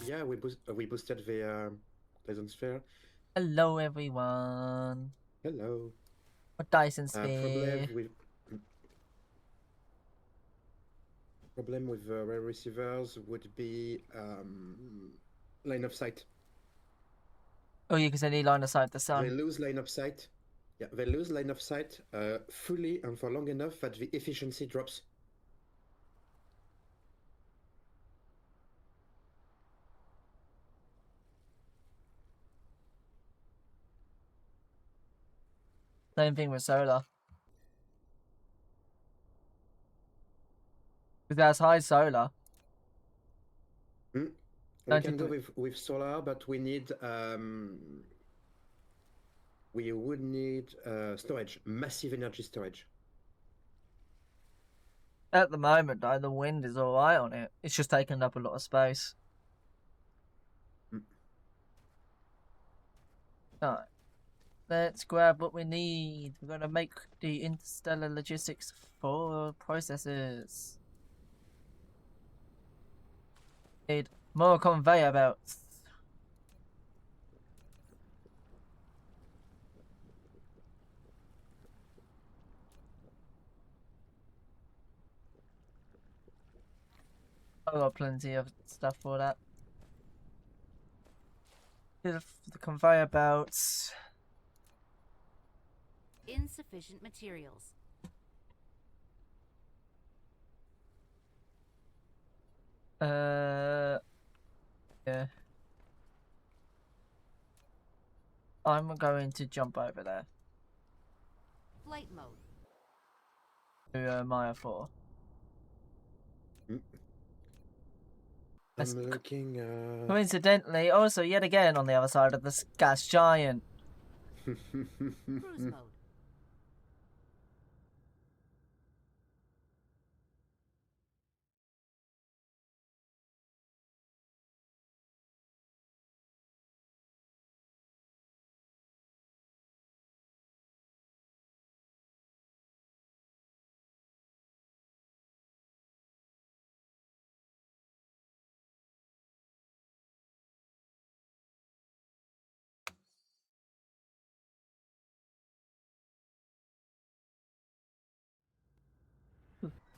Yeah, we boosted the Dyson sphere. Hello, everyone. Hello. A Dyson sphere. Problem with rail receivers would be line of sight. Oh, yeah, because they need line of sight the sun. They lose line of sight. Yeah, they lose line of sight fully and for long enough that the efficiency drops. Same thing with solar. Because that's high solar. We can do with solar, but we need we would need storage, massive energy storage. At the moment, though, the wind is alright on it. It's just taking up a lot of space. Alright. Let's grab what we need. We're going to make the interstellar logistics for processors. Need more conveyor belts. I've got plenty of stuff for that. The conveyor belts. Insufficient materials. Yeah. I'm going to jump over there. Flight mode. To Maya 4. I'm looking. Coincidentally, also yet again on the other side of this gas giant. Cruise mode.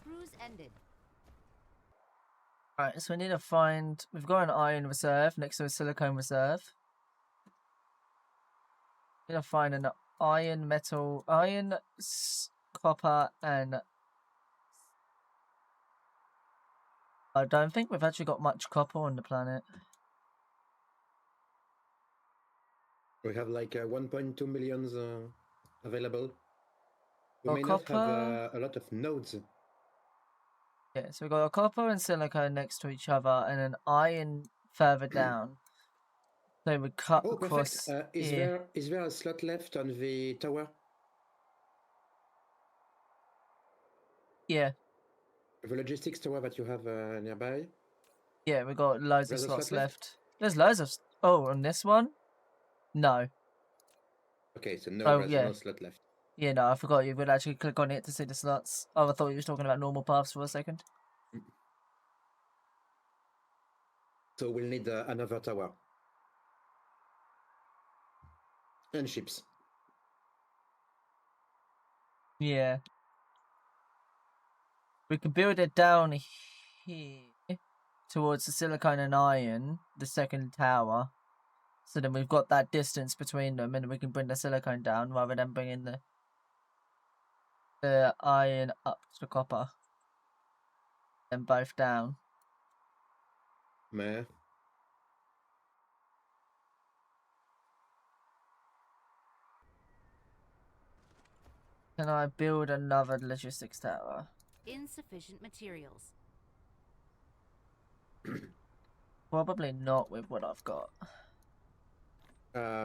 Cruise ended. Alright, so we need to find... We've got an iron reserve next to a silicone reserve. We need to find an iron, metal... Iron, copper, and... I don't think we've actually got much copper on the planet. We have like 1.2 millions available. We Got may copper. not have a lot of nodes. Yeah, so we've got a copper and silicone next to each other and an iron further down. So we cut across. Perfect. Is there a slot left on the tower? Yeah. The logistics tower that you have nearby? Yeah, we got loads There's of a slots slot left. There's loads of... Oh, on this one? No. Okay, so no, Oh, there's yeah. no slot left. Yeah, no, I forgot you would actually click on it to see the slots. Oh, I thought you were talking about normal paths for a second. So we'll need another tower. And ships. Yeah. We can build it down here towards the silicone and iron, the second tower. So then we've got that distance between them and we can bring the silicone down rather than bringing the iron up to the copper. And both down. Meh. Can I build another logistics tower? Insufficient materials. Probably not with what I've got. I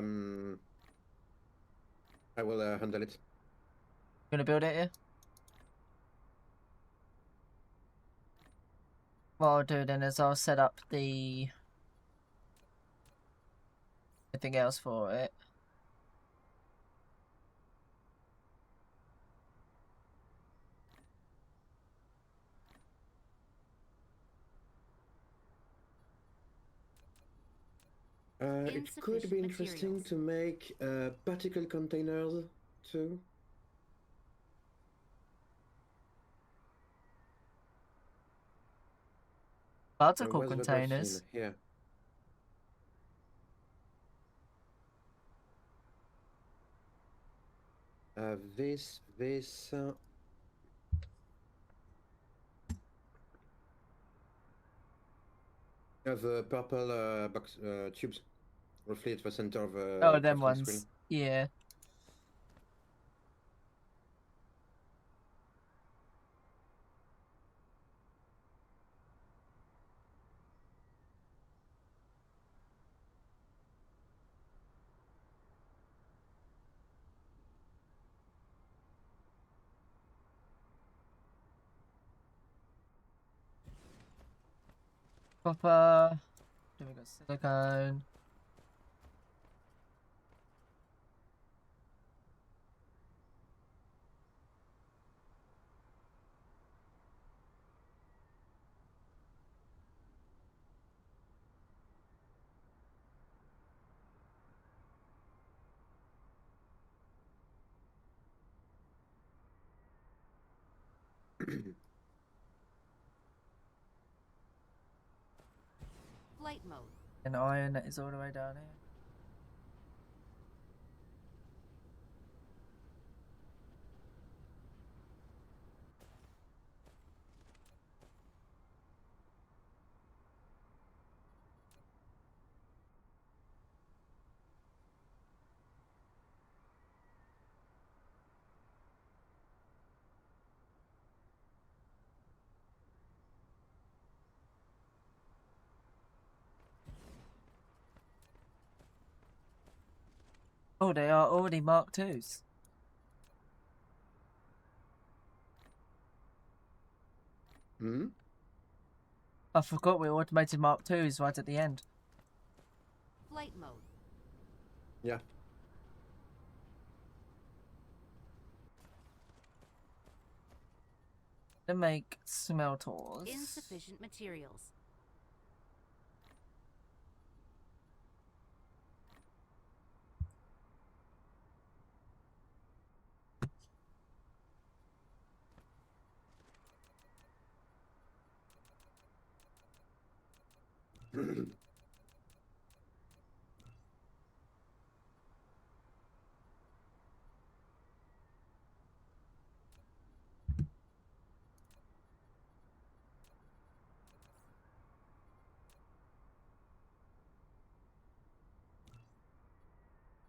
will handle it. Gonna build it here? What I'll do then is I'll set up the... anything else for it. It could be Insufficient interesting materials. to make particle containers too. Particle Where's the graphene? containers. Here. This. The purple box tubes, roughly at the center of the Oh, them crafting screen. ones. Yeah. Copper. Then we got silicone. Flight mode. And iron that is all the way down here. Oh, they are already Mark IIs. Hmm? I forgot we automated Mark IIs right at the end. Flight mode. Yeah. To make smelters. Insufficient materials.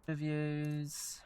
Reviews.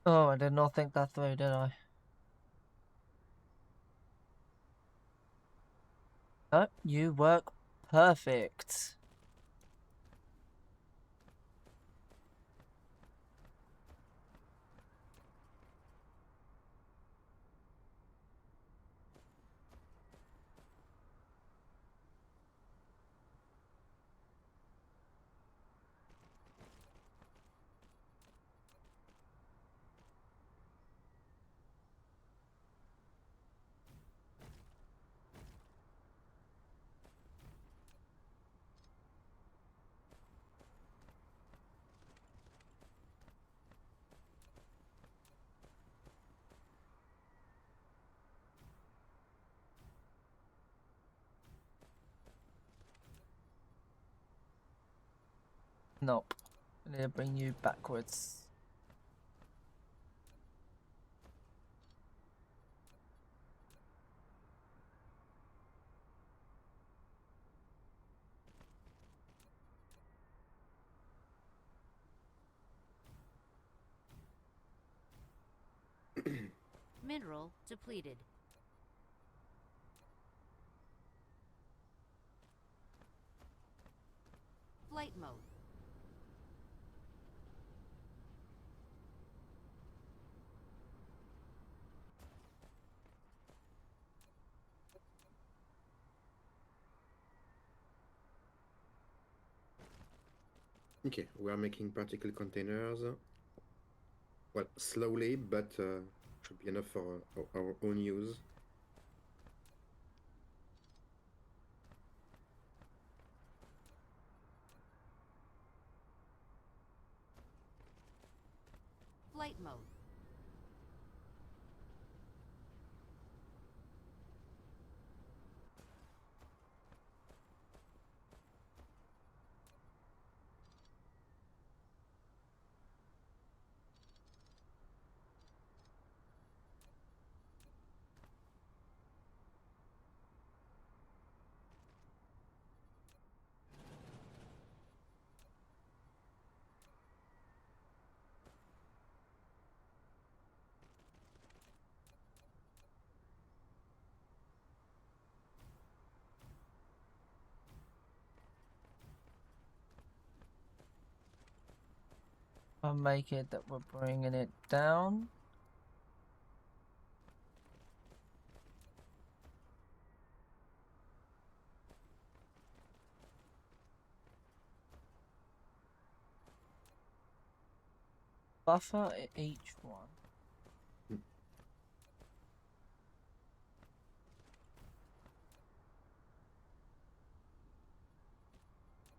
Oh, I did not think that through, did I? Oh, you work perfect. Nope. I need to bring you backwards. Mineral depleted. Flight mode. Okay, we are making particle containers. Well, slowly, but should be enough for our own use. Flight mode. I'll make it that we're bringing it down. Buffer at each one.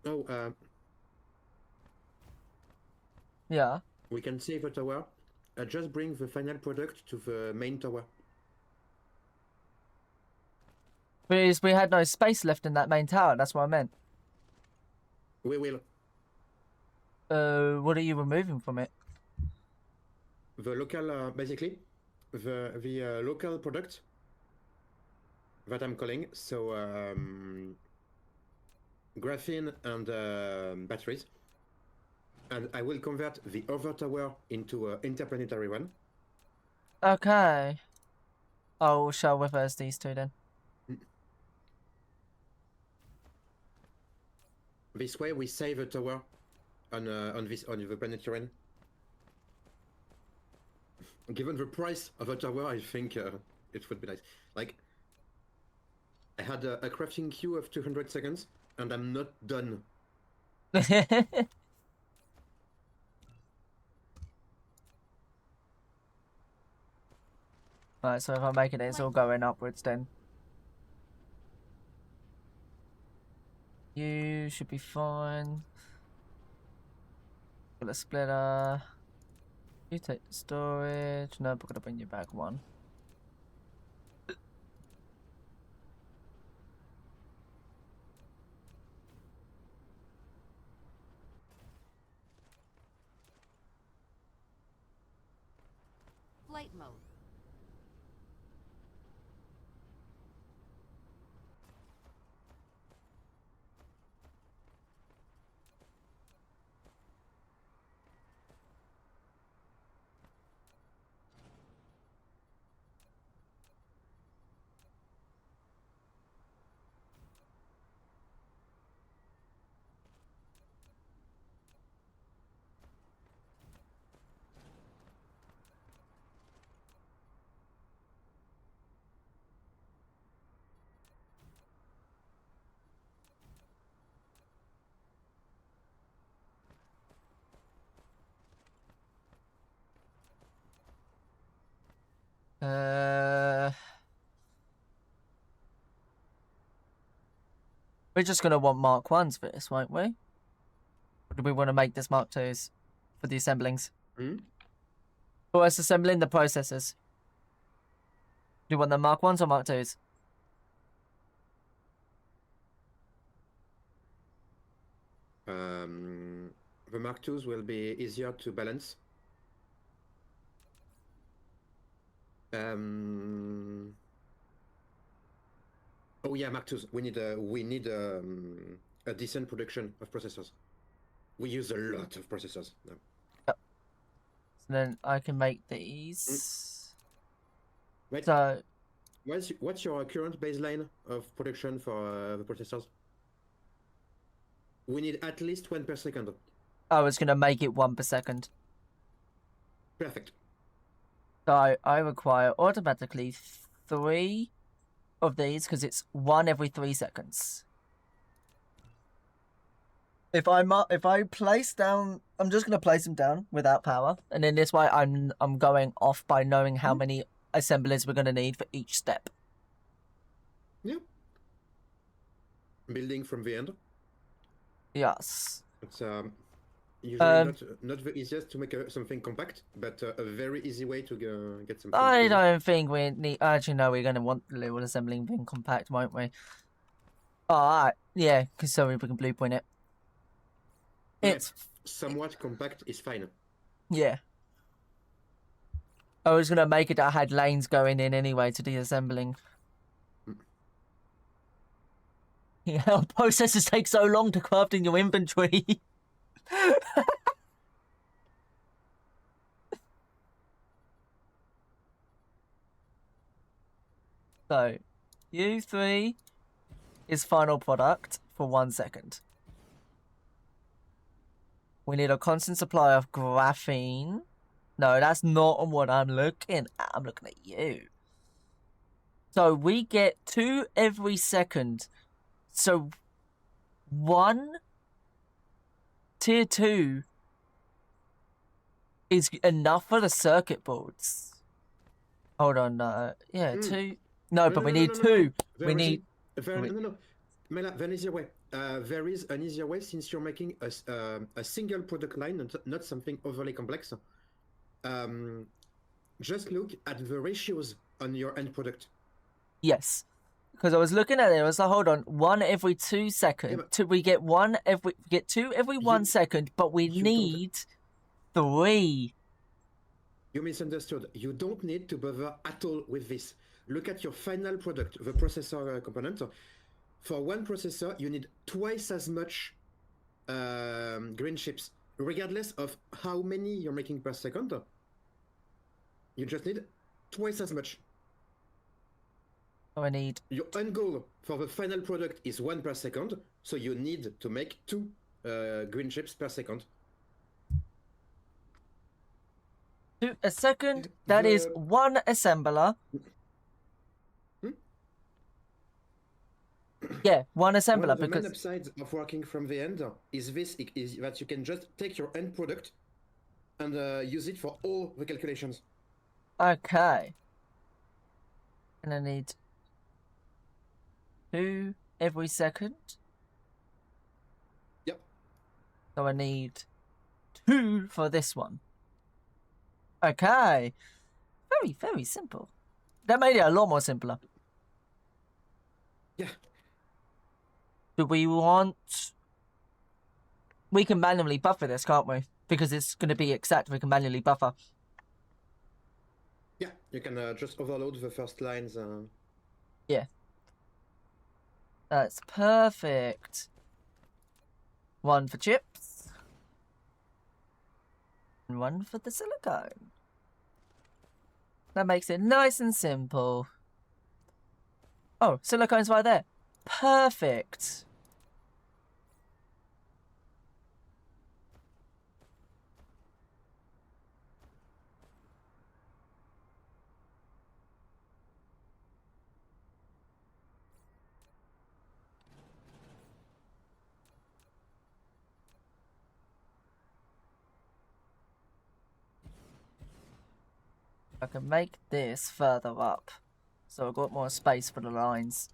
Oh, Yeah. we can save a tower. Just bring the final product to the main tower. Because we had no space left in that main tower, that's what I meant. We will. What are you removing from it? The local, basically, the local product that I'm calling. So graphene and batteries. And I will convert the other tower into an interplanetary one. Okay. Oh, shall reverse these two then. This way we save a tower on the planetary one. Given the price of a tower, I think it would be nice. Like, I had a crafting queue of 200 seconds, and I'm not done. Right, so if I make it, it's all going upwards then. You should be fine. Got a splitter. You take the storage. Nope, we're gonna bring you back one. Flight mode. We're just gonna want Mark 1s for this, won't we? Or do we want to make this Mark 2s for the assemblings? For us assembling the processors. Do you want the Mark 1s or Mark 2s? The Mark IIs will be easier to balance. Oh yeah, Mark IIs. We need a decent production of processors. We use a lot of processors now. Yep. So then I can make these. Wait. So what's your current baseline of production for the processors? We need at least 1 per second. I was gonna make it 1 per second. Perfect. So I require automatically 3 of these because it's 1 every 3 seconds. if I place down, I'm just gonna place them down without power, and then this way I'm going off by knowing how many assemblies we're gonna need for each step. Yeah. Building from the end. Yes. It's usually Um, not the easiest to make something compact, but a very easy way to get something. I easy. don't think we need. Actually, no, we're gonna want the little assembling thing compact, won't we? Alright, yeah, because so we can blueprint it. Yeah, It's somewhat compact is fine. yeah. I was gonna make it that I had lanes going in anyway to the assembling. Yeah, processes take so long to craft in your inventory. So, U3 is final product for 1 second. We need a constant supply of graphene. No, that's not what I'm looking at. I'm looking at you. So we get 2 every second. So 1 tier 2 is enough for the circuit boards. Hold on, yeah, 2. No, but we need 2. We need. No. Mela, there is a way. There is an easier way since you're making a single product line, not something overly complex. Just look at the ratios on your end product. Yes, because I was looking at it. I was like, hold on, 1 every 2 seconds. Yeah, We get 2 every 1 second, but we need 3. You misunderstood. You don't need to bother at all with this. Look at your final product, the processor component. For one processor, you need twice as much green chips, regardless of how many you're making per second. You just need twice as much. So I need. Your end goal for the final product is 1 per second, so you need to make 2 green chips per second. 2 a second. That is 1 assembler. Yeah, 1 assembler. One of the because main upsides of working from the end is that you can just take your end product and use it for all the calculations. Okay. And I need 2 every second. Yep. So I need 2 for this one. Okay. Very, very simple. That made it a lot more simpler. Yeah. Do we want... We can manually buffer this, can't we? Because it's going to be exact, we can manually buffer. Yeah, you can just overload the first lines. Yeah. That's perfect. 1 for chips. And 1 for the silicone. That makes it nice and simple. Oh, silicone's right there. Perfect. I can make this further up, so I've got more space for the lines.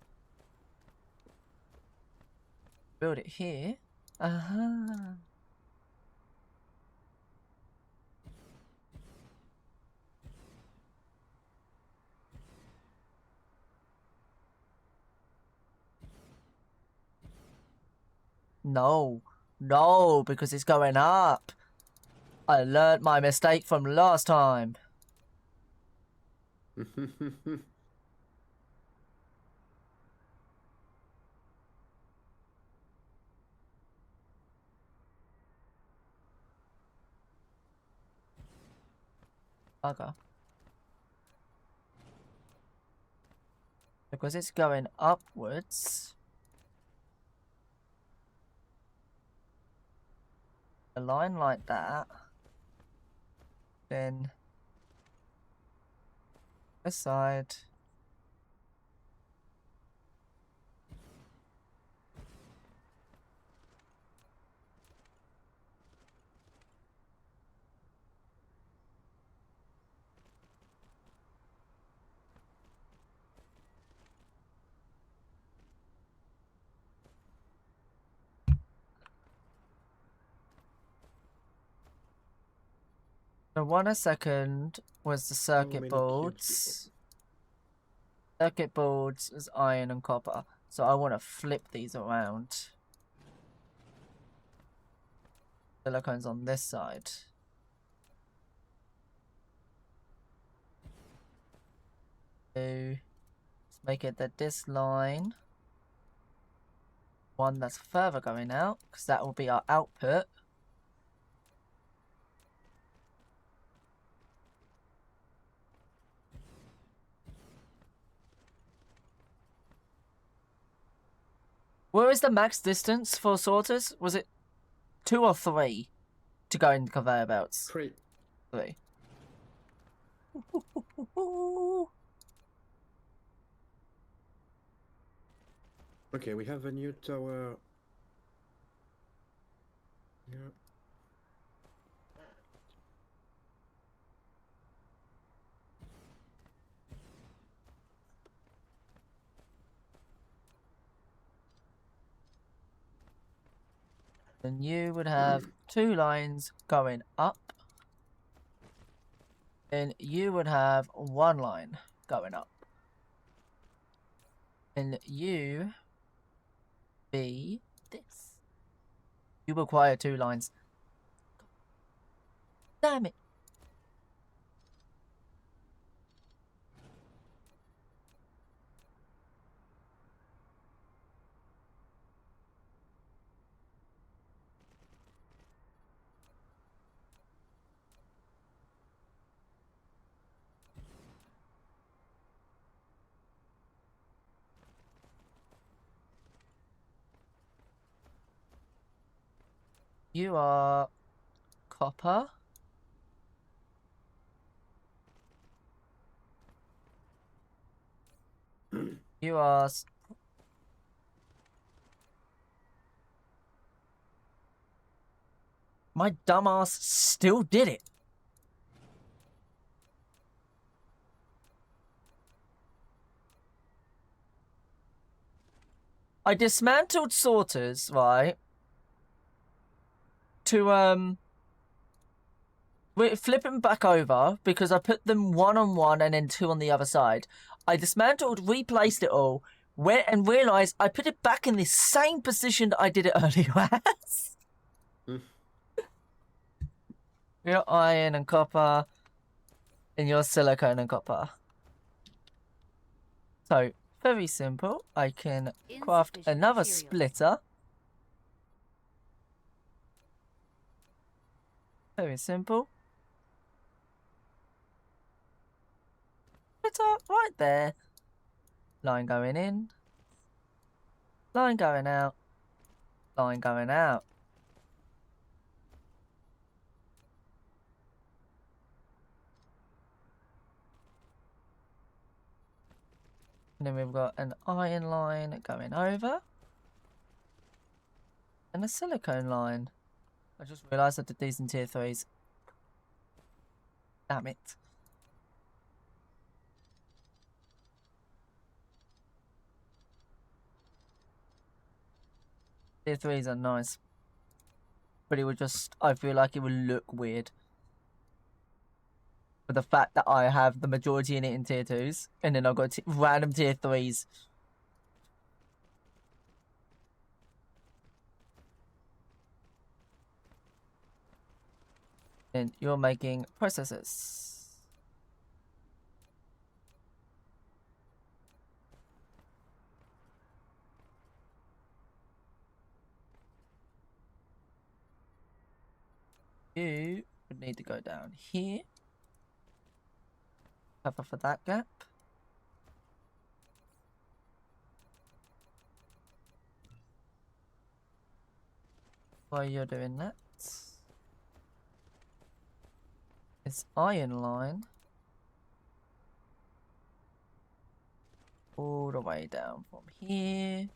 Build it here. Uh-huh. No, because it's going up. I learned my mistake from last time. Bugger. Because it's going upwards. A line like that. Then this side. So 1 was the circuit many boards. Circuit boards is iron and copper. So I want to flip these around. Silicone's on this side. So let's make it that this line, one that's further going out, because that will be our output. Where is the max distance for sorters? Was it 2 or 3 to go in conveyor belts? 3. 3. Okay, we have a new tower. Yeah. Then you would have 2 lines going up. Then you would have 1 line going up. And you be this. You require 2 lines. Damn it. You are copper. You are... My dumbass still did it. I dismantled sorters, right? To, flip them back over because I put them 1 on 1 and then 2 on the other side. I dismantled, replaced it all, went and realised I put it back in the same position that I did it earlier as. Your iron and copper, and your silicone and copper. So, very simple. I can craft another splitter. Very simple. Splitter right there. Line going in. Line going out. Line going out. And then we've got an iron line going over. And a silicone line. I just realised I did these in tier 3s. Damn it. Tier 3s are nice. But it would just, I feel like it would look weird. For the fact that I have the majority in it in tier 2s. And then I've got random tier 3s. And you're making processes. You would need to go down here. Cover for that gap. While you're doing that, this iron line all the way down from here.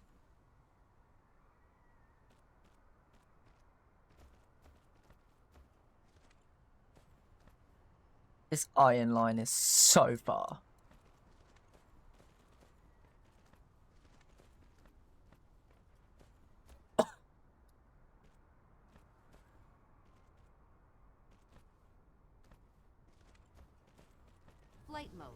This iron line is so far. flight mode.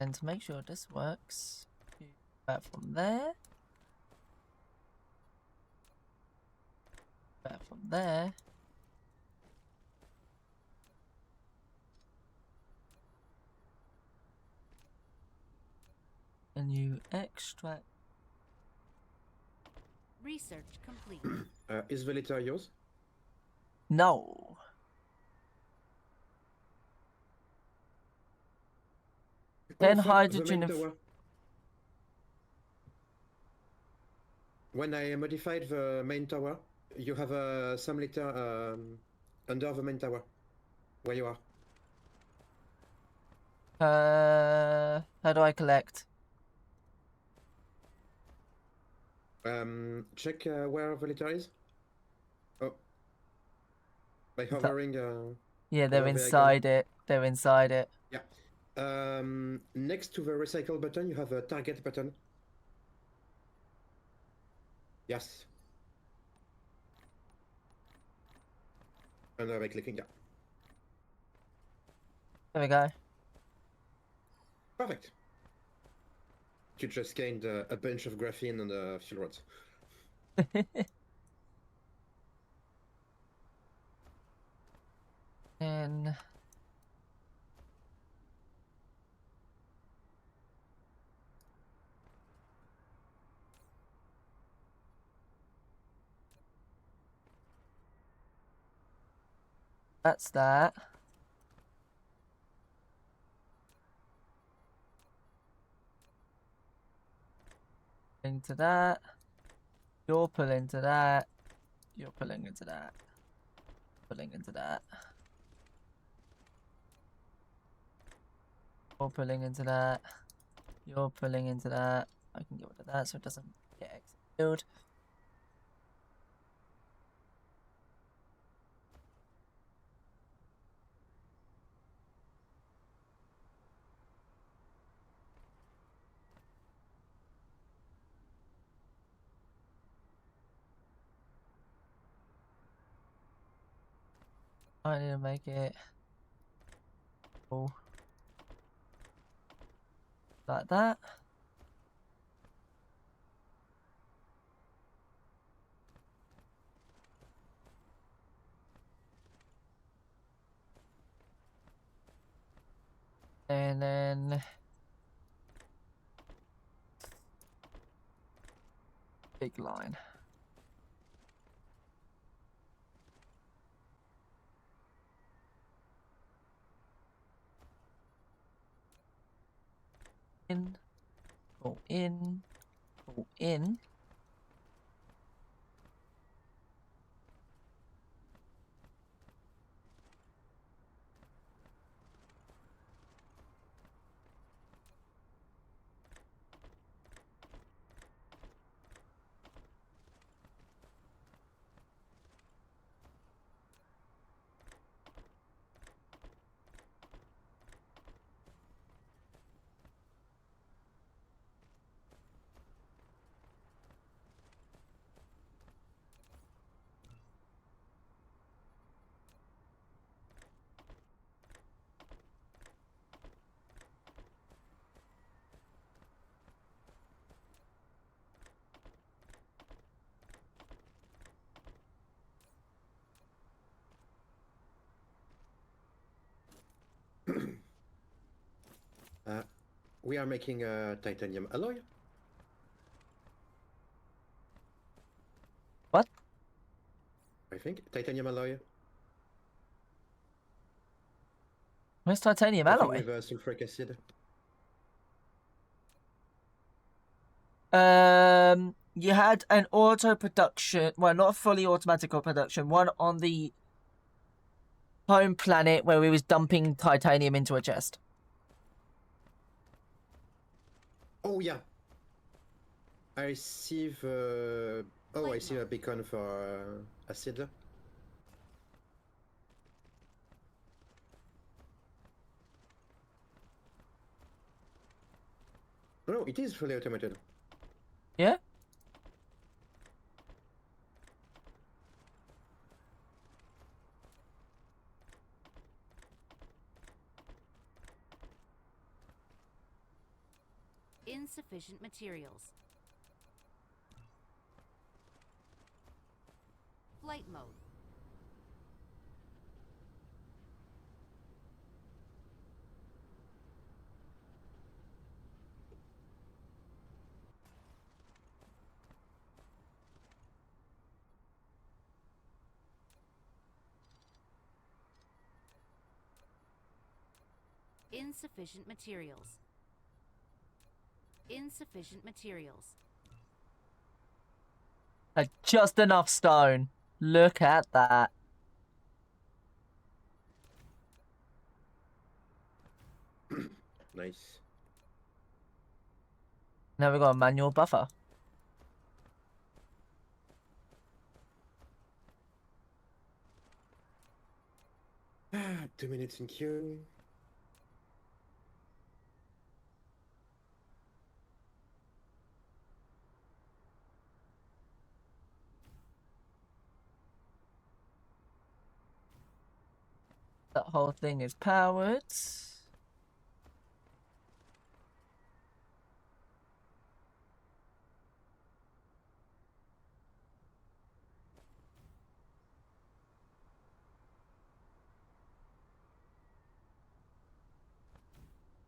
And to make sure this works, you back from there. Back from there. And you extract. Research complete. Is the letter yours? No. Then Confirm the hydrogen main of. tower. When I modified the main tower, you have some letter under the main tower, where you are. How do I collect? Check where the letter is. Oh, by hovering. Yeah, they're over the icon. inside it. They're inside it. Yeah. Next to the recycle button, you have a target button. Yes. And by clicking, yeah. There we go. Perfect. You just gained a bunch of graphene and fuel rods. And that's that. Into that. You're pulling to that. You're pulling into that. Pulling into that. You're pulling into that. You're pulling into that. I can get rid of that so it doesn't get exiled. I need to make it cool. Like that. And then big line. In, go in, go in. We are making a titanium alloy. What? A think. Titanium alloy. Where's titanium I think alloy? with sulfuric acid. You had an auto production, well, not a fully automatic production, one on the home planet where we was dumping titanium into a chest. Oh yeah. I see the. Oh, I see a beacon for acid. No, it is fully automated. Yeah? Insufficient materials. Flight mode. Insufficient materials. Insufficient materials. Just enough stone. Look at that. Nice. Now we've got a manual buffer. Ah, 2 minutes in queue. That whole thing is powered.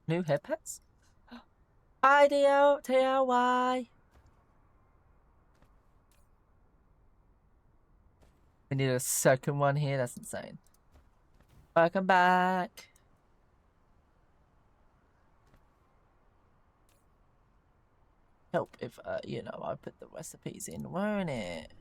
New headpads? IDLTLY. We need a second one here. That's insane. Welcome back. Help if, you know, I put the recipes in, won't it?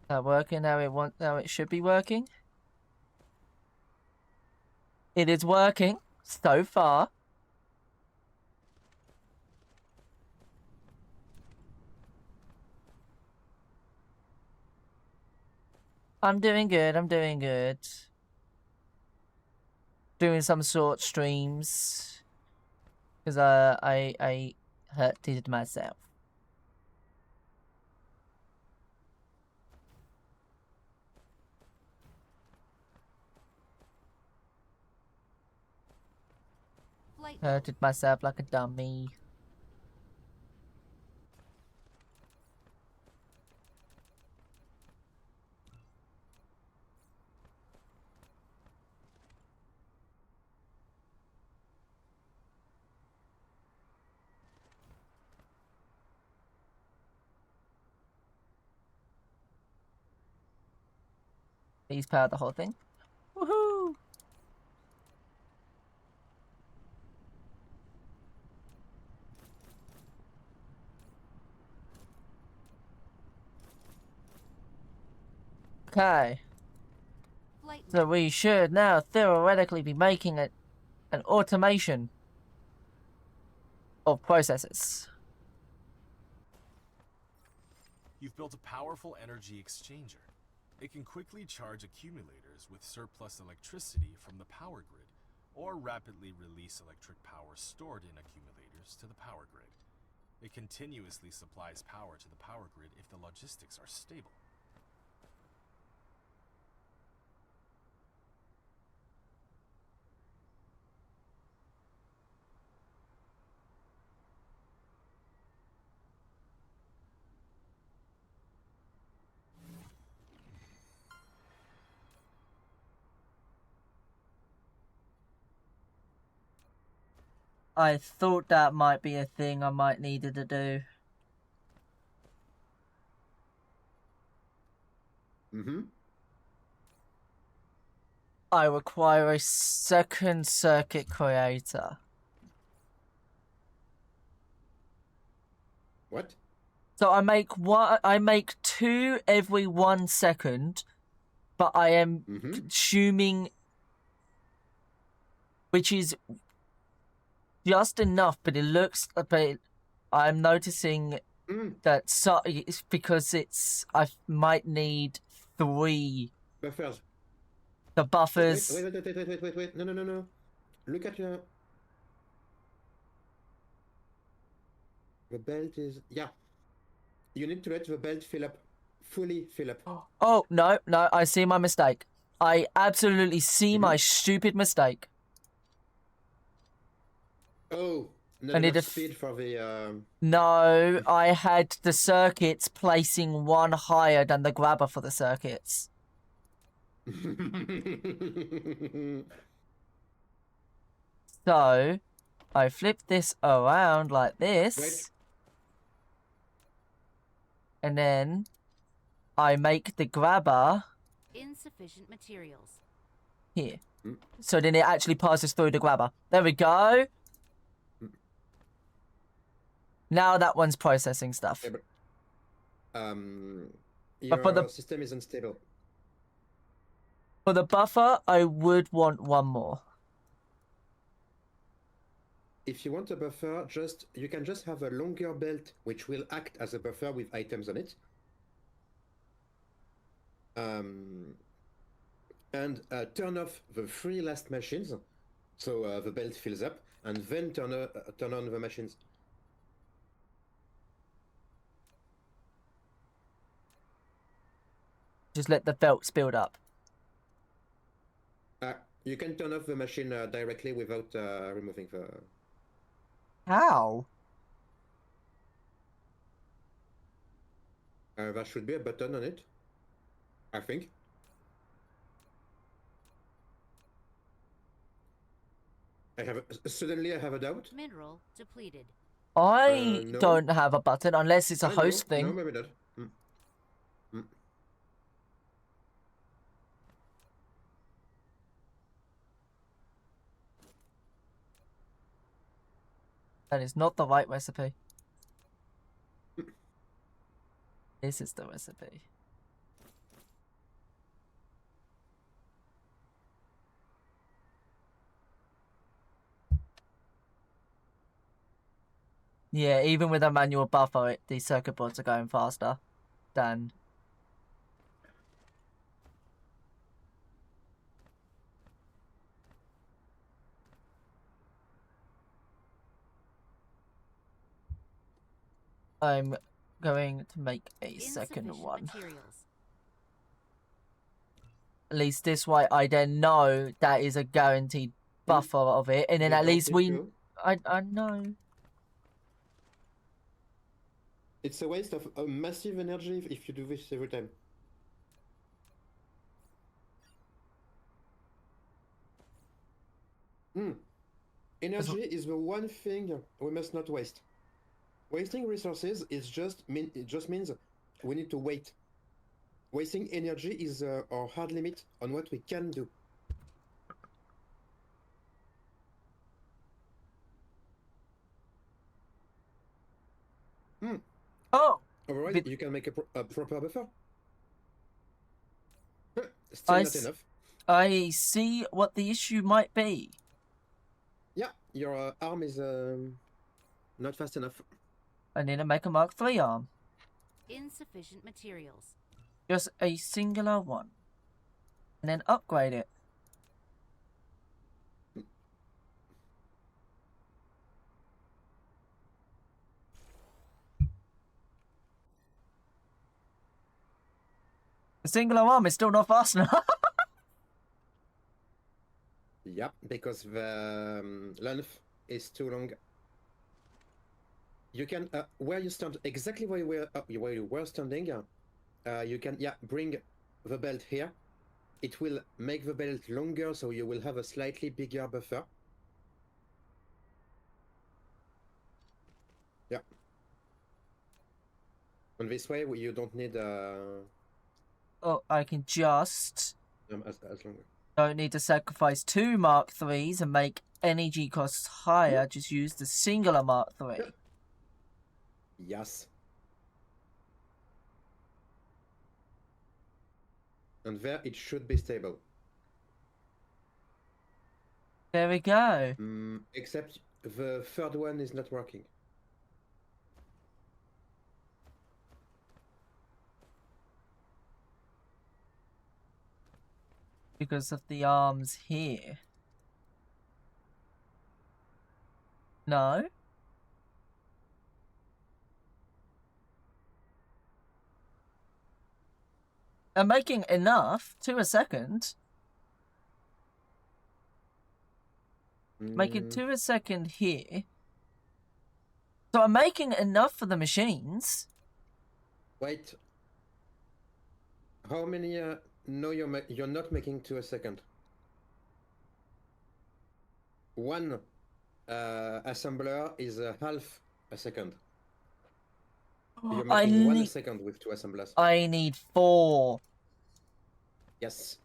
That working how it should be working? It is working so far. I'm doing good. I'm doing good. Doing some short streams because I hurted myself. Flight mode. Hurted myself like a dummy. Please power the whole thing. Woohoo! Okay. Flight So mode. we should now theoretically be making an automation of processes. You've built a powerful energy exchanger. It can quickly charge accumulators with surplus electricity from the power grid, or rapidly release electric power stored in accumulators to the power grid. It continuously supplies power to the power grid if the logistics are stable. I thought that might be a thing I might needed to do. Mm-hmm. I require a second circuit creator. What? So I make 2 every 1 second, but I am consuming, which is just enough, but it looks a bit. I'm noticing that it's because I might need 3 Buffers. the buffers. Wait. No. Look at your... The belt is... Yeah. You need to let the belt fully fill up. Oh, no, I see my mistake. I absolutely see my stupid mistake. Oh, not I need enough to speed for the... No, I had the circuits placing 1 higher than the grabber for the circuits. So, I flip this around like this. Wait. And then I make the grabber Insufficient materials. here. So then it actually passes through the grabber. There we go. Now that one's processing stuff. Yeah, but, But for your the- system is unstable. For the buffer, I would want 1 more. If you want a buffer, you can just have a longer belt which will act as a buffer with items on it. And turn off the 3 last machines, so the belt fills up, and then turn on the machines. Just let the belts build up. You can turn off the machine directly without removing the... How? There should be a button on it, I think. Suddenly I have a doubt. Mineral depleted. I No. don't have a button unless it's a I host know. thing. No, maybe not. That is not the right recipe. This is the recipe. Yeah, even with a manual buffer, the circuit boards are going faster than... I'm going to make a second Insufficient one. materials. At least this way I then know that is a guaranteed buffer of it, and then You at don't least need we... to. I know. It's a waste of massive energy if you do this every time. Energy is the one thing we must not waste. Wasting resources is it just means we need to wait. Wasting energy is our hard limit on what we can do. Oh! Otherwise, you can make a proper buffer. Still I not enough. I see what the issue might be. Yeah, your arm is not fast enough. I need to make a Mark III arm. Insufficient materials. Just a singular one. And then upgrade it. The singular arm is still not fast enough. Yeah, because the length is too long. You can where you stand exactly where you were standing. You can bring the belt here. It will make the belt longer, so you will have a slightly bigger buffer. And this way, you don't need Oh, I can just... as long. Don't need to sacrifice 2 Mark IIIs and make energy costs higher. Just use the singular Mark III. Yes. And there it should be stable. There we go. Except the third one is not working. Because of the arms here. No? I'm making enough. 2 a second. Making 2 a second here. So I'm making enough for the machines. Wait. How many? No, you're not making 2 a second. One assembler is half a second. You're making 1 second with 2 assemblers. I need 4. Yes.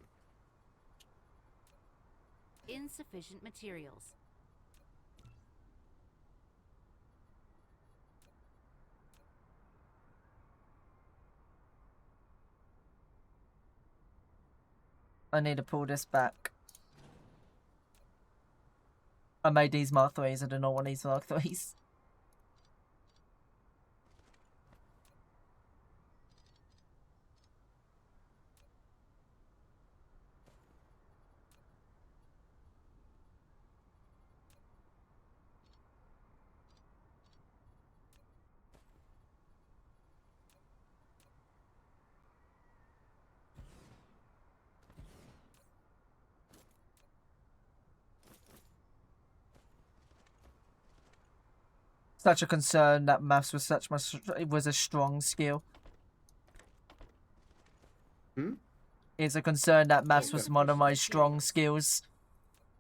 Insufficient materials. I need to pull this back. I made these Mark IIIs. I do not want these Mark IIIs. Such a concern that maths was it was a strong skill. It's a concern that maths was one of my strong skills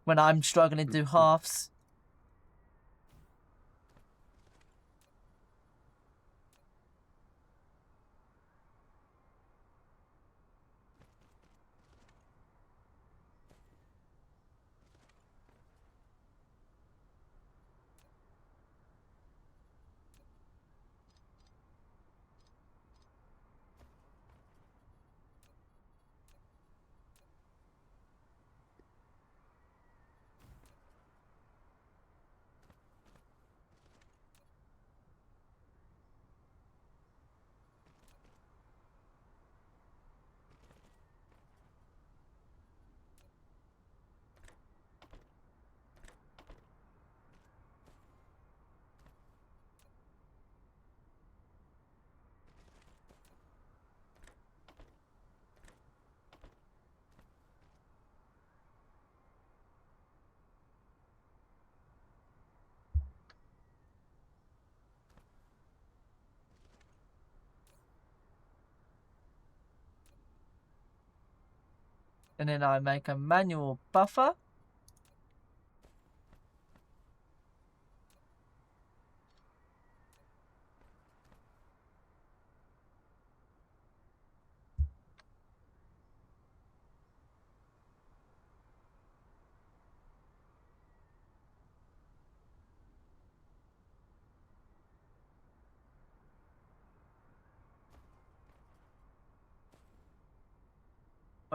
when I'm struggling to do halves. And then I make a manual buffer.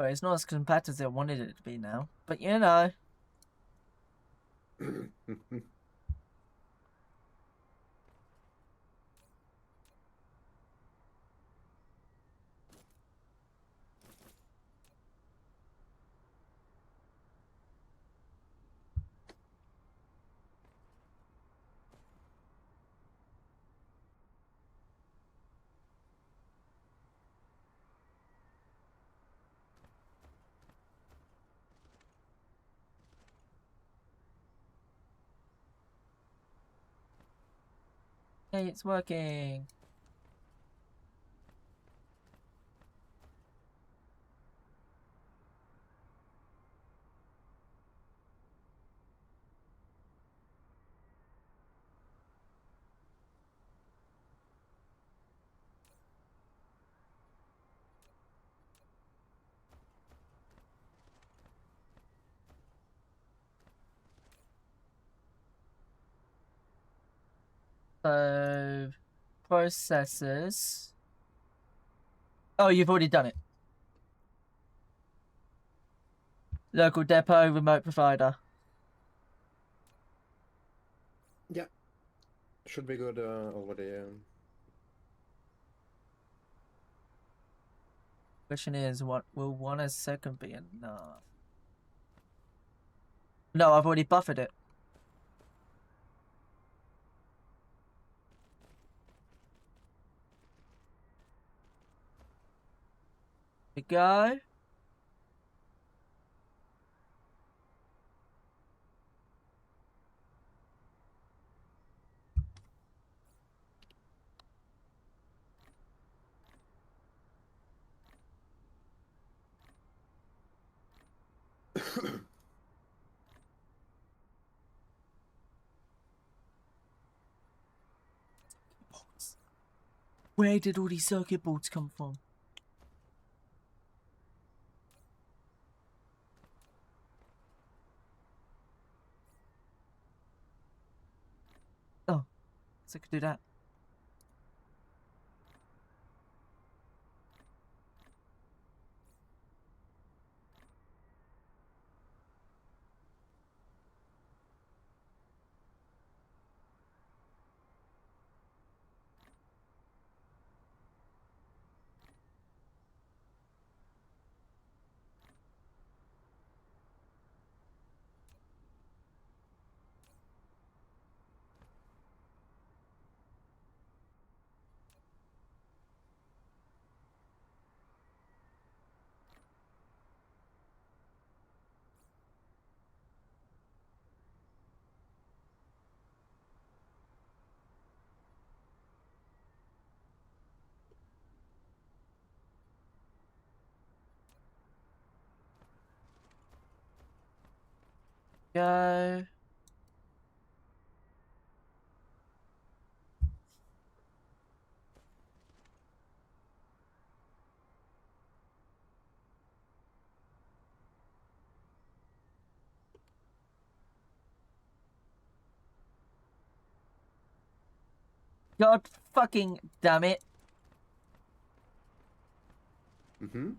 Oh, it's not as compact as I wanted it to be now. But you know. Hey, it's working. So, processors. Oh, you've already done it. Local depot, remote provider. Yeah. Should be good already. Question is, what will 1 a second be enough? No, I've already buffered it. We go. Where did all these circuit boards come from? Oh, so I could do that. Go. God fucking damn it. Mm-hmm.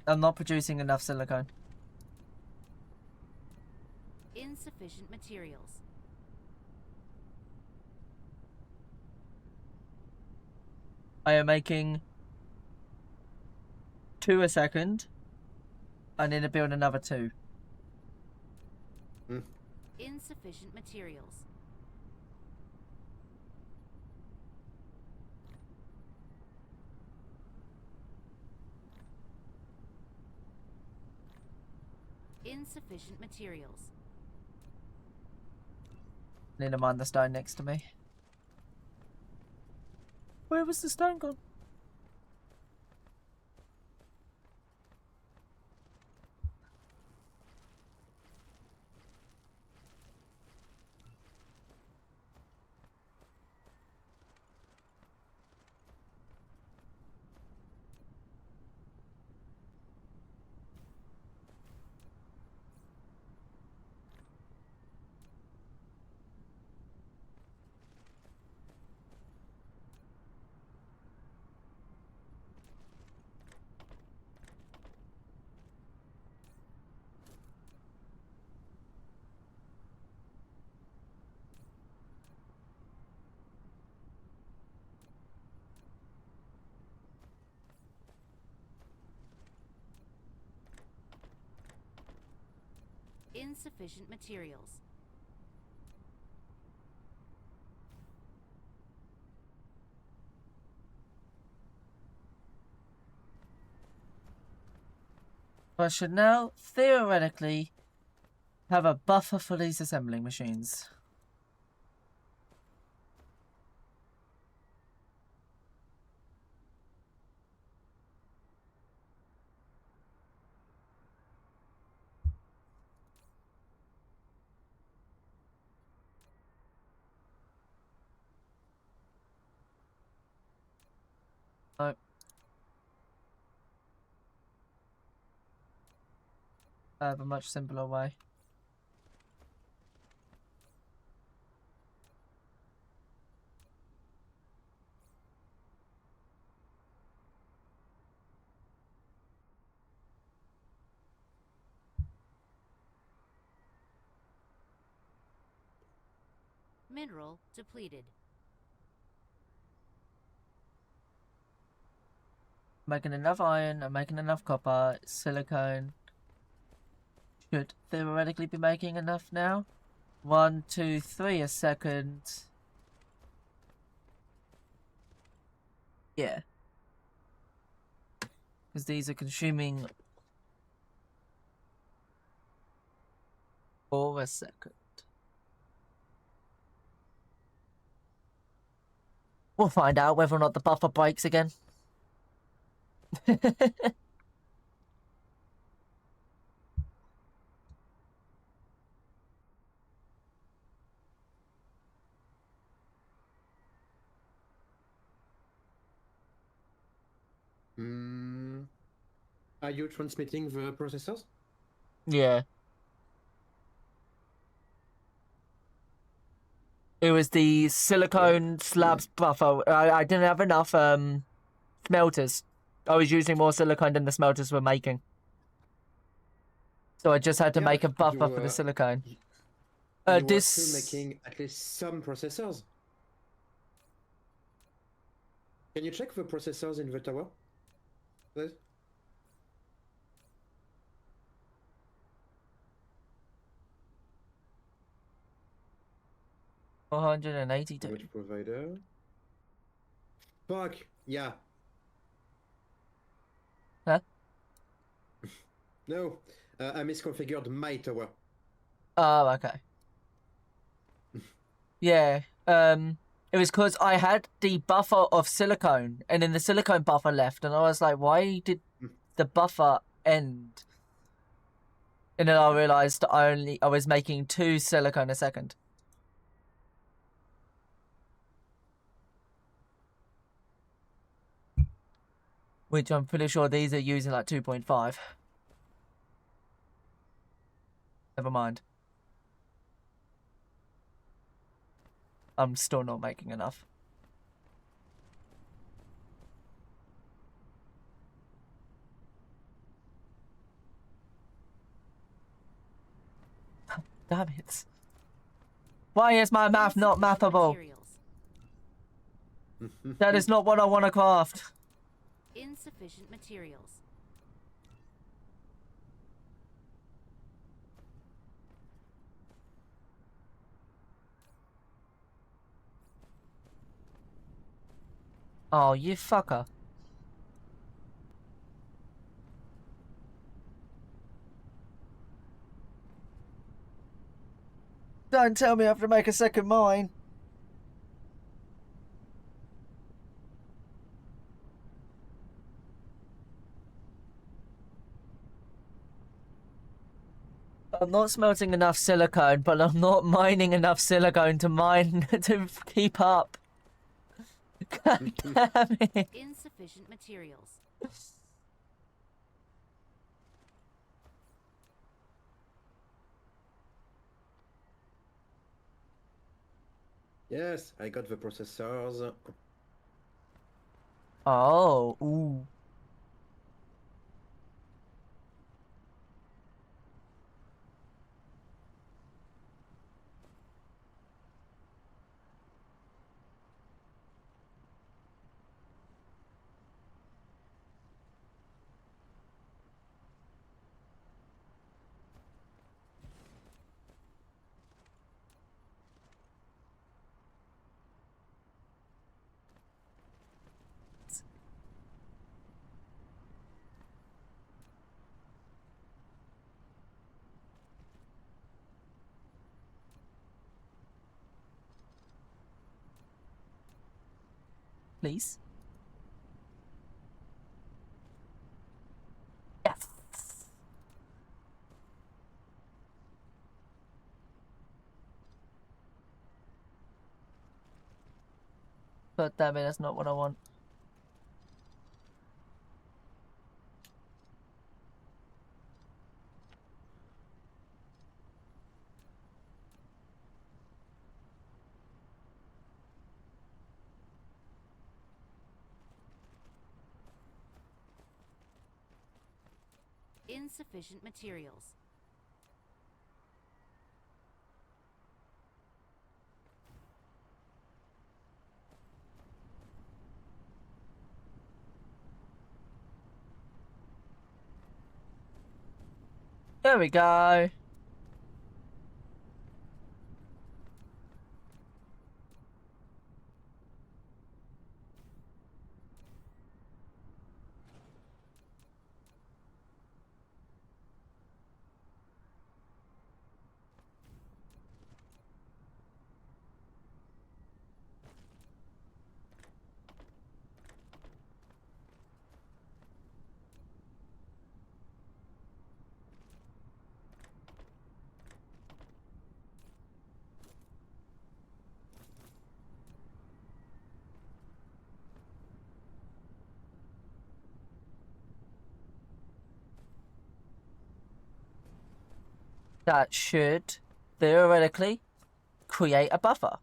I'm not producing enough silicone. Insufficient materials. I am making 2 a second. I need to build another 2. Insufficient materials. Insufficient materials. Need to mine the stone next to me. Where was the stone gone? Insufficient materials. I should now, theoretically, have a buffer for these assembling machines. No. I have a much simpler way. Mineral depleted. Making enough iron, I'm making enough copper, silicone. Should theoretically be making enough now. 1, 2, 3 a second. Yeah. Because these are consuming 4 a second. We'll find out whether or not the buffer breaks again. Are you transmitting the processors? Yeah. It was the silicone slabs buffer. I didn't have enough smelters. I was using more silicone than the smelters were making. So I just had to make a but buffer for the silicone. You were This still making at least some processors. Can you check the processors in the tower? Please? $482. Which provider? Fuck! Yeah. Huh? No, I misconfigured my tower. Oh, okay. Yeah. It was because I had the buffer of silicone, and then the silicone buffer left, and I was like, why did the buffer end? And then I realized I was making 2 silicone a second. Which I'm pretty sure these are using like 2.5. Never mind. I'm still not making enough. Damn it. Why is my math not Insufficient mathable? materials. That is not what I want to craft. Insufficient materials. Oh, you fucker. Don't tell me I have to make a second mine. I'm not smelting enough silicone, but I'm not mining enough silicone to mine to keep up. God damn it. Insufficient materials. Yes, I got the processors. Oh, ooh. Please. Yes. But damn it, that's not what I want. Insufficient materials. There we go. That should theoretically create a buffer.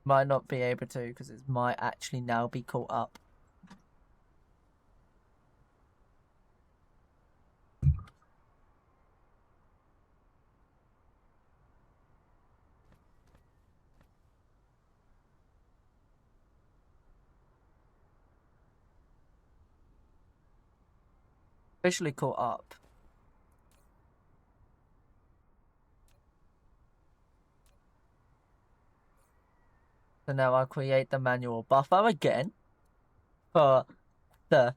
Might not be able to because it might actually now be caught up. Officially caught up. So now I'll create the manual buffer again for the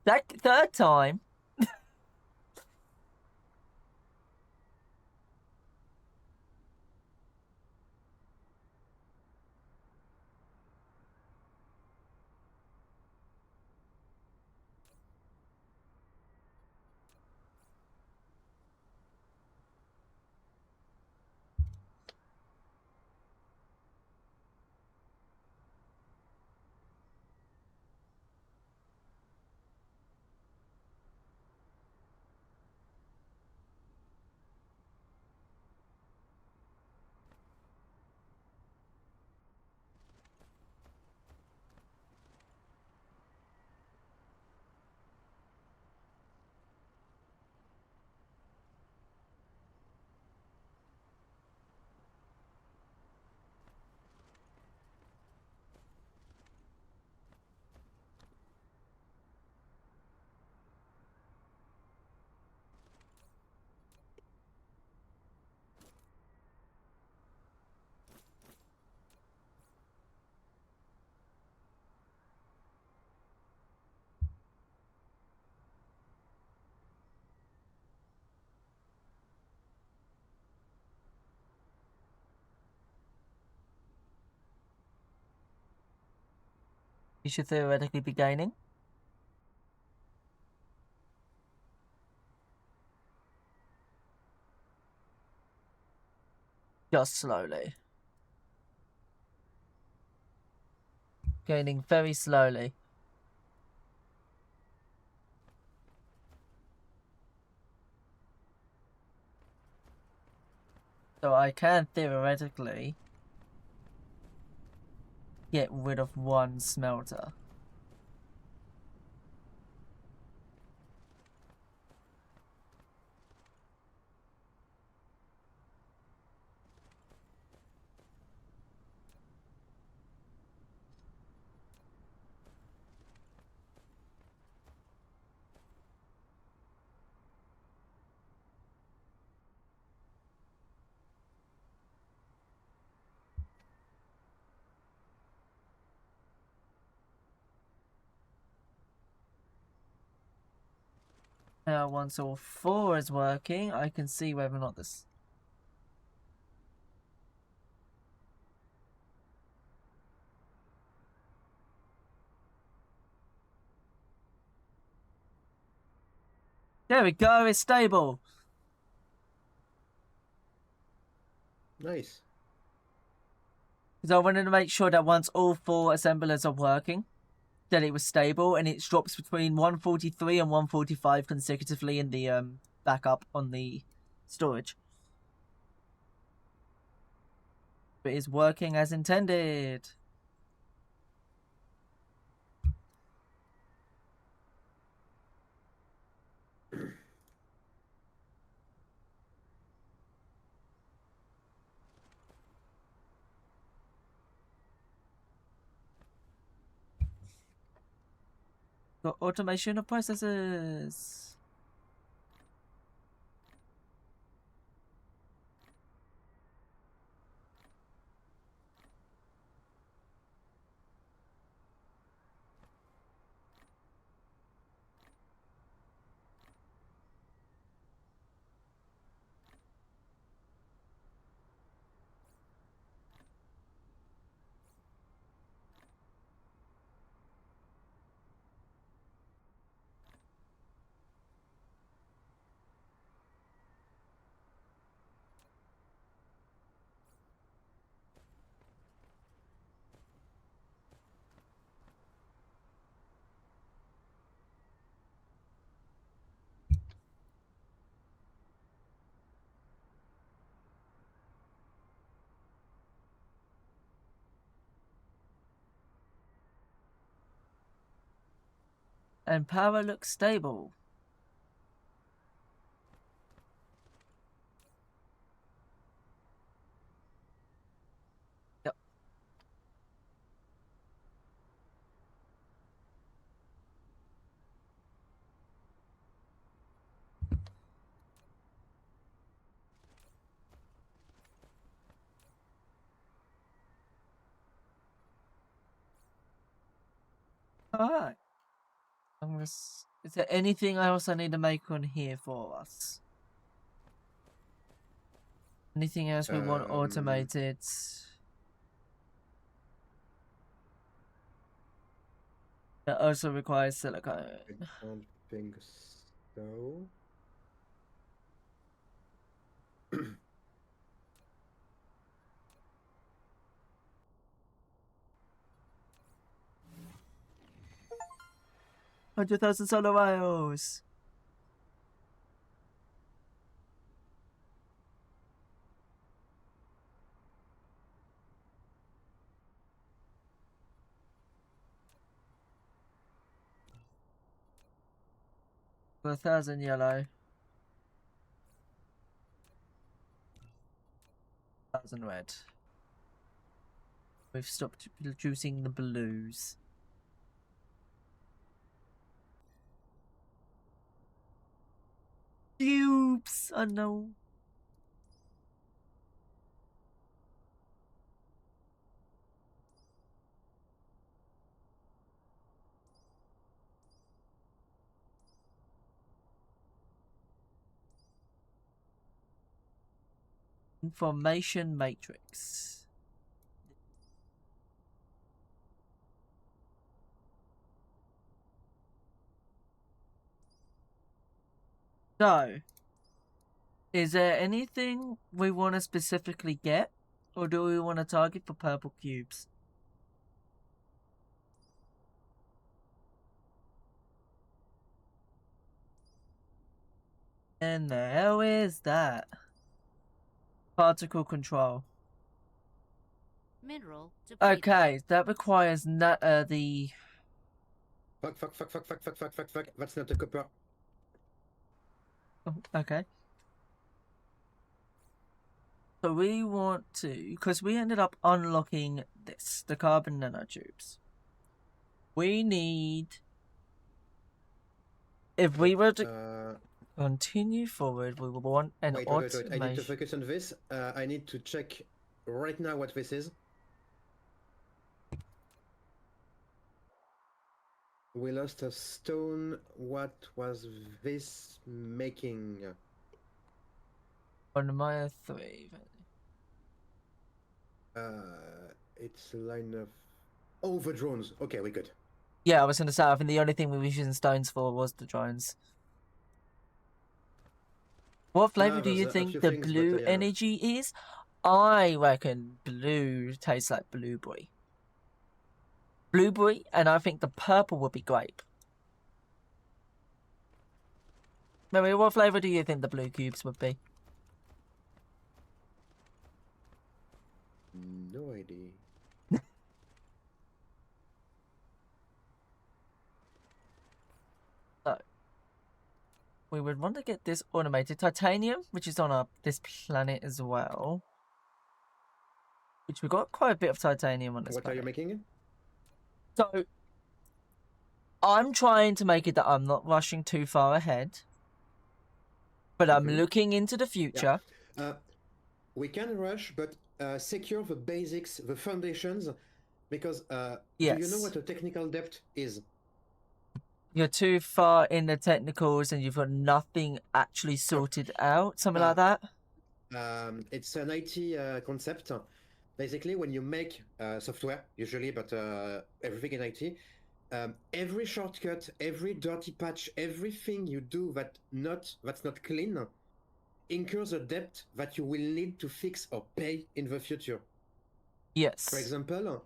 third time. You should theoretically be gaining. Just slowly. Gaining very slowly. So I can theoretically get rid of one smelter. Now, once all four is working, I can see whether or not this. There we go, it's stable. Nice. Because I wanted to make sure that once all four assemblers are working, that it was stable, and it drops between 143 and 145 consecutively in the backup on the storage. It is working as intended. Got automation of processes. And power looks stable. Yep. Alright. Is there anything else I need to make on here for us? Anything else we want automated? That also requires silicone. I don't think so. $100,000 solar miles. For 1,000 yellow. 1,000 red. We've stopped producing the blues. Oops, I know. Information matrix. So, is there anything we want to specifically get? Or do we want to target for purple cubes? And the hell is that? Particle control. Mineral depleted. Okay, that requires the... Fuck. That's not a copper. Oh, okay. So we want to... Because we ended up unlocking this, the carbon nanotubes. We need... If we were to continue forward, we will want an Wait. automation... I need to focus on this. I need to check right now what this is. We lost a stone. What was this making? On my 3. It's a line of... Oh, the drones. Okay, we're good. Yeah, I was going to say, I think the only thing we were using stones for was the drones. What flavour do there's you a think few the things, but, blue yeah. energy is? I reckon blue tastes like blueberry. Blueberry, and I think the purple would be grape. Mary, what flavour do you think the blue cubes would be? No idea. So, we would want to get this automated. Titanium, which is on this planet as well. Which we got quite a bit of titanium on this What are planet. you making? So, I'm trying to make it that I'm not rushing too far ahead, but I'm looking into the future. We can rush, but secure the basics, the foundations, because Yes. do you know what a technical debt is? You're too far in the technicals and you've got nothing actually sorted out, something like that. It's an IT concept. Basically, when you make software, usually, but everything in IT, every shortcut, every dirty patch, everything you do that's not clean incurs a debt that you will need to fix or pay in the future. Yes. For example,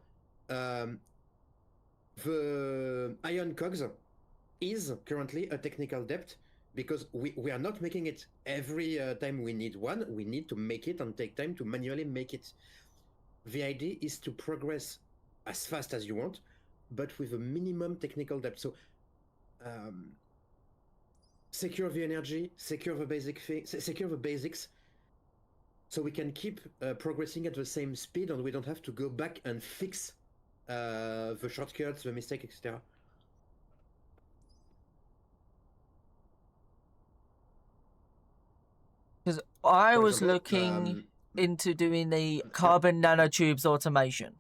the iron cogs is currently a technical debt because we are not making it every time we need one. We need to make it and take time to manually make it. The idea is to progress as fast as you want, but with a minimum technical debt. So secure the energy, secure the secure the basics, so we can keep progressing at the same speed, and we don't have to go back and fix the shortcuts, the mistake, etc. Because I For was example, looking into doing the carbon nanotubes automation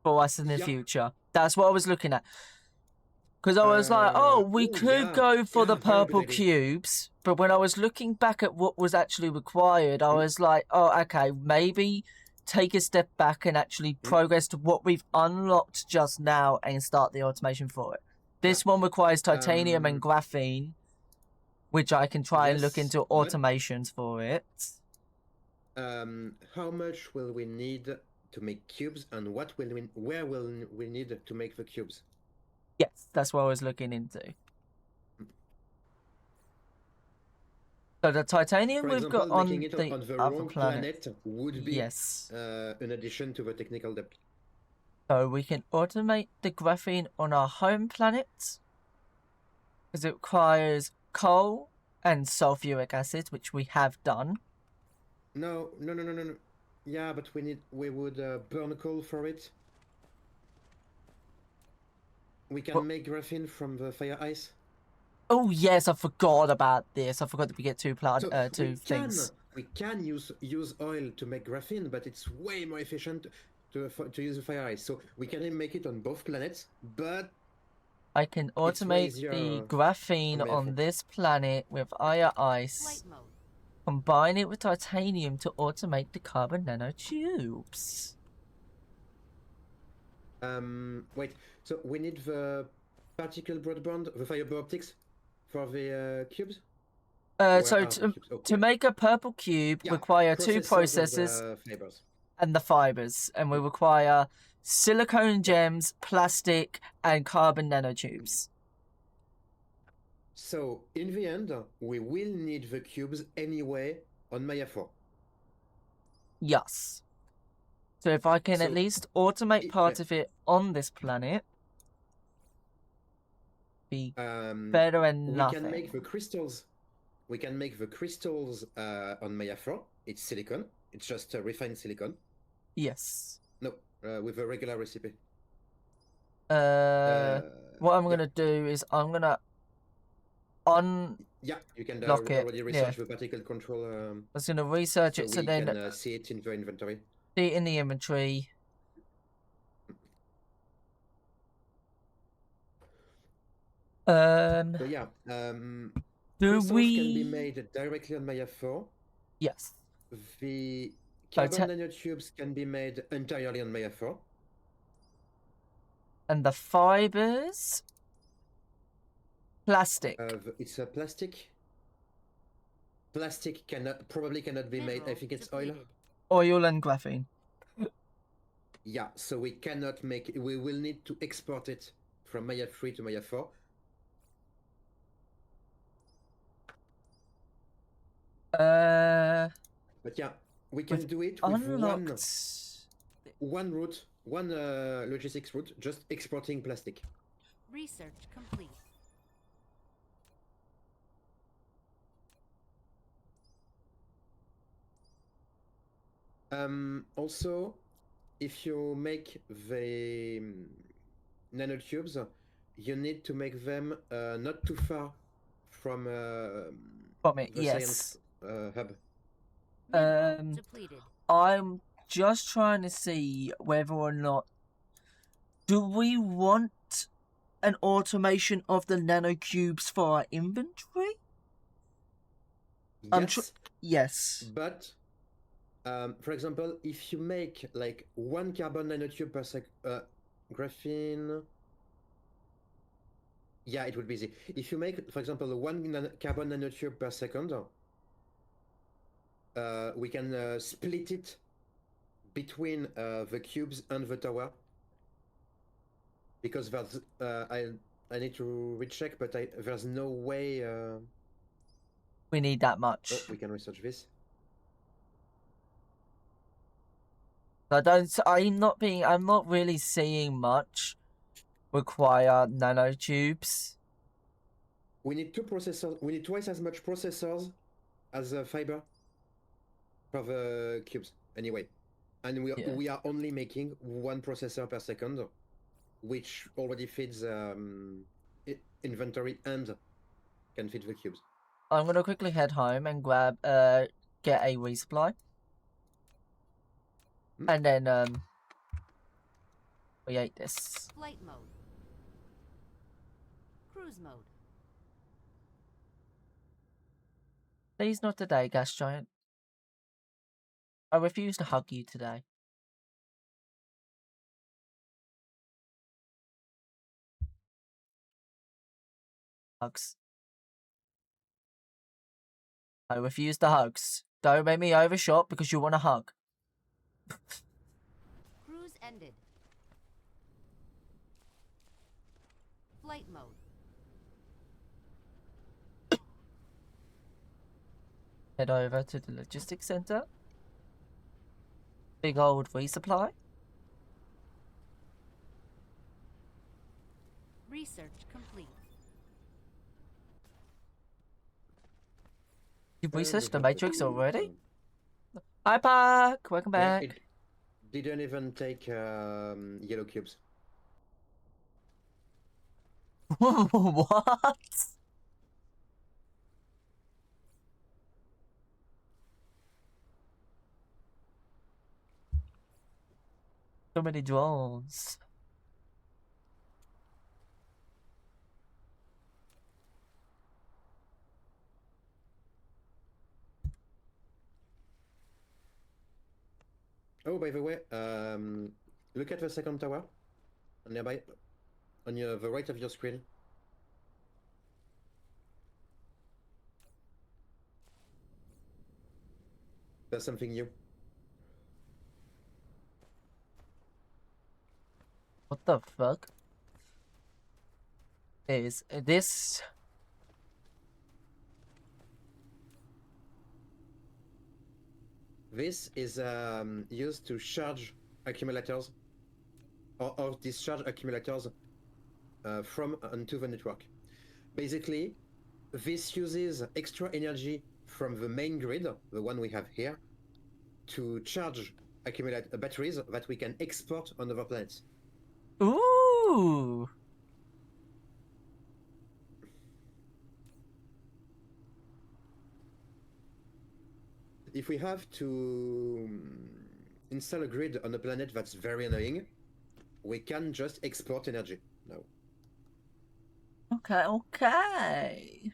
for us in the future. That's what I was looking at. Because I was like, oh, we could go for the purple cubes. But when I was looking back at what was actually required, I was like, oh, okay, maybe take a step back and actually progress to what we've unlocked just now and start the automation for it. This one requires titanium and graphene, which I can try and look into automations for it. How much will we need to make cubes, and where will we need to make the cubes? Yes, that's what I was looking into. So the titanium we've got on the other planet would be an addition to the technical debt. So we can automate the graphene on our home planet because it requires coal and sulfuric acid, which we have done. No. Yeah, but we would burn coal for it. We can make graphene from the fire ice. Oh yes, I forgot about this. I forgot that we get two things. We can use oil to make graphene, but it's way more efficient to use the fire ice. So we can make it on both planets, but I can automate the graphene on this planet with fire ice. Combine it with titanium to automate the carbon nanotubes. Wait. So we need the particle broadband, the fiber optics, for the cubes. To make a purple cube, require two processors and the fibers, and we require silicone gems, plastic, and carbon nanotubes. So in the end, we will need the cubes anyway on Maya 4. Yes. So if I can at least automate part of it on this planet, be better than nothing. We can make the crystals. We can make the crystals on Maya 4. It's silicon. It's just refined silicon. Yes. No, with a regular recipe. What I'm gonna do is I'm gonna Yeah, you can already research the particle control. I was gonna research it so then can see it in the inventory. See it in the inventory. So yeah, do we can be made directly on Maya 4? Yes. The carbon nanotubes can be made entirely on Maya 4. And the fibers? Plastic. It's a plastic. Plastic probably cannot be made. I think it's oil. Oil and graphene. Yeah, so we cannot make it. We will need to export it from Maya 3 to Maya 4. But yeah, we can do it with one route, one logistics route, just exporting plastic. Research complete. Also, if you make the nanotubes, you need to make them not too far from From it, the science yes. hub. Mineral depleted. I'm just trying to see whether or not do we want an automation of the nanocubes for our inventory? Yes, Yes. but for example, if you make like 1 carbon nanotube per sec, graphene. Yeah, it would be easy. If you make, for example, 1 carbon nanotube per second, we can split it between the cubes and the tower. Because there's, I need to recheck, but there's no way. We need that much. Oh, we can research this. I'm not really seeing much require nanotubes. We need 2 processors. We need twice as much processors as fiber for the cubes. Anyway, and we are only making 1 processor per second, which already feeds inventory and can feed the cubes. I'm gonna quickly head home and grab get a resupply. And then create this. Flight mode. Cruise mode. Please not today, gas giant. I refuse to hug you today. Hugs. I refuse the hugs. Don't make me overshot because you want a hug. Cruise ended. Flight mode. Head over to the logistics center. Big old resupply. Research complete. You've researched the Matrix already? Hi, Park! Welcome back. Yeah, it didn't even take yellow cubes. What? So many drones. Oh, by the way, look at the second tower nearby, on the right of your screen. There's something new. What the fuck? Is this... This is used to charge accumulators or discharge accumulators from onto the network. Basically, this uses extra energy from the main grid, the one we have here, to charge batteries that we can export on other planets. Ooh! If we have to install a grid on a planet that's very annoying, we can just export energy now. Okay.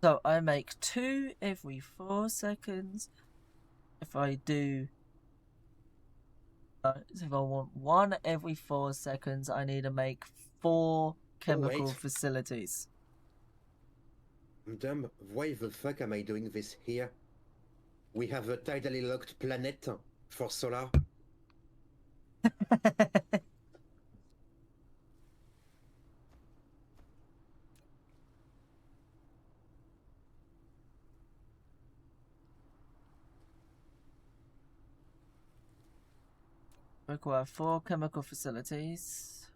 So I make 2 every 4 seconds. If I do... if I want 1 every 4 seconds, I need to make 4 chemical facilities. I'm dumb. Why the fuck am I doing this here? We have a tidally locked planet for solar. Require 4 chemical facilities.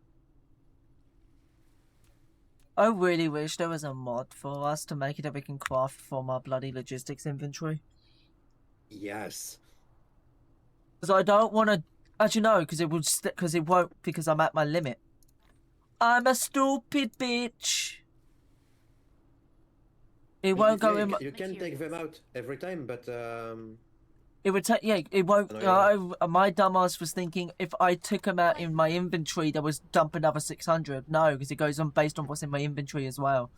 I really wish there was a mod for us to make it that we can craft from our bloody logistics inventory. Yes. Because I don't want to... Actually, no, because it would... Because it won't... Because I'm at my limit. I'm a stupid bitch. It won't go in... You can take them out every time, but... It would take... Yeah, it won't... my dumbass was thinking if I took them out in my inventory, there was dump another 600. No, because it goes on based on what's in my inventory as well.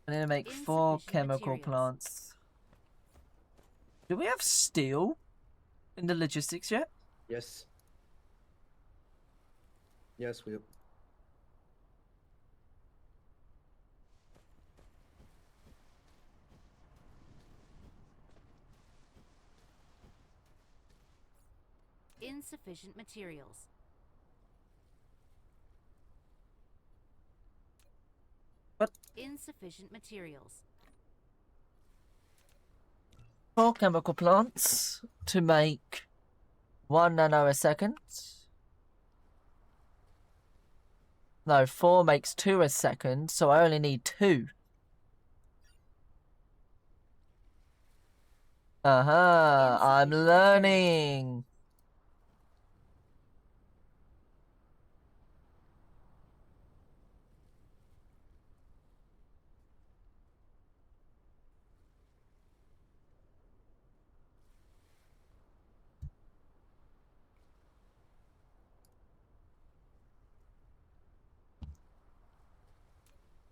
I need to make 4 Insufficient chemical materials. plants. Do we have steel in the logistics yet? Yes. Yes, we do. Insufficient materials. What? Insufficient materials. 4 chemical plants to make 1 nano a second. No, 4 makes 2 a second, so I only need 2. I'm Insufficient learning.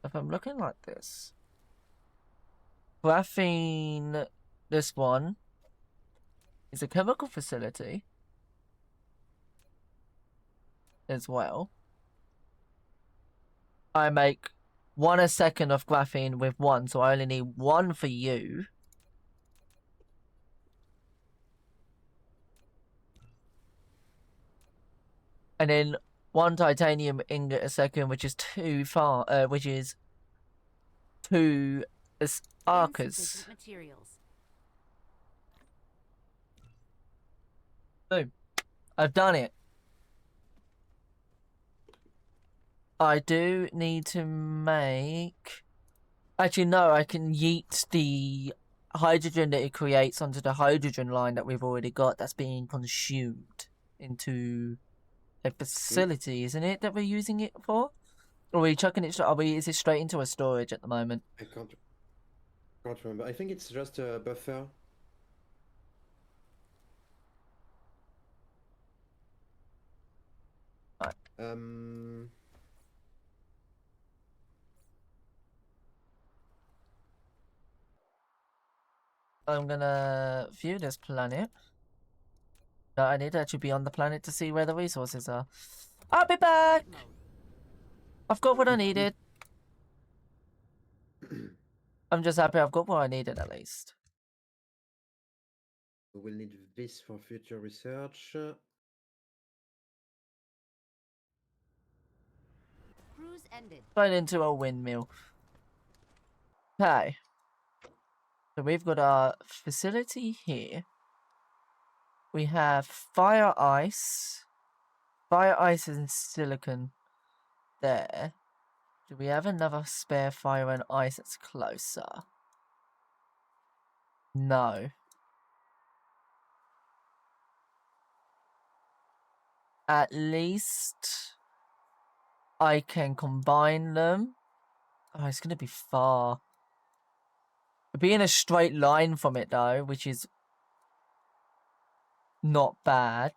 If I'm looking like this, graphene, this one, is a chemical facility as well. I make 1 a second of graphene with 1, so I only need 1 for you. And then 1 titanium ingot a second, which is 2 which is 2 arcas. Insufficient materials. Boom. I've done it. I do need to make... Actually, no, I can yeet the hydrogen that it creates onto the hydrogen line that we've already got that's being consumed into a facility, isn't it, that we're using it for? Or are we chucking it... is it straight into a storage at the moment? I can't remember. I think it's just a buffer. Right. I'm gonna view this planet. No, I need to actually be on the planet to see where the resources are. I'll be back! Flight mode. I've got what I needed. I'm just happy I've got what I needed at least. We will need this for future research. Cruise ended. Right into a windmill. Okay. So we've got our facility here. We have fire ice. Fire ice and silicon there. Do we have another spare fire and ice that's closer? No. At least I can combine them. Oh, it's going to be far. It'd be in a straight line from it though, which is not bad.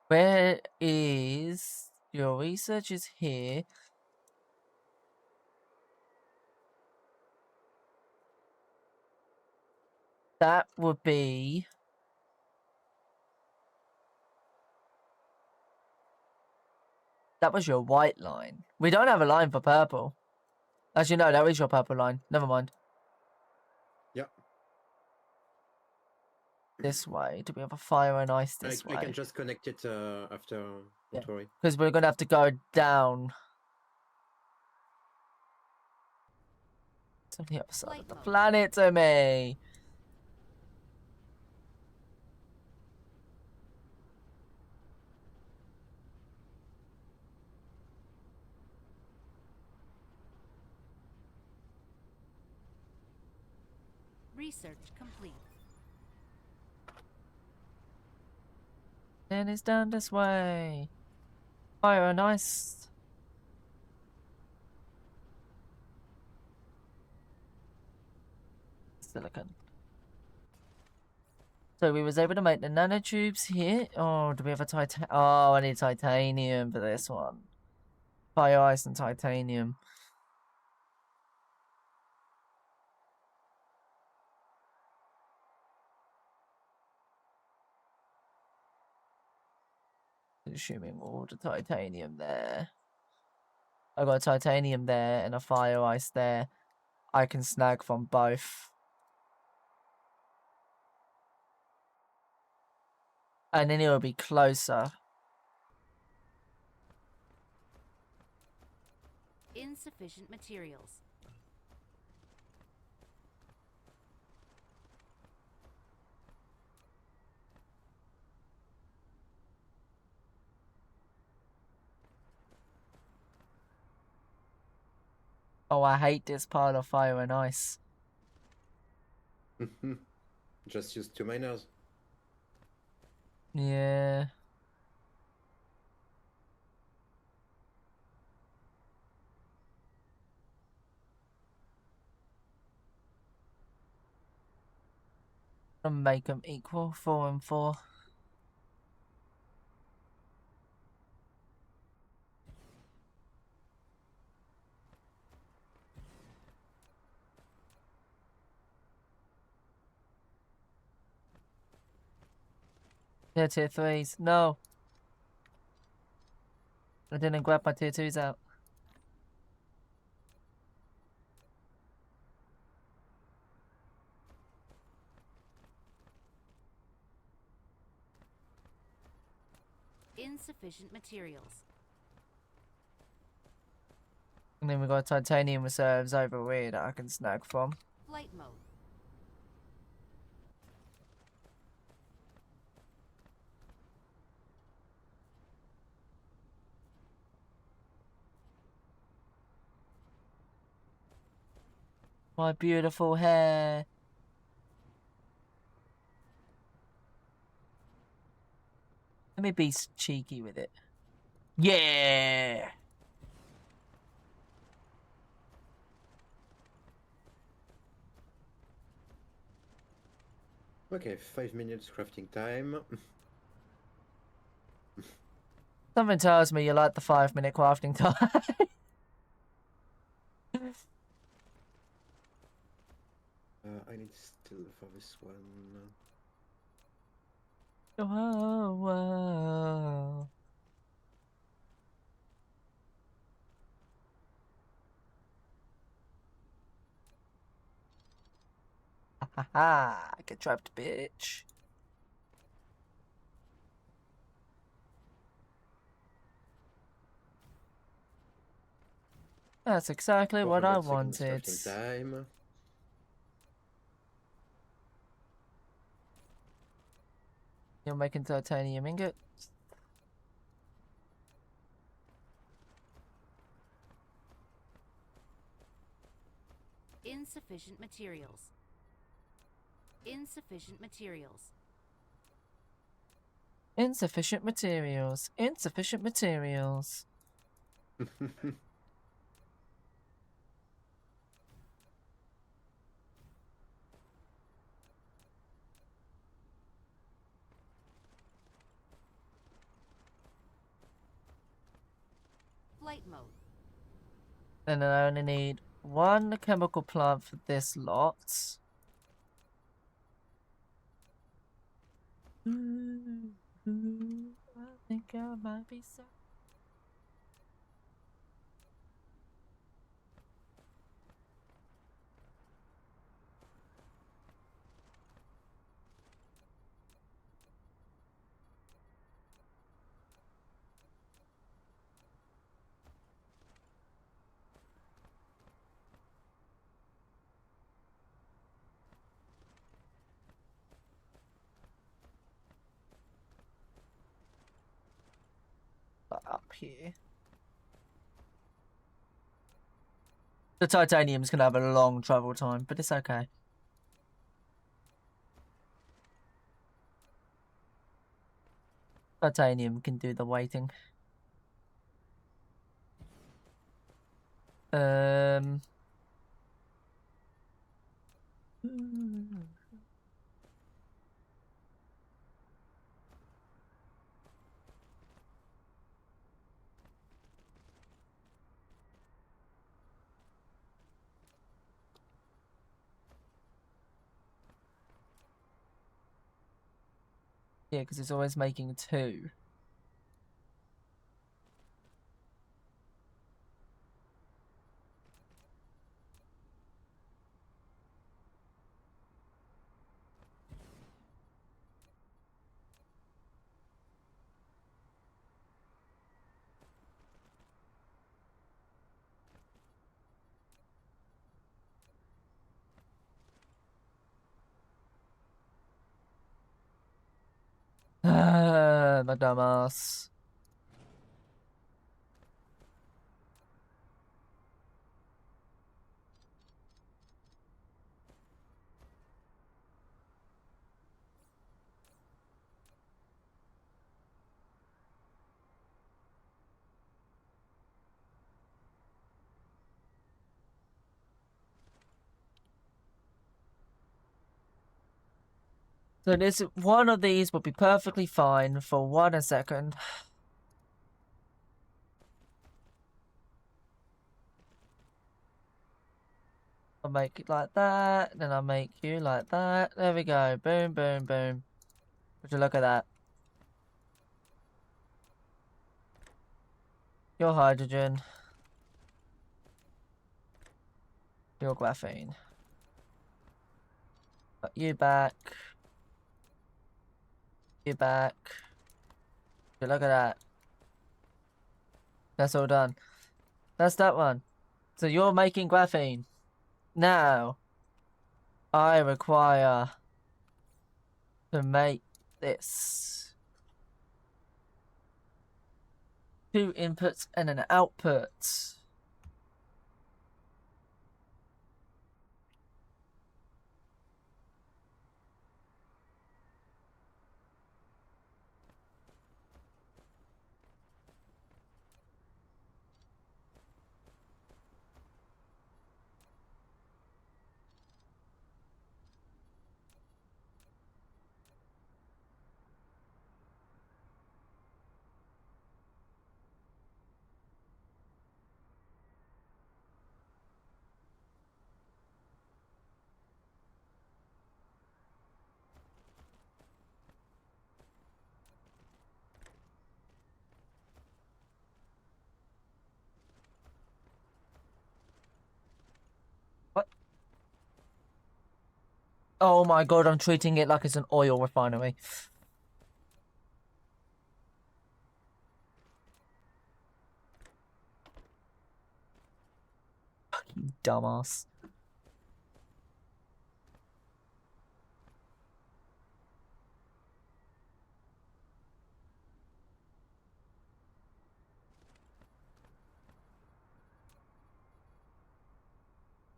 Where is... Your research is here. That would be... That was your white line. We don't have a line for purple. Actually, no, that is your purple line. Never mind. Yeah. this way? Do we have a fire and ice this I way? can just connect it after. Yeah. Don't worry. Because we're gonna have to go down to the other side Flight of the mode. planet to me. Research complete. And it's down this way. Fire and ice. Silicon. So we was able to make the nanotubes here. Oh, do we have a Oh, I need titanium for this one. Fire, ice, and titanium. Assuming all the titanium there. I got titanium there and a fire ice there. I can snag from both. And then it'll be closer. Insufficient materials. Oh, I hate this pile of fire and ice. Just use 2 miners. Yeah. And make them equal, 4 and 4. They're tier 3s. No. I didn't grab my tier 2s out. Insufficient materials. And then we got titanium reserves over here that I can snag from. Flight mode. My beautiful hair. Let me be cheeky with it. Yeah! Okay, 5 minutes crafting time. Something tells me you like the 5-minute crafting time. I need still for this one. Whoa, whoa. Ha ha! Get trapped, bitch. That's exactly what I 400 seconds wanted. crafting time. You're making titanium ingot. Insufficient materials. Insufficient materials. Insufficient materials. Insufficient materials. Flight mode. And then I only need 1 chemical plant for this lot. I think I might be so. like up here. The titanium's gonna have a long travel time, but it's okay. Titanium can do the waiting. Yeah, because it's always making 2. My dumbass. So this one of these will be perfectly fine for 1 second. I'll make it like that, then I'll make you like that. There we go. Boom, boom, boom. Would you look at that? Your hydrogen. Your graphene. Put you back. You back. Would you look at that? That's all done. That's that one. So you're making graphene. Now, I require to make this. 2 inputs and an output. What? Oh my god, I'm treating it like it's an oil refinery. Fucking dumbass.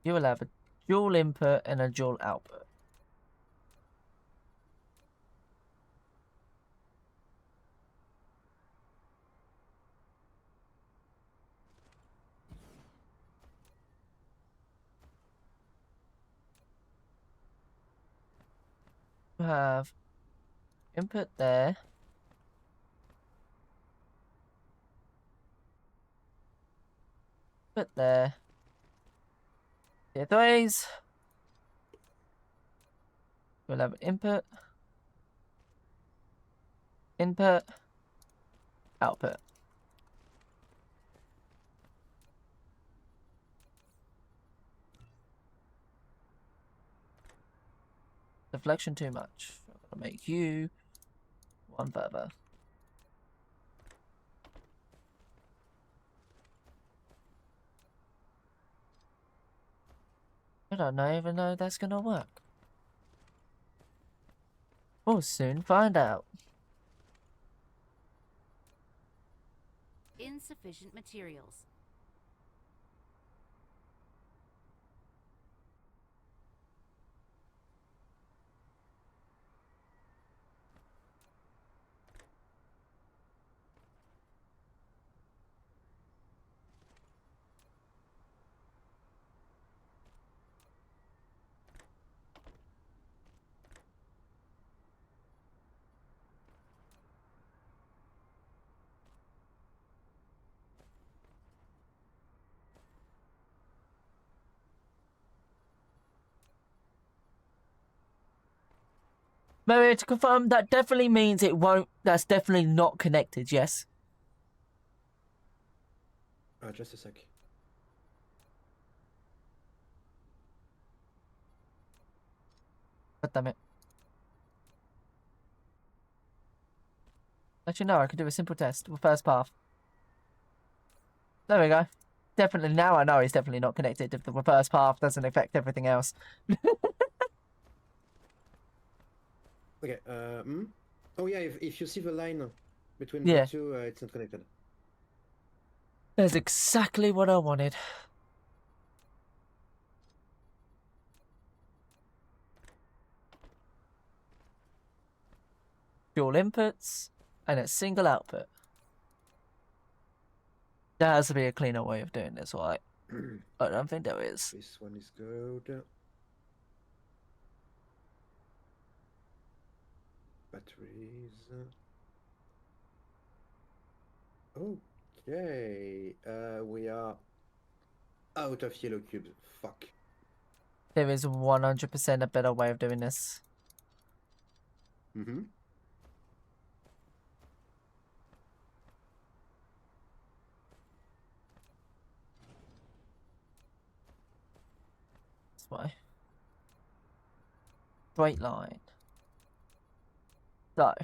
You will have a dual input and a dual output. You have input there. Put there. Tier 3s. We'll have input, input, output. Deflection too much. I'm gonna make you 1 further. I don't even know that's gonna work. We'll soon find out. Insufficient materials. Mary, to confirm, that definitely means it won't. That's definitely not connected. Yes. Just a sec. God damn it. Actually, no. I could do a simple test. First path. There we go. Definitely. Now I know it's definitely not connected. If the reverse path doesn't affect everything else. Okay. Oh yeah, if you see the line between Yeah. the two, it's not connected. That's exactly what I wanted. Dual inputs and a single output. There has to be a cleaner way of doing this, right? I don't think there is. This one is good. Batteries. Okay. We are out of yellow cubes. Fuck. There is 100% a better way of doing this. Mm-hmm. That's why. Straight line. So.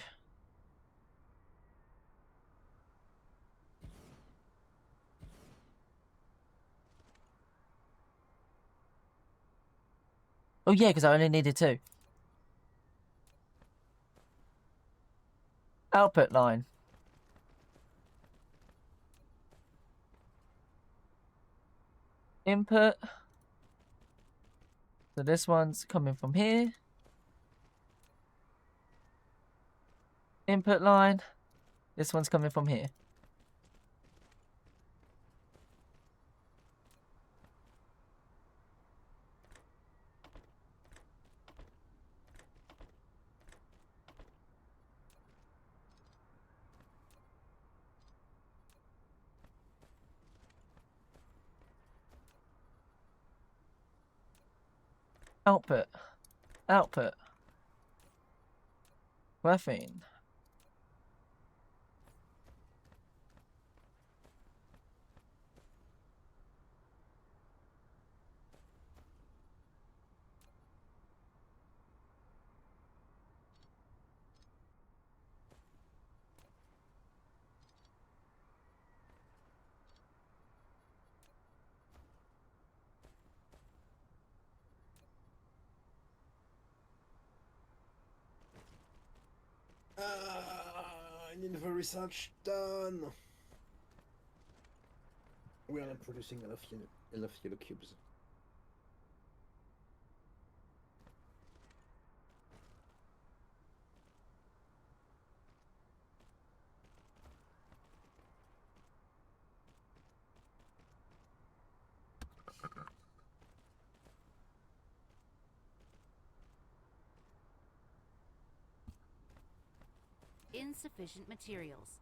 Oh yeah, because I only needed 2. Output line. Input. So this one's coming from here. Input line. This one's coming from here. Output. Output. Graphene. I need the research done. We are not producing enough yellow cubes. Insufficient materials.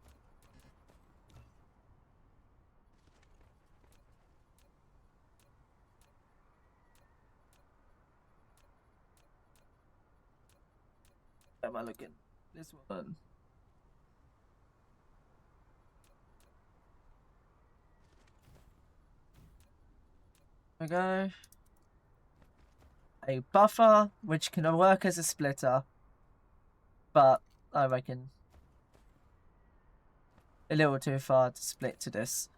Where am I looking? This one. There we go. A buffer, which can work as a splitter. But I reckon a little too far to split to this.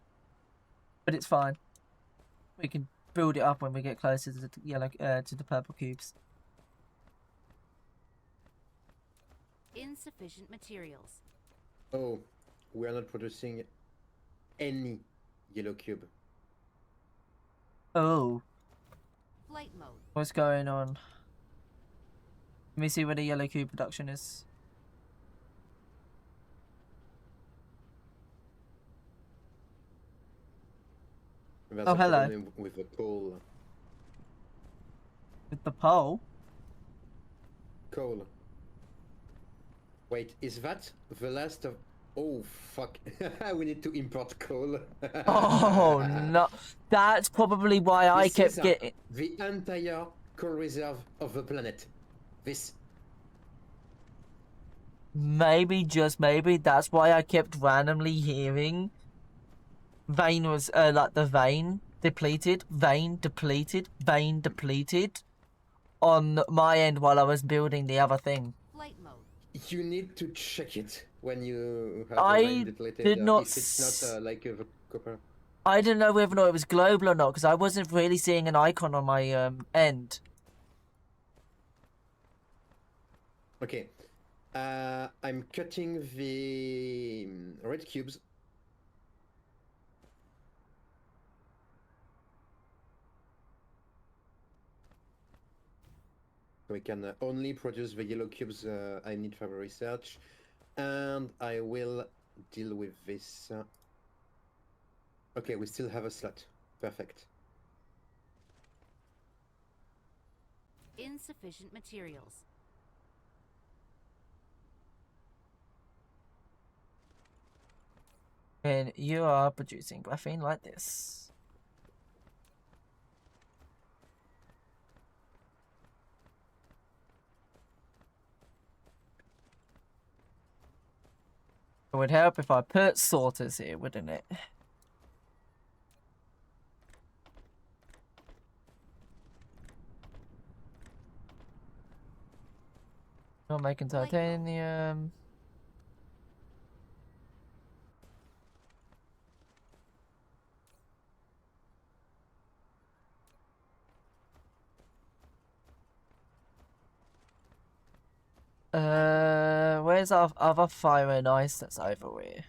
But it's fine. We can build it up when we get closer to the yellow, to the purple cubes. Insufficient materials. Oh, we are not producing any yellow cube. Oh, Flight mode. what's going on? Let me see where the yellow cube production is. That's Oh, a hello. problem with the coal. With the pole? Coal. Wait, is that the last of... Oh, fuck. We need to import coal. Oh, no. That's probably why I This kept is getting... the entire coal reserve of the planet. This. Maybe, just maybe, that's why I kept randomly hearing vein was, like the vein depleted, vein depleted, vein depleted on my end while I was building the other thing. Flight mode. You need to check it when you have I the vein depleted. did not if it's not like the copper. I didn't know whether or not it was global or not because I wasn't really seeing an icon on my end. Okay. I'm cutting the red cubes. We can only produce the yellow cubes I need for the research. And I will deal with this. Okay, we still have a slot. Perfect. Insufficient materials. And you are producing graphene like this. It would help if I put sorters here, wouldn't it? Not making titanium. Where's our other fire and ice that's over here?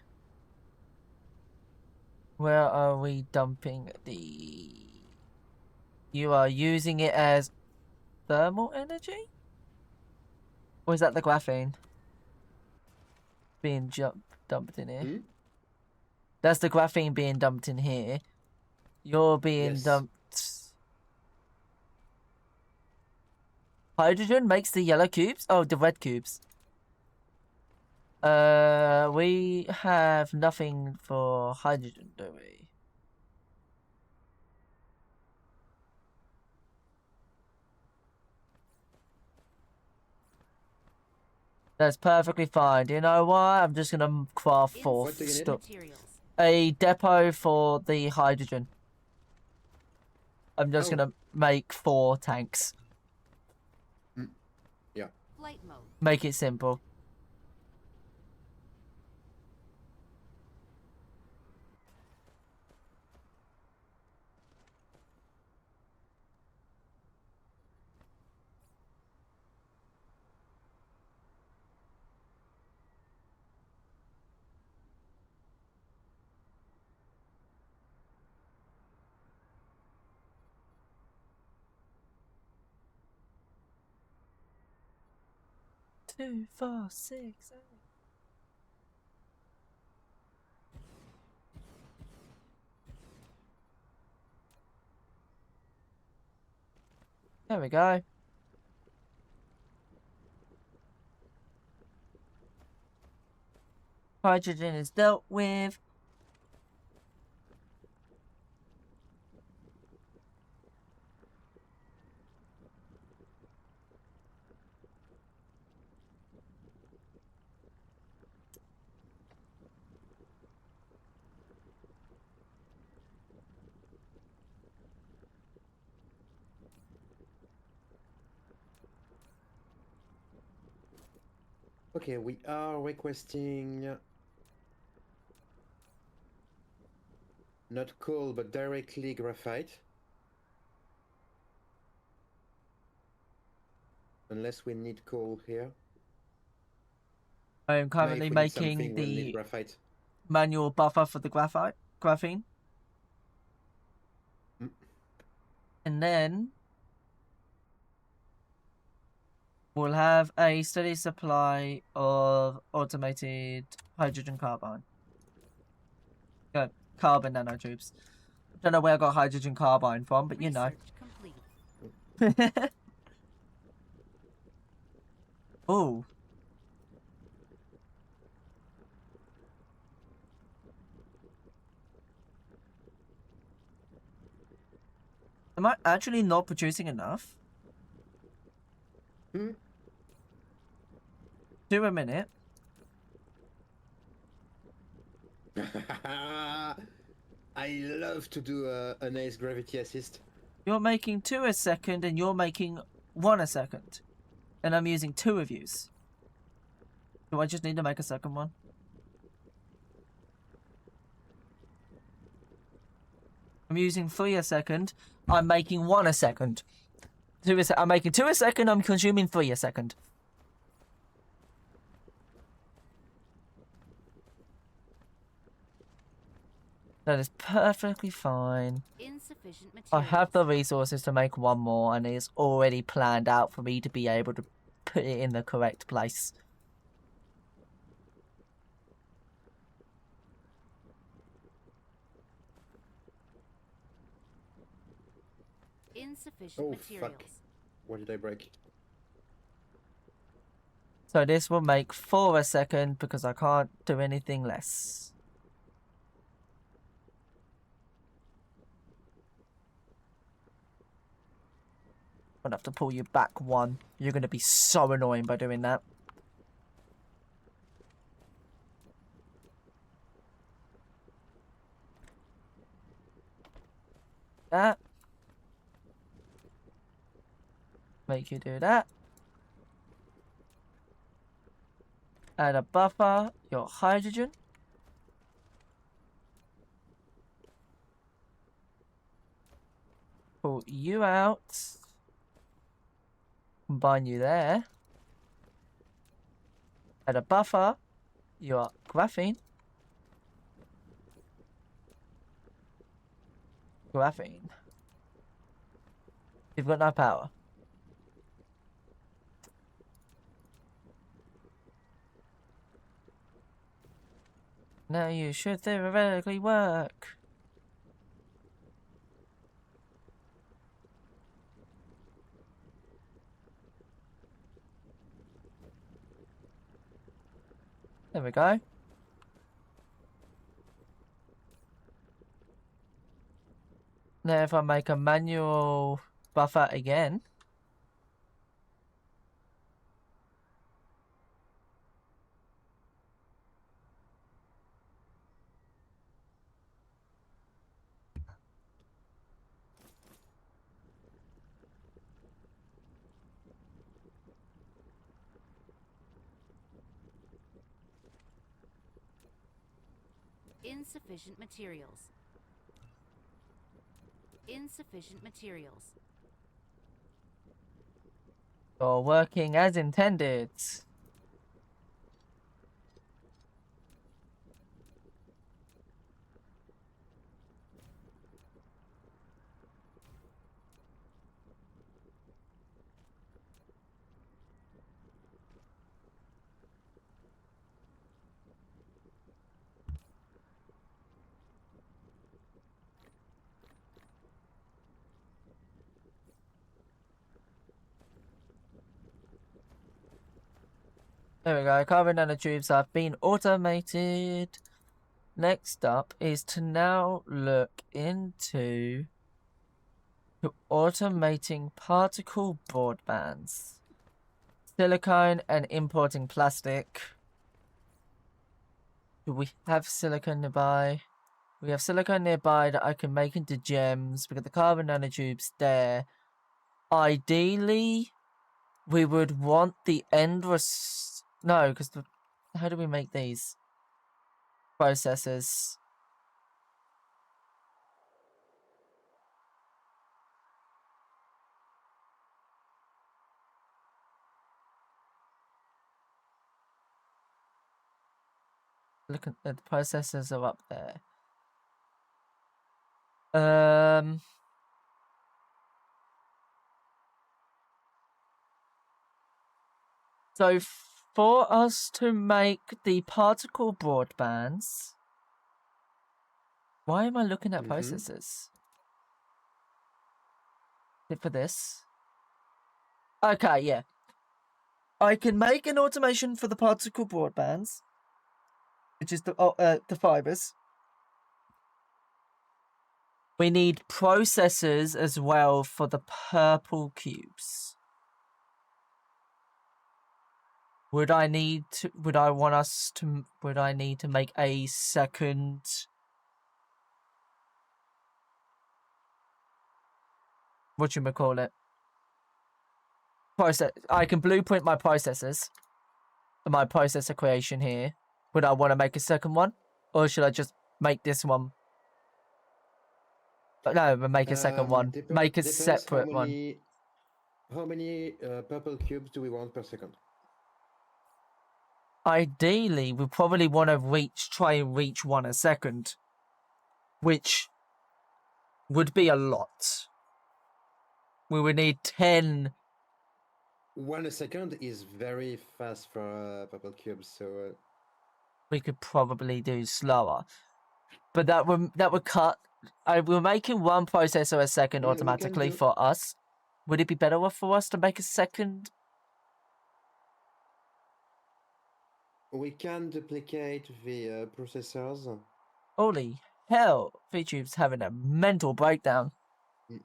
Where are we dumping the... You are using it as thermal energy? Or is that the graphene? Being dumped in here? Hmm? That's the graphene being dumped in here. You're being Yes. dumped... Hydrogen makes the yellow cubes? Oh, the red cubes. We have nothing for hydrogen, do we? That's perfectly fine. Do you know what? I'm just gonna craft four What do you need? stuff. Materials. A depot for the hydrogen. I'm just Oh. gonna make 4 tanks. Yeah. Flight mode. Make it simple. Two, 4, 6, 8. There we go. Hydrogen is dealt with. Okay, we are requesting not coal, but directly graphite. Unless we need coal here. I am No, currently if we need making something, we'll need the graphite. manual buffer for the graphite. graphene. Mm. And then we'll have a steady supply of automated hydrogen carbon. Carbon nanotubes. Don't know where I got hydrogen carbine from, but you know. Research complete. Oh. Am I actually not producing enough? Hmm? Do a minute. I love to do a nice gravity assist. You're making 2 a second and you're making 1 a second. And I'm using 2 of yous. Do I just need to make a second one? I'm using 3 a second. I'm making 1 a second. I'm making 2 a second. I'm consuming 3 a second. That is perfectly fine. Insufficient materials. I have the resources to make 1 more, and it's already planned out for me to be able to put it in the correct place. Insufficient Oh, materials. fuck. What did I break? So this will make 4 a second because I can't do anything less. I'm gonna have to pull you back 1. You're gonna be so annoying by doing that. That. Make you do that. Add a buffer, your hydrogen. Pull you out. Combine you there. Add a buffer, your graphene. Graphene. You've got no power. Now you should theoretically work. There we go. Now if I make a manual buffer again. Insufficient materials. Insufficient materials. You're working as intended. There we go. Carbon nanotubes have been automated. Next up is to now look into automating particle broadbands. Silicone and importing plastic. Do we have silicone nearby? We have silicone nearby that I can make into gems. We got the carbon nanotubes there. Ideally, we would want the end no, because how do we make these processes? Look at the processors are up there. Um. So for us to make the particle broadbands, why am I looking at processes? Is it for this? Okay, yeah. I can make an automation for the particle broadbands, which is the fibers. We need processors as well for the purple cubes. Would I need to? Would I want us to? Would I need to make a second? What you call it? Process. I can blueprint my processors. My processor creation here. Would I want to make a second one, or should I just make this one? No, make a second one. Make a Depends separate one. How many purple cubes do we want per second? Ideally, we probably want to try and reach one a second, which would be a lot. We would need 10. 1 a second is very fast for purple cubes, so We could probably do slower, but that would cut. We're making one processor a second we can automatically do- for us. Would it be better for us to make a second? we can duplicate the processors. Holy hell, VTube's having a mental breakdown. Mm.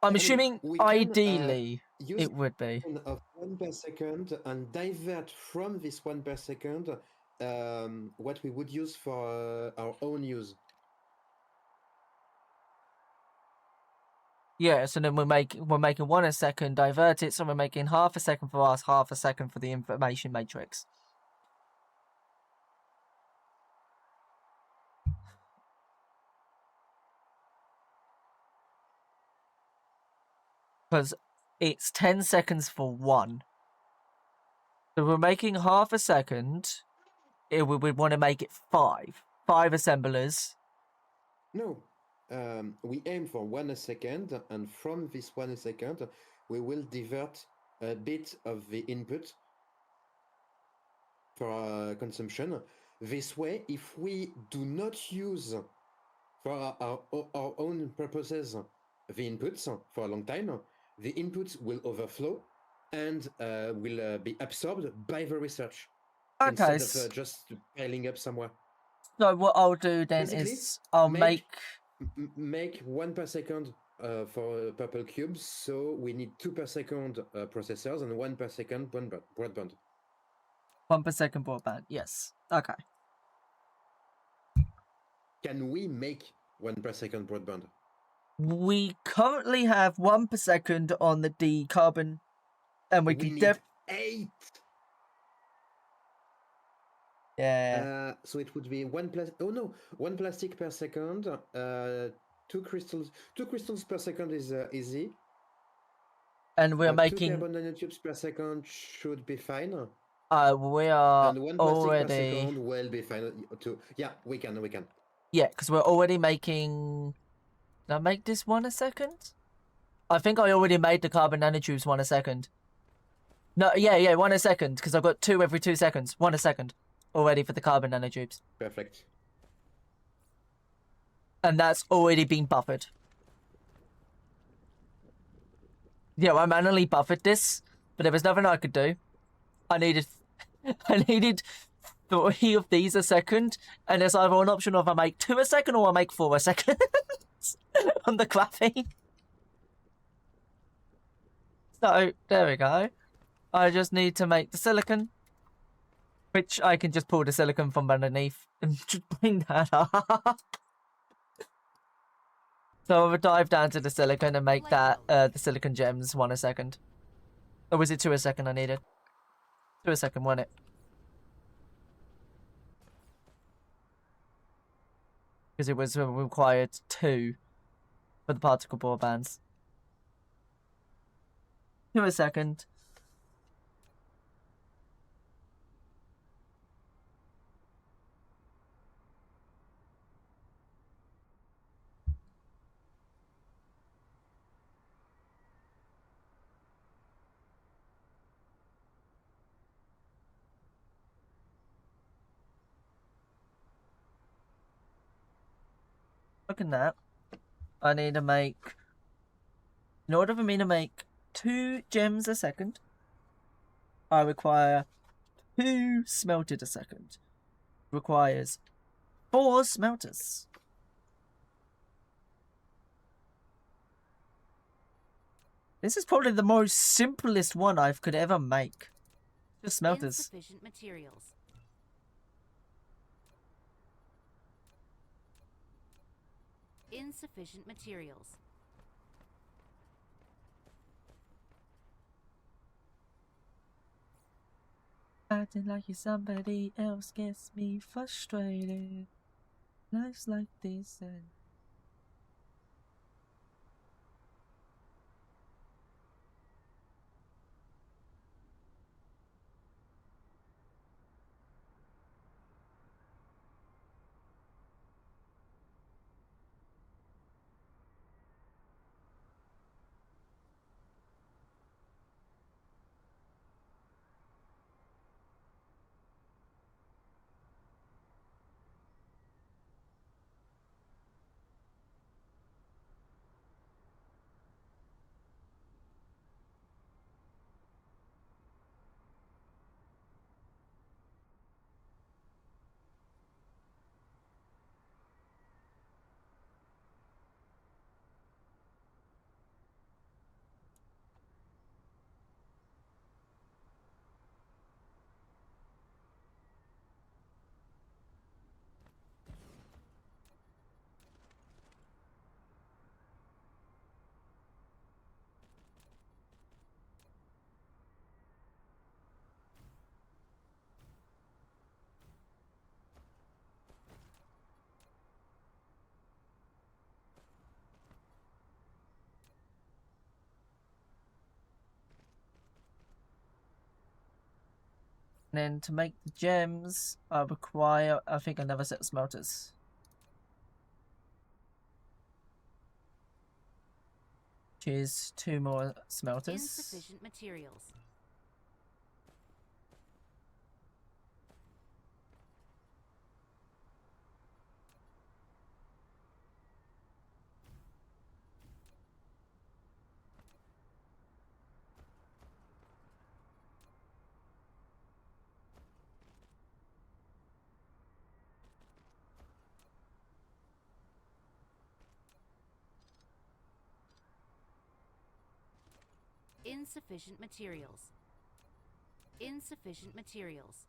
I'm I mean, assuming we can, ideally use it would be. of 1 per second and divert from this 1 per second what we would use for our own use. Yeah, so then we're making 1 a second, divert it, so we're making half a second for us, half a second for the information matrix. Because it's 10 seconds for one. So we're making half a second. We would want to make it 5. 5 assemblers. No, we aim for 1 a second, and from this 1 a second, we will divert a bit of the input for consumption. This way, if we do not use for our own purposes the inputs for a long time, the inputs will overflow and will be absorbed by the research Okay. instead of just piling up somewhere. So what I'll do then Basically, is I'll make make 1 per second for purple cubes, so we need 2 per second processors and 1 per second broadband. 1 per second broadband. Yes. Okay. Can we make 1 per second broadband? We currently have 1 per second on the carbon, and we We can need 8. Yeah. So it would be 1 plastic per second. 2 crystals. 2 crystals per second is easy. And we're 2 making. carbon nanotubes per second should be fine. We are And 1 plastic per already. second will be fine too. Yeah, we can. Yeah, because we're already making. Did I make this 1 a second? I think I already made the carbon nanotubes 1 a second. No, yeah, 1 a second, because I've got 2 every 2 seconds. 1 a second already for the carbon nanotubes. Perfect. And that's already been buffered. Yeah, I manually buffered this, but there was nothing I could do. I needed 3 of these a second, and there's either an option of I make 2 a second or I make 4 a second on the graphene. So, there we go. I just need to make the silicon, which I can just pull the silicon from underneath and just bring that up. So I would dive down to the silicon and make that the silicon gems 1 a second. Or was it 2 a second I needed? 2 a second, wasn't it? Because it was required 2 for the particle broadbands. 2 a second. cooking that, I need to make... In order for me to make 2 gems a second, I require 2 smelted a second. Requires 4 smelters. This is probably the most simplest one I could ever make. Just smelters. Insufficient materials. Insufficient materials. Acting like you're somebody else gets me frustrated. Life's like this and... And then to make the gems, I require, I think, another set of smelters. Which is 2 more smelters. Insufficient materials. Insufficient materials. Insufficient materials.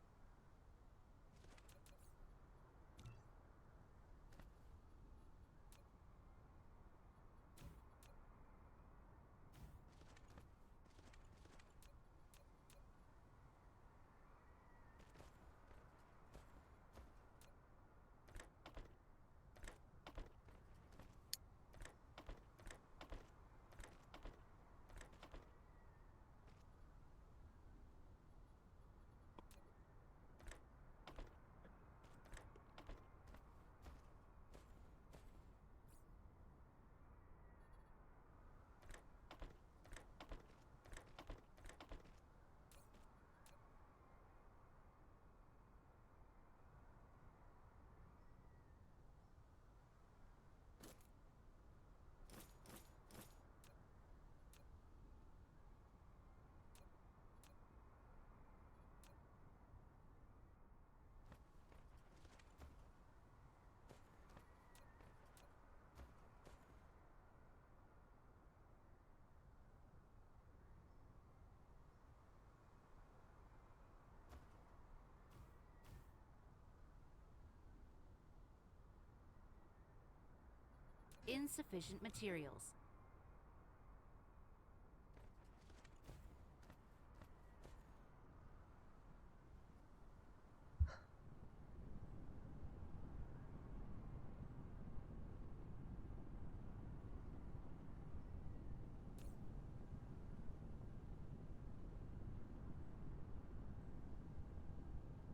Insufficient materials.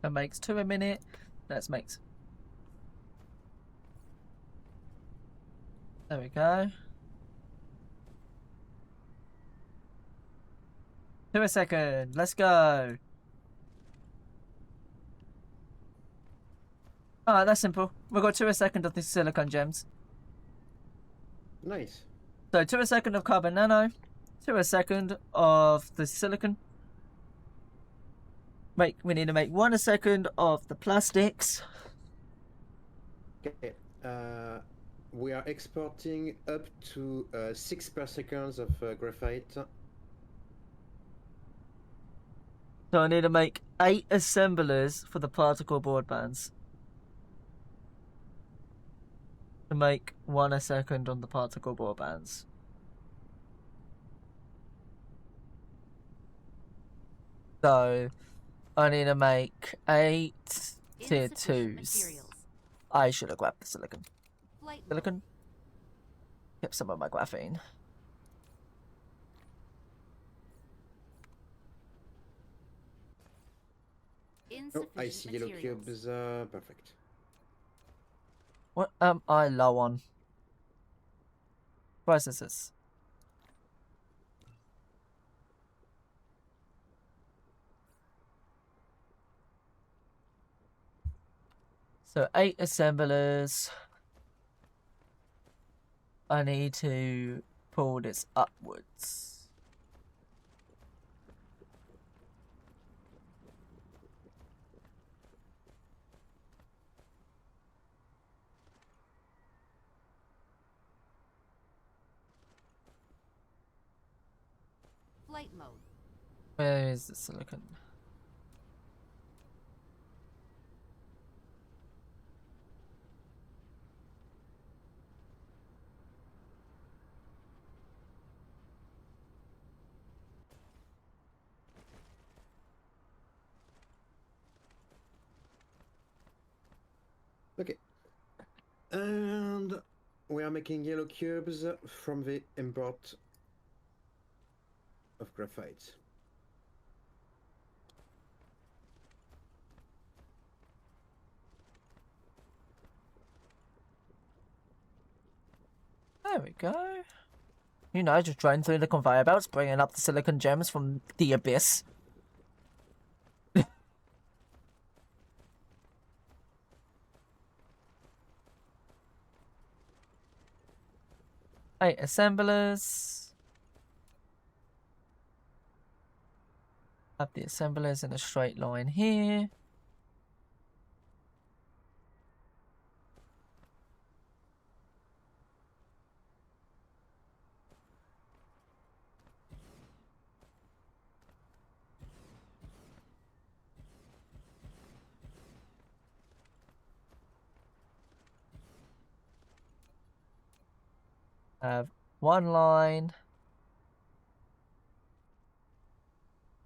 That makes 2 a minute. That makes... There we go. 2 a second. Let's go. Alright, that's simple. We've got 2 a second of these silicone gems. Nice. So 2 a second of carbon nano, 2 a second of the silicon. We need to make 1 a second of the plastics. Okay. We are exporting up to 6 per second of graphite. So I need to make 8 assemblers for the particle board bands. To make 1 a second on the particle board bands. So I need to make 8 tier Insufficient 2s. materials. I should have grabbed the silicon. Flight mode. Silicon? Kept some of my graphene. Oh, Insufficient I see yellow materials. cubes. Perfect. What am I low on? Processes. So 8 assemblers. I need to pull this upwards. Flight mode. Where is the silicon? Okay. And we are making yellow cubes from the import of graphite. There we go. You know, just drone through the conveyor belts, bringing up the silicon gems from the abyss. Eight assemblers. Have the assemblers in a straight line here. Have one line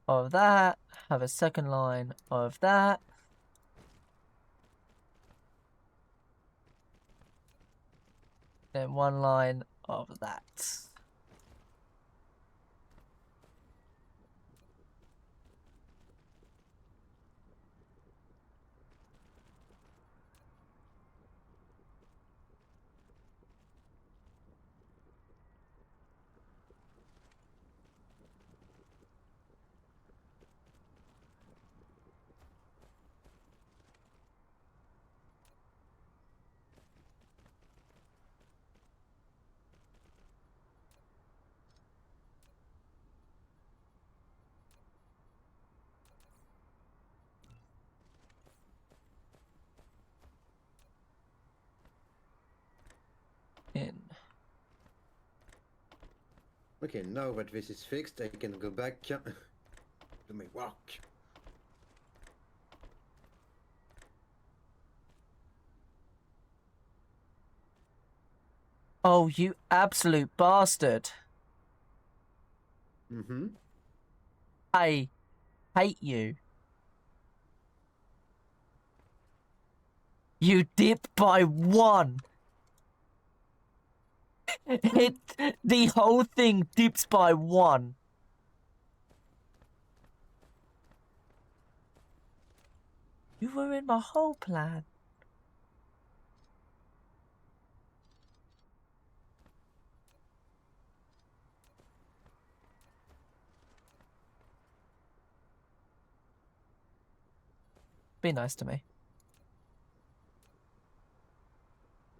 of that. Have a second line of that. Then one line of that. In. Okay, now that this is fixed, I can go back to my work. Oh, you absolute bastard. Mm-hmm. I hate you. You dip by 1. The whole thing dips by 1. You ruined my whole plan. Be nice to me.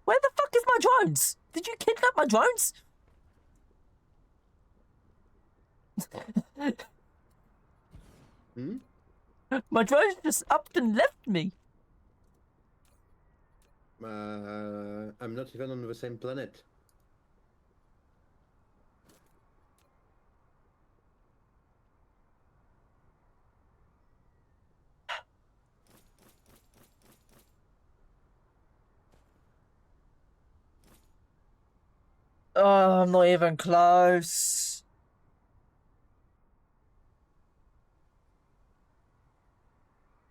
Where the fuck is my drones? Did you kidnap my drones? Hmm? My drones just upped and left me. I'm not even on the same planet. Oh, I'm not even close.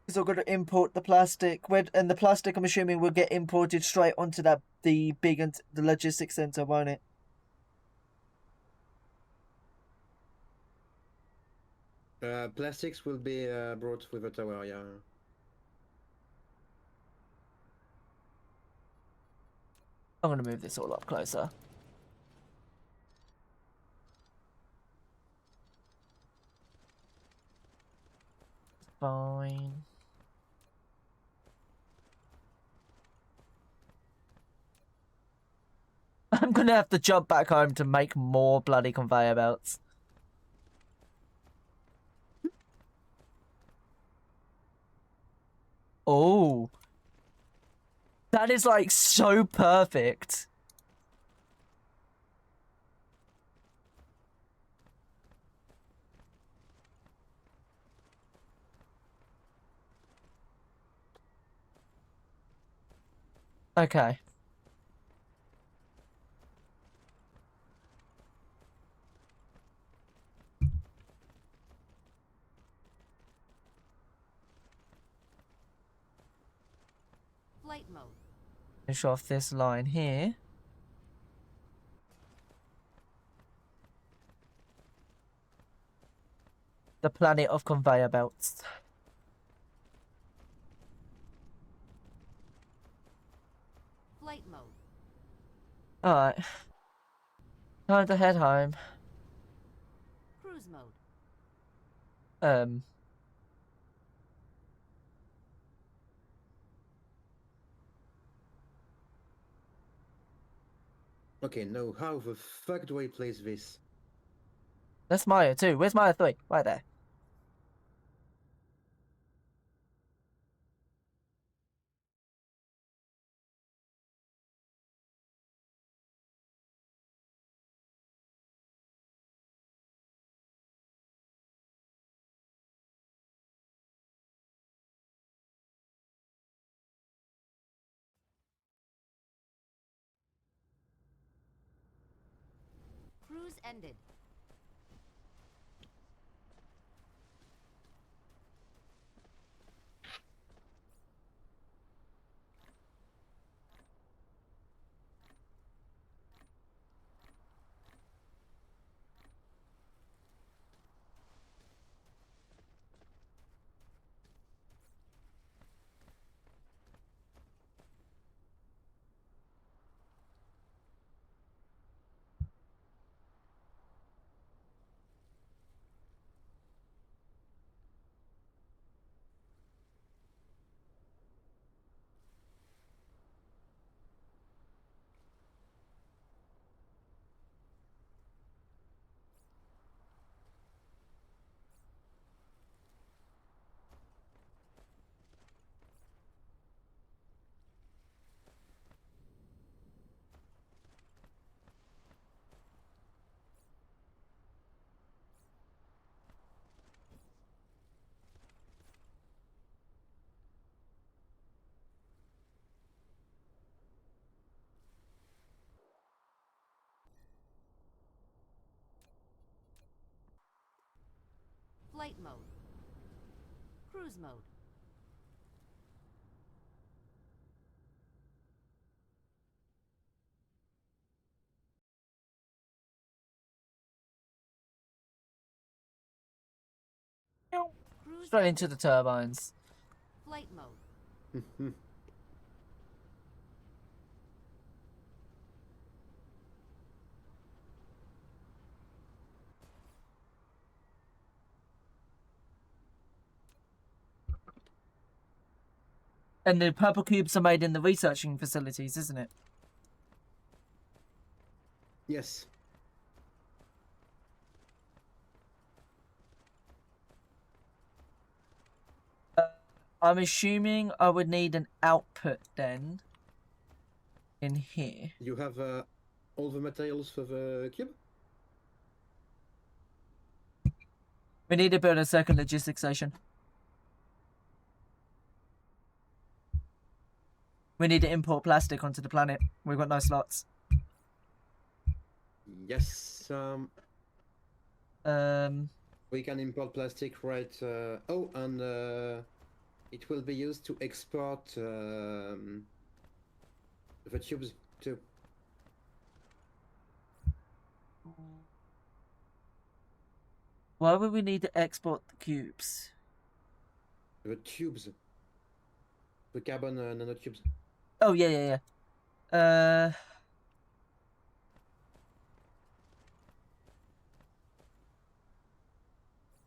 So we're gonna import the plastic, and the plastic, I'm assuming, will get imported straight onto the logistics center, won't it? Plastics will be brought with the tower, yeah. I'm gonna move this all up closer. Fine. I'm gonna have to jump back home to make more bloody conveyor belts. Oh. That is like so perfect. Okay. Flight mode. Finish off this line here. The planet of conveyor belts. Flight mode. Alright. Time to head home. Cruise mode. Okay, now how the fuck do I place this? That's Maya 2. Where's Maya 3? Right there. Cruise ended. Flight mode. Cruise mode. Cruise Straight ended. into the turbines. Flight mode. And the purple cubes are made in the researching facilities, isn't it? Yes. I'm assuming I would need an output then. In here. You have all the materials for the cube? We need to build a second logistics station. We need to import plastic onto the planet. We've got no slots. Yes. Um, We can import plastic, right? Oh, and it will be used to export the tubes too. why would we need to export the cubes? The tubes. The carbon nanotubes. Oh, yeah.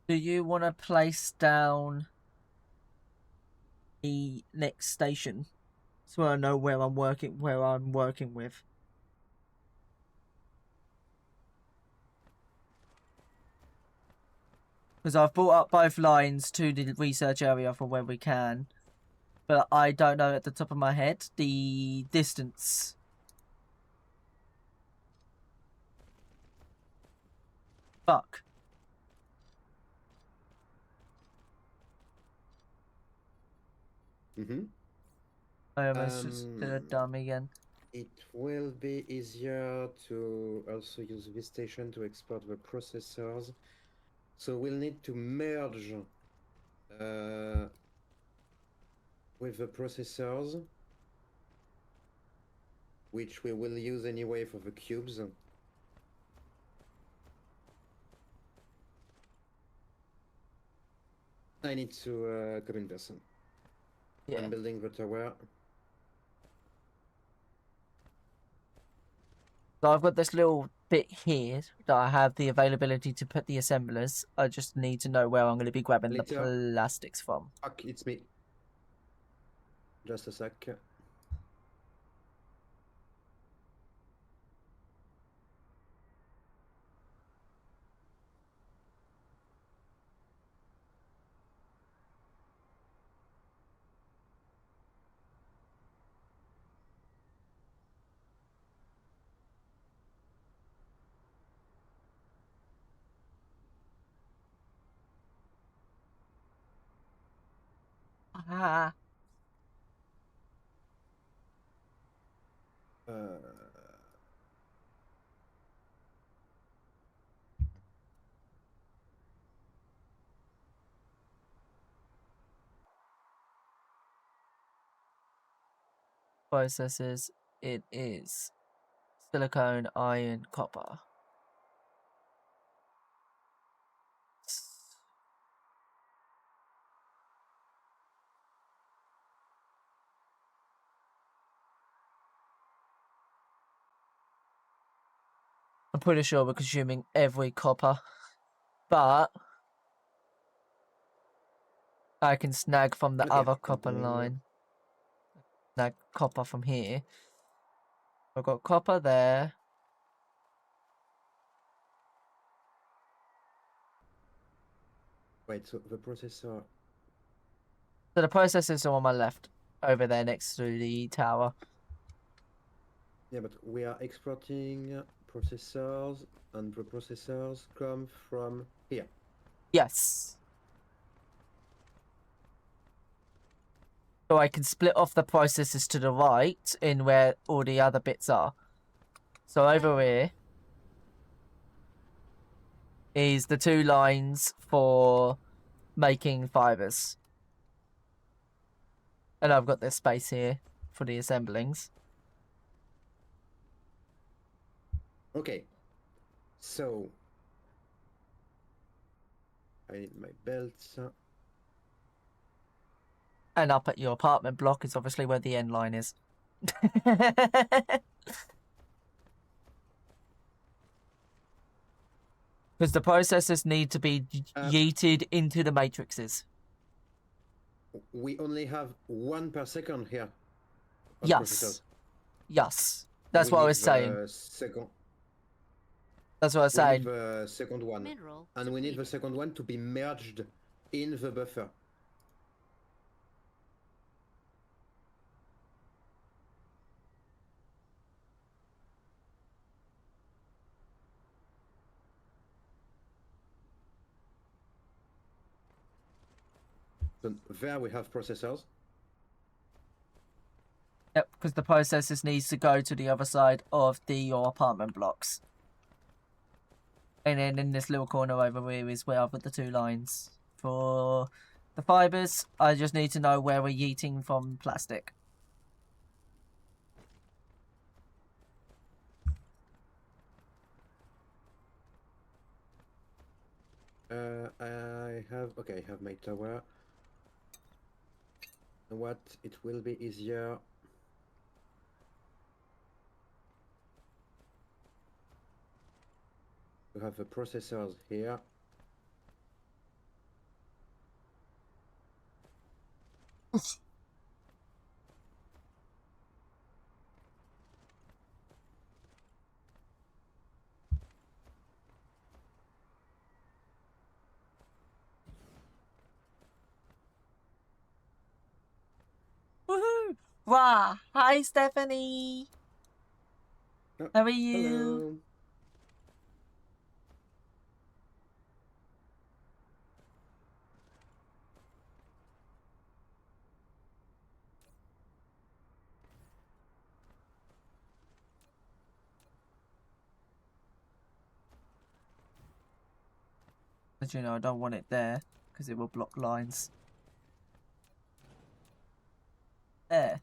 Do you want to place down the next station so I know where I'm working with? Because I've brought up both lines to the research area for where we can, but I don't know at the top of my head the distance. Fuck. Mm-hmm. I almost just did a dumb again. It will be easier to also use this station to export the processors. So we'll need to merge with the processors, which we will use anyway for the cubes. I need to come in person. Yeah. I'm building the tower. So I've got this little bit here that I have the availability to put the assemblers. I just need to know where I'm going to be grabbing the plastics from. Fuck, it's me. Just a sec. Ah. Processes. It is silicone, iron, copper. I'm pretty sure we're consuming every copper, but I can snag from the Okay, other copper I'm doing line. Snag copper from here. I've got copper there. Wait, so the processor. So the processors are on my left, over there next to the tower. Yeah, but we are exporting processors, and the processors come from here. Yes. So I can split off the processors to the right in where all the other bits are. So over here is the two lines for making fibers. And I've got this space here for the assemblings. Okay. So I need my belts. And up at your apartment block is obviously where the end line is. Because the processors need to be yeeted into the matrices. We only have 1 per second here. Yes. Yes. That's what I was saying. Second. That's what I We said. need the second one. Mineral And we need the depleted. second one to be merged in the buffer. So there we have processors. Yep, because the processors needs to go to the other side of your apartment blocks. And then in this little corner over here is where I've got the 2 lines. For the fibres, I just need to know where we're yeeting from plastic. I have my tower. What it will be easier. To have the processors here. Woohoo! Rah! Hi, Stephanie! Oh, How are you? hello. But you know, I don't want it there, because it will block lines. There.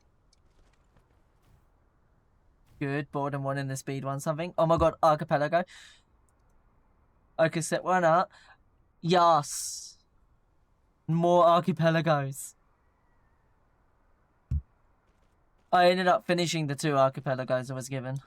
Good, bored and wanting the speed one something. Oh my god, archipelago. I could set one up. Yes. More archipelagos. I ended up finishing the 2 archipelagos I was given.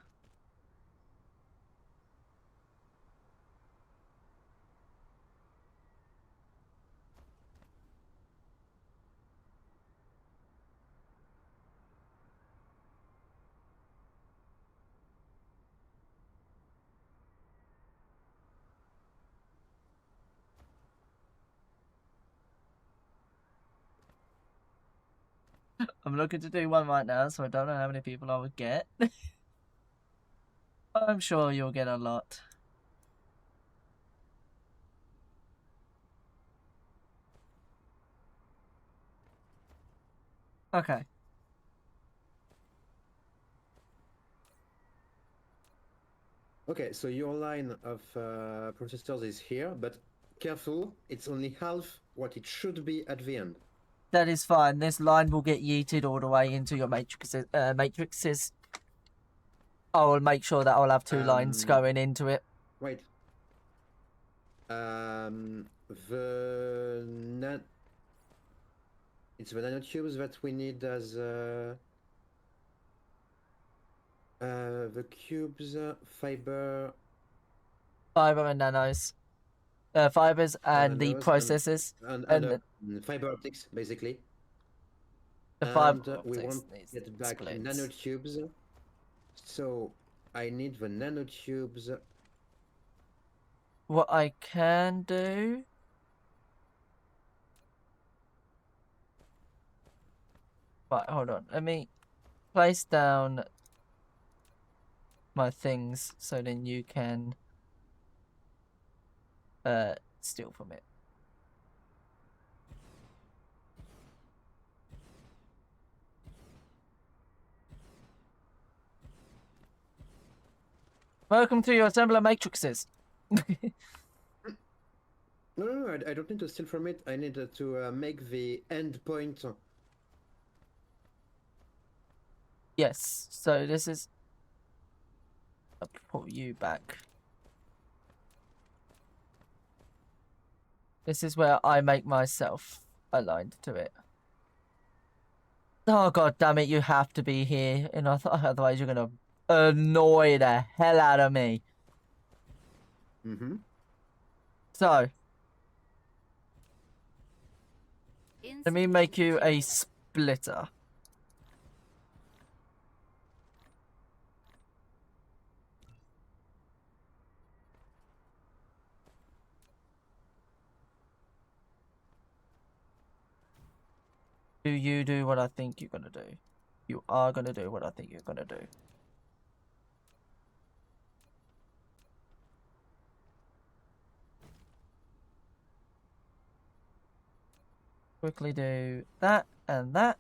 I'm looking to do one right now, so I don't know how many people I would get. I'm sure you'll get a lot. Okay. Okay, so your line of processors is here, but careful, it's only half what it should be at the end. That is fine. This line will get yeeted all the way into your matrices. I will make sure that I'll have 2 lines going into it. Wait. It's the nanotubes that we need as the cubes, fiber. Fiber and nanos. Fibers and the nanos processes. And fiber optics, basically. The And fiber we optics want needs to get back splits. nanotubes. So I need the nanotubes. What I can do... Right, hold on. Let me place down my things so then you can steal from it. Welcome to your assembler matrices. No, I don't need to steal from it. I need to make the end point. Yes, so this is... I'll pull you back. This is where I make myself aligned to it. Oh god damn it, you have to be here, and otherwise you're gonna annoy the hell out of me. Mm-hmm. So, let me make you a splitter. Do you do what I think you're gonna do? You are gonna do what I think you're gonna do. Quickly do that and that.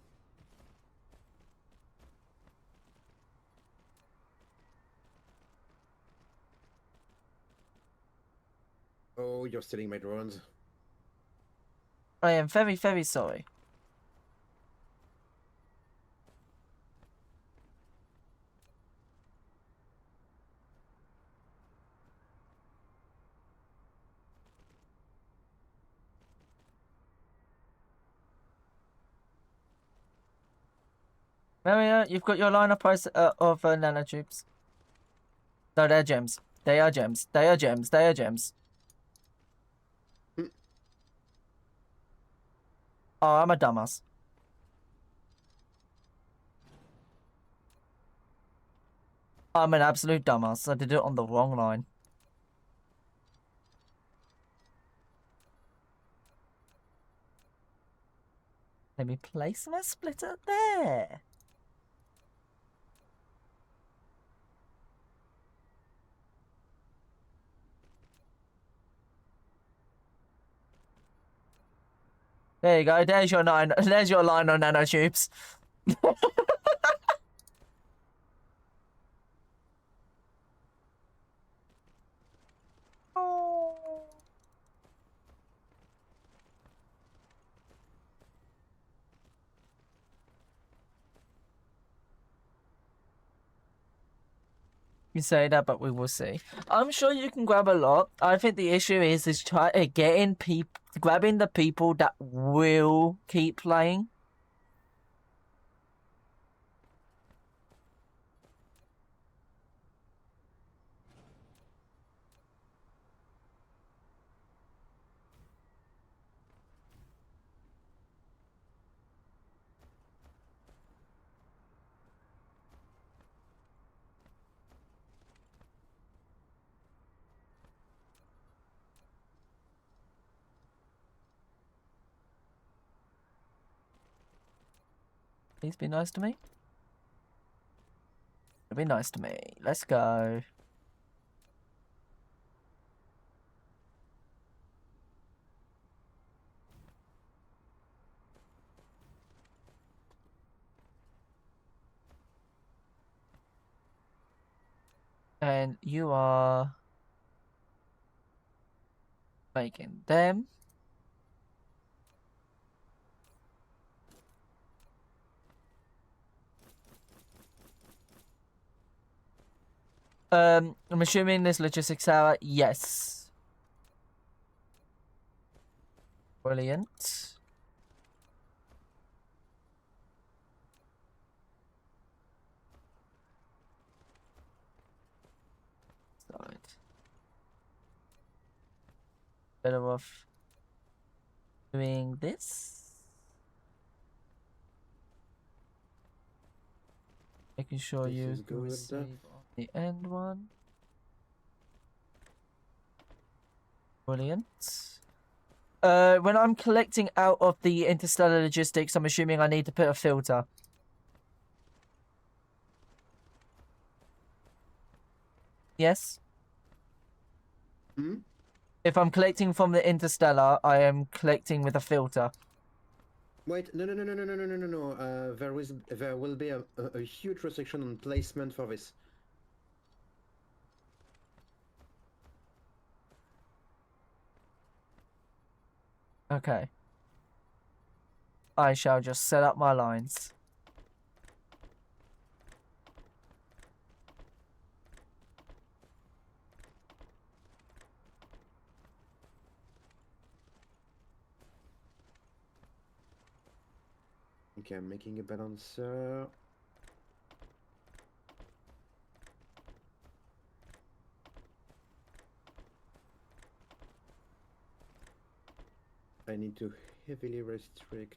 Oh, you're stealing my drones. I am very, very sorry. Maria, you've got your line of price of nanotubes. No, they're gems. They are gems. They are gems. They are gems. Oh, I'm a dumbass. I'm an absolute dumbass. I did it on the wrong line. Let me place my splitter there. There you go. There's your line. There's your line on nanotubes. You say that, but we will see. I'm sure you can grab a lot. I think the issue is getting grabbing the people that will keep playing. Please be nice to me. Be nice to me. Let's go. And you are making them. I'm assuming this logistics hour. Yes. Brilliant. Side. Better off doing this. Making sure This you is can good. receive on the end one. Brilliant. When I'm collecting out of the interstellar logistics, I'm assuming I need to put a filter. Yes? Hmm? If I'm collecting from the interstellar, I am collecting with a filter. Wait, no. There will be a huge restriction on placement for this. Okay. I shall just set up my lines. Okay, I'm making a balancer. I need to heavily restrict.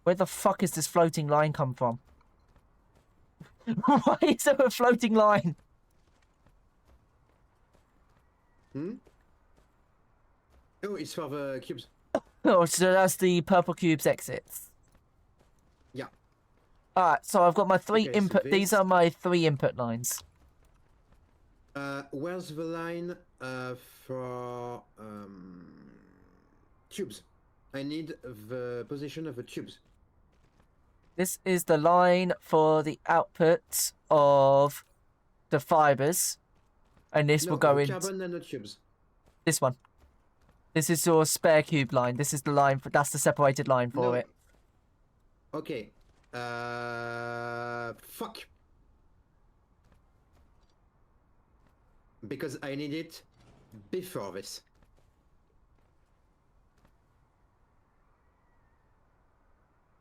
Where the fuck is this floating line come from? Why is there a floating line? Hmm? Oh, it's for the cubes. Oh, so that's the purple cube's exits. Yeah. Alright, so I've got my three Okay, so input. These this- are my 3 input lines. Where's the line for tubes? I need the position of the tubes. This is the line for the output of the fibers, and this No, will go the into carbon nanotubes. this one. This is your spare cube line. This is the line for that's the separated line for No. it. Okay. Fuck. Because I need it before this.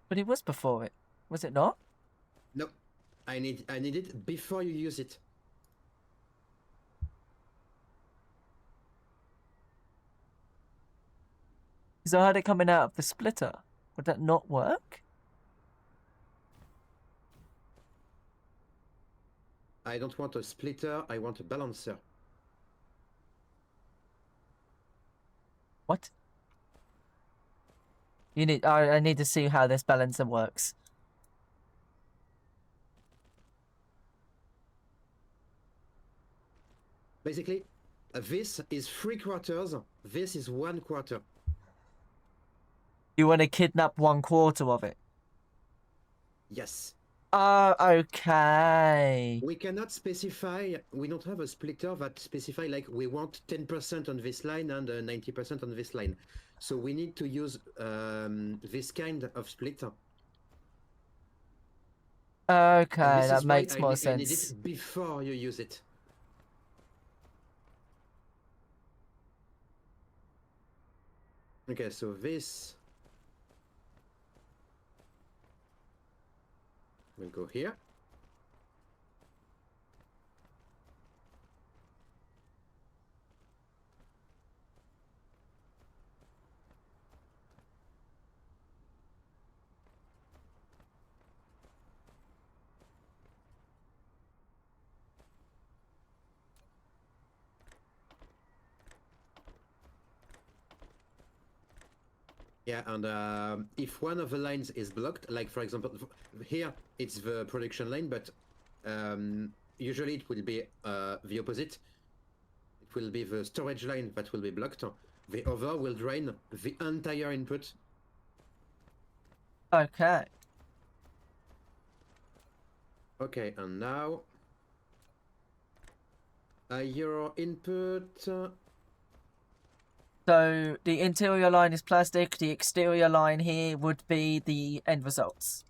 But it was before it, was it not? No. I need it before you use it. Because I had it coming out of the splitter. Would that not work? I don't want a splitter, I want a balancer. What? You need. I need to see how this balancer works. Basically, this is 3/4, this is 1/4. You want to kidnap 1/4 of it? Yes. Oh, okay. We cannot specify, we don't have a splitter that specify like we want 10% on this line and 90% on this line. So we need to use this kind of splitter. Okay, And this that is why makes more I need sense. it before you use it. Okay, so this will go here. Yeah, and if one of the lines is blocked, like for example, here it's the production line, but usually it will be the opposite. It will be the storage line that will be blocked. The other will drain the entire input. Okay. Okay, and now your input. So the interior line is plastic. The exterior line here would be the end results.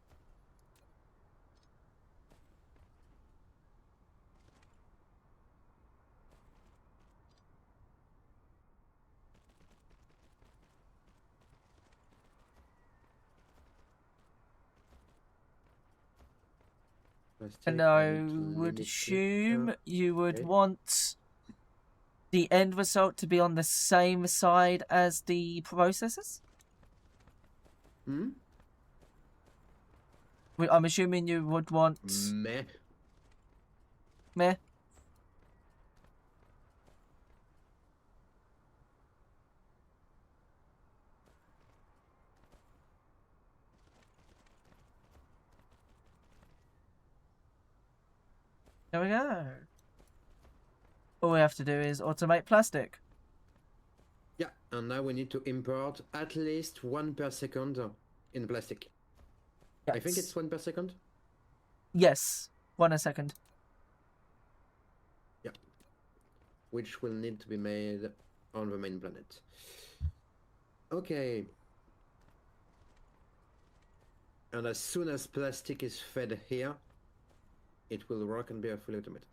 And I would assume you would want the end result to be on the same side as the processors? Hmm? I'm assuming you would want... Meh. Meh. There we go. All we have to do is automate plastic. Yeah, and now we need to import at least 1 per second in plastic. Yes. I think it's 1 per second. Yes. 1 a second. Yeah. Which will need to be made on the main planet. Okay. And as soon as plastic is fed here, it will work and be fully automated.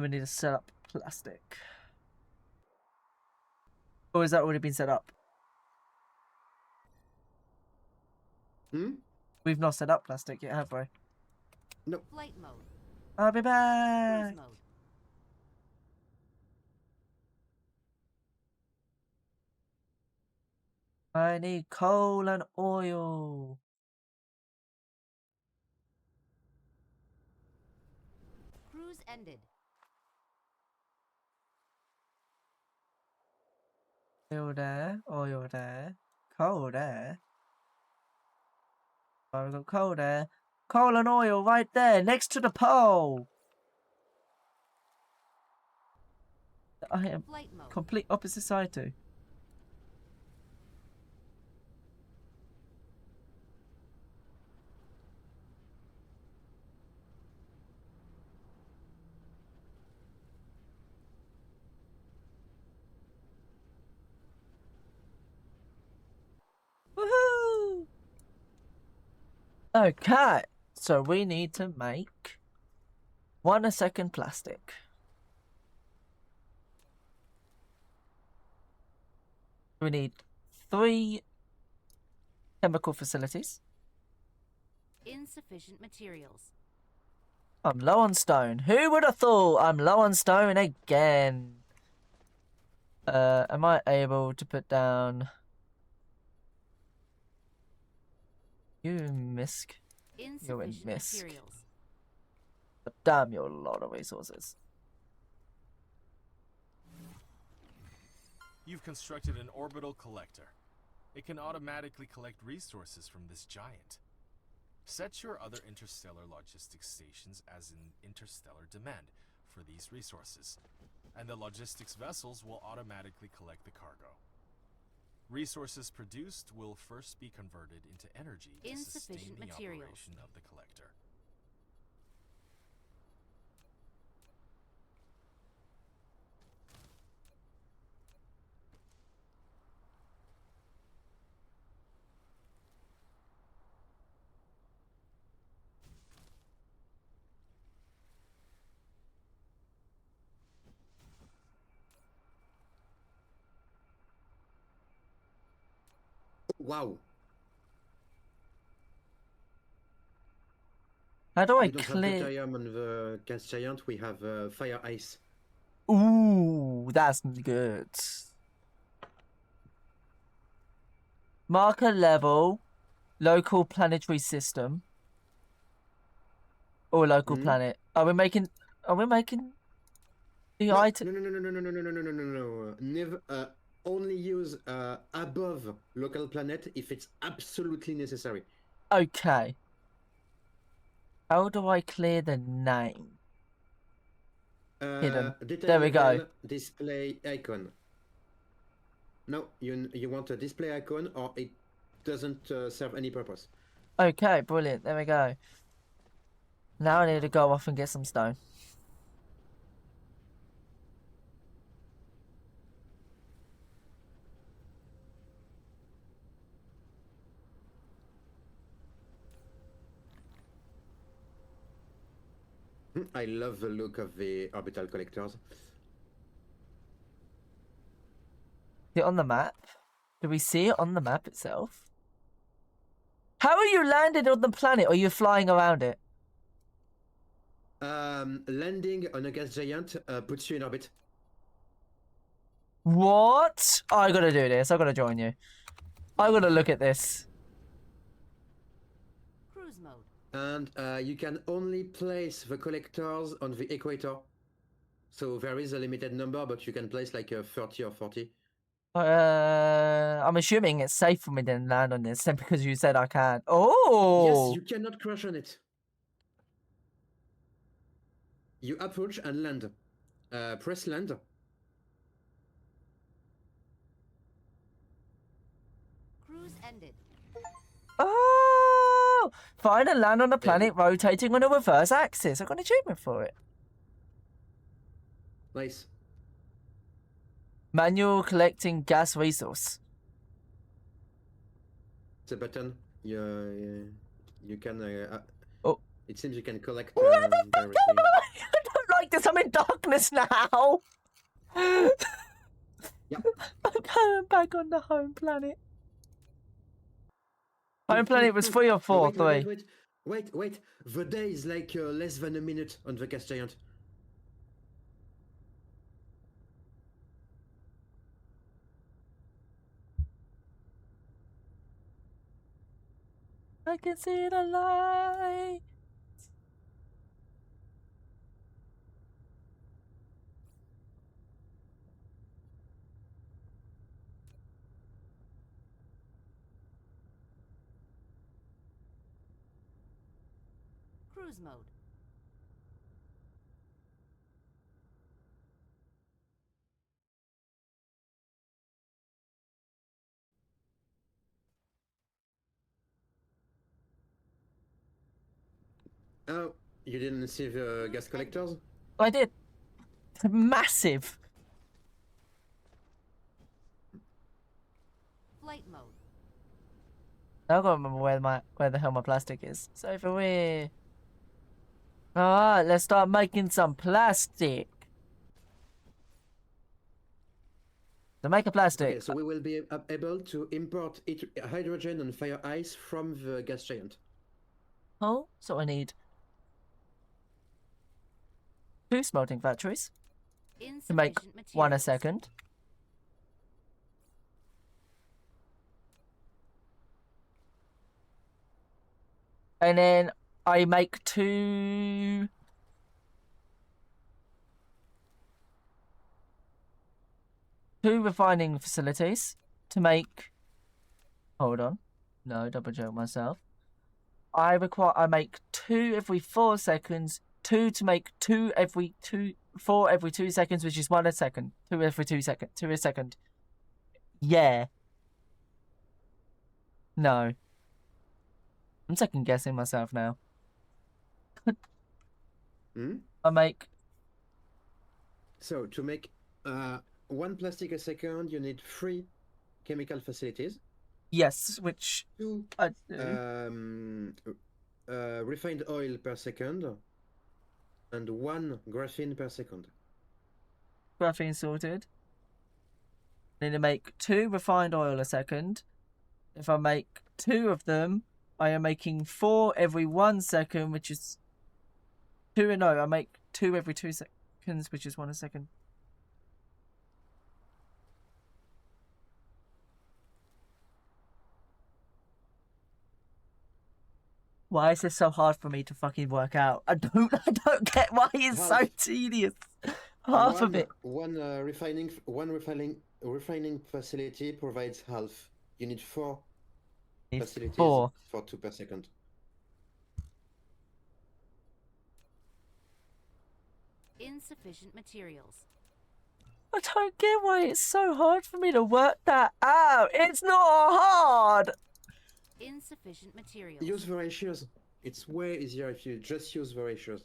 We need to set up plastic. Or has that already been set up? Hmm? We've not set up plastic yet, have we? No. Flight mode. I'll be Cruise back. mode. I need coal and oil. Cruise ended. Oil there, oil there, coal there. Oh, we've got coal there. Coal and oil right there, next to the pole. I am Flight mode. complete opposite side to. Woohoo! Okay, so we need to make 1 a second plastic. We need 3 chemical facilities. Insufficient materials. I'm low on stone. Who would have thought I'm low on stone again? Am I able to put down... You misc. You're in Insufficient misc. materials. But damn, you're a lot of resources. You've constructed an orbital collector. It can automatically collect resources from this giant. Set your other interstellar logistics stations as in interstellar demand for these resources, and the logistics vessels will automatically collect the cargo. Resources produced will first be converted into energy to sustain Insufficient the materials. operation of the collector. Wow. How do I We don't have clear... deuterium on the gas giant, we have fire ice. Ooh, that's good. Marker level, local planetary system, or local Hmm? planet. Are we making the No, item? no, no, no, no, no, no, no, no, no, no, no. Never. Only use above local planet if it's absolutely necessary. Okay. How do I clear the name? Hidden. Detail There we go. level, display icon. No, you want a display icon or it doesn't serve any purpose. Okay, brilliant. There we go. Now I need to go off and get some stone. I love the look of the orbital collectors. Is it on the map? Do we see it on the map itself? How are you landed on the planet or are you flying around it? Landing on a gas giant puts you in orbit. What? I gotta do this. I gotta join you. I gotta look at this. Cruise mode. And you can only place the collectors on the equator. So there is a limited number, but you can place like 30 or 40. I'm assuming it's safe for me to land on this because you said I can't. Oh! Yes, you cannot crash on it. You approach and land. Press land. Cruise ended. Oh! Find and land on a planet rotating on a reverse axis. I got an achievement for it. Nice. Manual collecting gas resource. It's a button. You can. Oh. It seems you can collect. Where the fuck directly. am I? I don't like this? I'm in darkness now. Yep. I'm going back on the home planet. Home planet was 3 or 4, Wait, wait, 3. wait, wait, wait. The day is like less than a minute on the gas giant. I can see the light. Cruise mode. Oh, you didn't see the gas collectors? I did. Massive. Flight mode. I gotta remember where the hell my plastic is. It's over here. Alright, let's start making some plastic. To make a plastic. Okay, so we will be able to import hydrogen and fire ice from the gas giant. Oh, so I need 2 smelting factories to make Insufficient 1 a materials. second. And then I make 2 refining facilities to make. Hold on. No, double check myself. I make 2 every 4 seconds, 2 to make 4 every 2 seconds, which is 1 a second. 2 every 2 seconds, 2 a second. Yeah. No. I'm second guessing myself now. I make. So to make 1 plastic a second, you need 3 chemical facilities. Yes, which 2 I do. refined oil per second, and 1 graphene per second. Graphene sorted. Need to make 2 refined oil a second. If I make 2 of them, I am making 4 every 1 second, which is 2. No, I make 2 every 2 seconds, which is 1 a second. Why is this so hard for me to fucking work out? I don't get why it's so Half. tedious. Half of it. One refining facility provides half. You need 4 facilities 4. for 2 per second. Insufficient materials. I don't get why it's so hard for me to work that out. It's not hard. Insufficient materials. Use the ratios. It's way easier if you just use the ratios.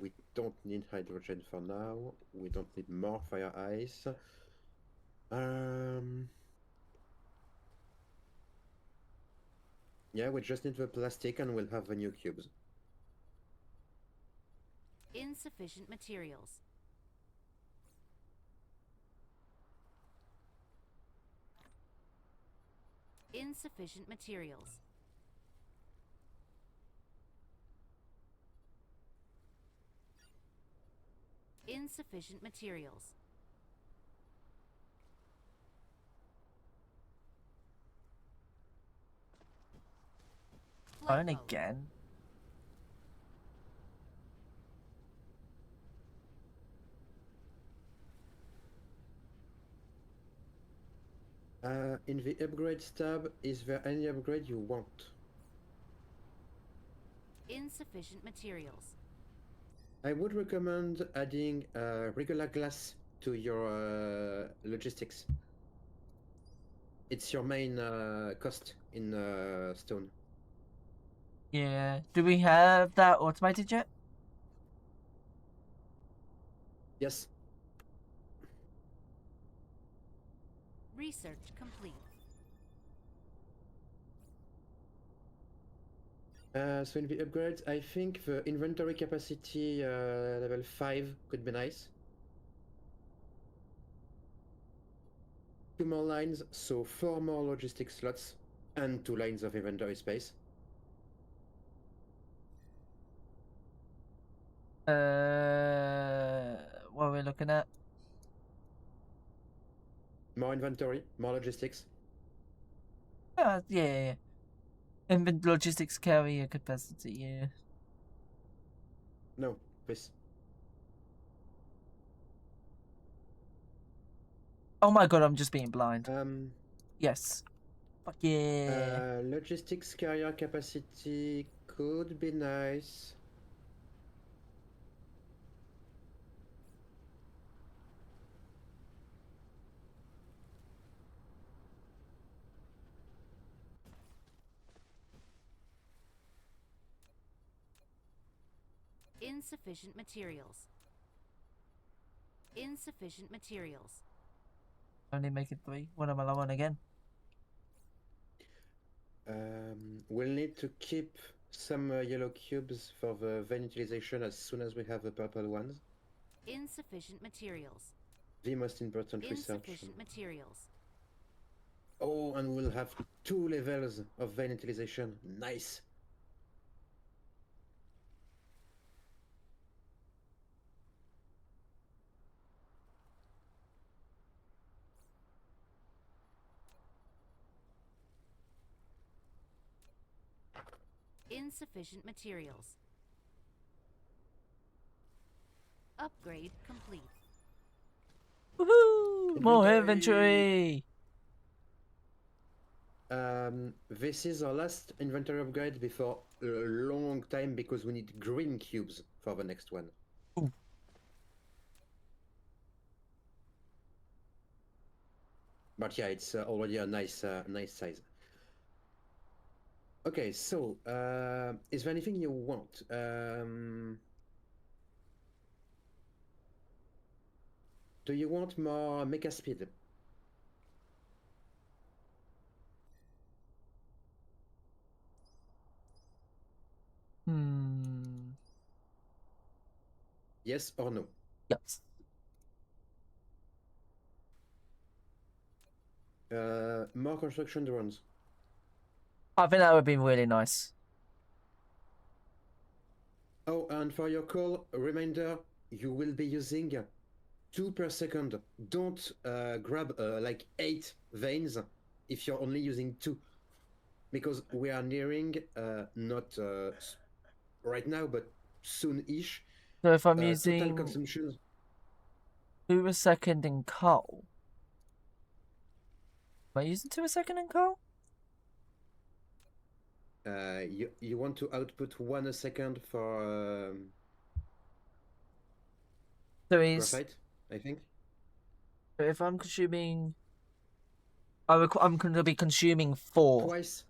We don't need hydrogen for now. We don't need more fire ice. Yeah, we just need the plastic and we'll have the new cubes. Insufficient materials. Insufficient materials. Insufficient materials. Flight Phone mode. again. In the upgrades tab, is there any upgrade you want? Insufficient materials. I would recommend adding regular glass to your logistics. It's your main cost in stone. Yeah. Do we have that automated yet? Yes. Research complete. So in the upgrades, I think the inventory capacity level 5 could be nice. 2 more lines, so 4 more logistics slots and 2 lines of inventory space. What are we looking at? More inventory, more logistics. Yeah. Logistics carrier capacity, yeah. No, this. Oh my god, I'm just being blind. Um, Yes. Fuck yeah. Logistics carrier capacity could be nice. Insufficient materials. Insufficient materials. Only make it 3. What am I low on again? We'll need to keep some yellow cubes for the vein utilization as soon as we have the purple ones. Insufficient materials. The most important research. Insufficient materials. Oh, and we'll have 2 levels of vein utilization. Nice. Insufficient materials. Upgrade complete. Woohoo! More Inventory. inventory! This is our last inventory upgrade before a long time because we need green cubes for the next one. Ooh. But yeah, it's already a nice size. Okay, so is there anything you want? Do you want more mecha speed? Yes or no? Yes. More construction drones. I think that would be really nice. Oh, and for your call, a reminder, you will be using 2 per second. Don't grab like 8 veins if you're only using 2. Because we are nearing, not right now, but soon-ish, So if I'm total using consumption. 2 a second in coal. Am I using 2 a second in coal? You want to output 1 a second for So he's. graphite, I think. If I'm consuming. I'm going to be consuming 4. Twice.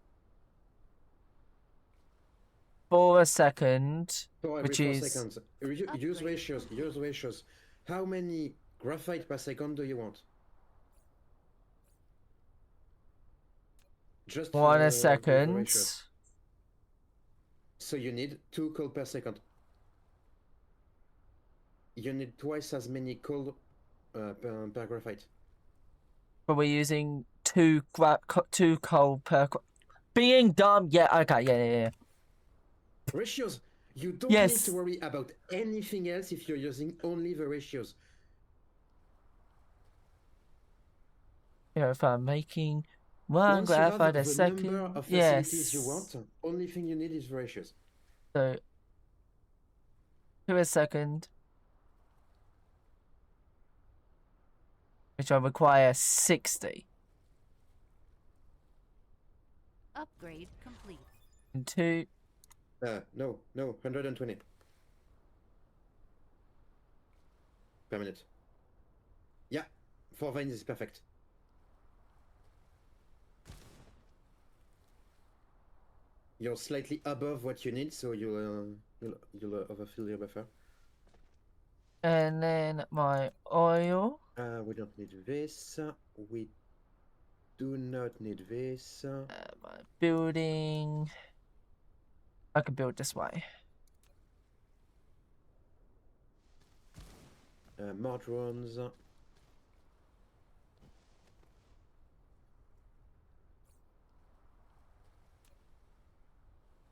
4 a second. For every Which 4 is. seconds. Use ratios. Use ratios. How many graphite per second do you want? Just 1 a the second. ratios. So you need 2 coal per second. You need twice as many coal per graphite. But we're using 2 coal per. Being dumb. Yeah. Okay. Yeah. Ratios. You don't Yes. need to worry about anything else if you're using only the ratios. Yeah. If I'm making 1 Once you have graphite a the second. number of Yes. facilities you want, only thing you need is the ratios. So 2 a second. Which I require 60. Upgrade complete. And 2. No, 120 per minute. Yeah, 4 veins is perfect. . You're slightly above what you need, so you'll overfill your buffer. And then my oil. We don't need this. We do not need this. My building. I can build this way. More drones.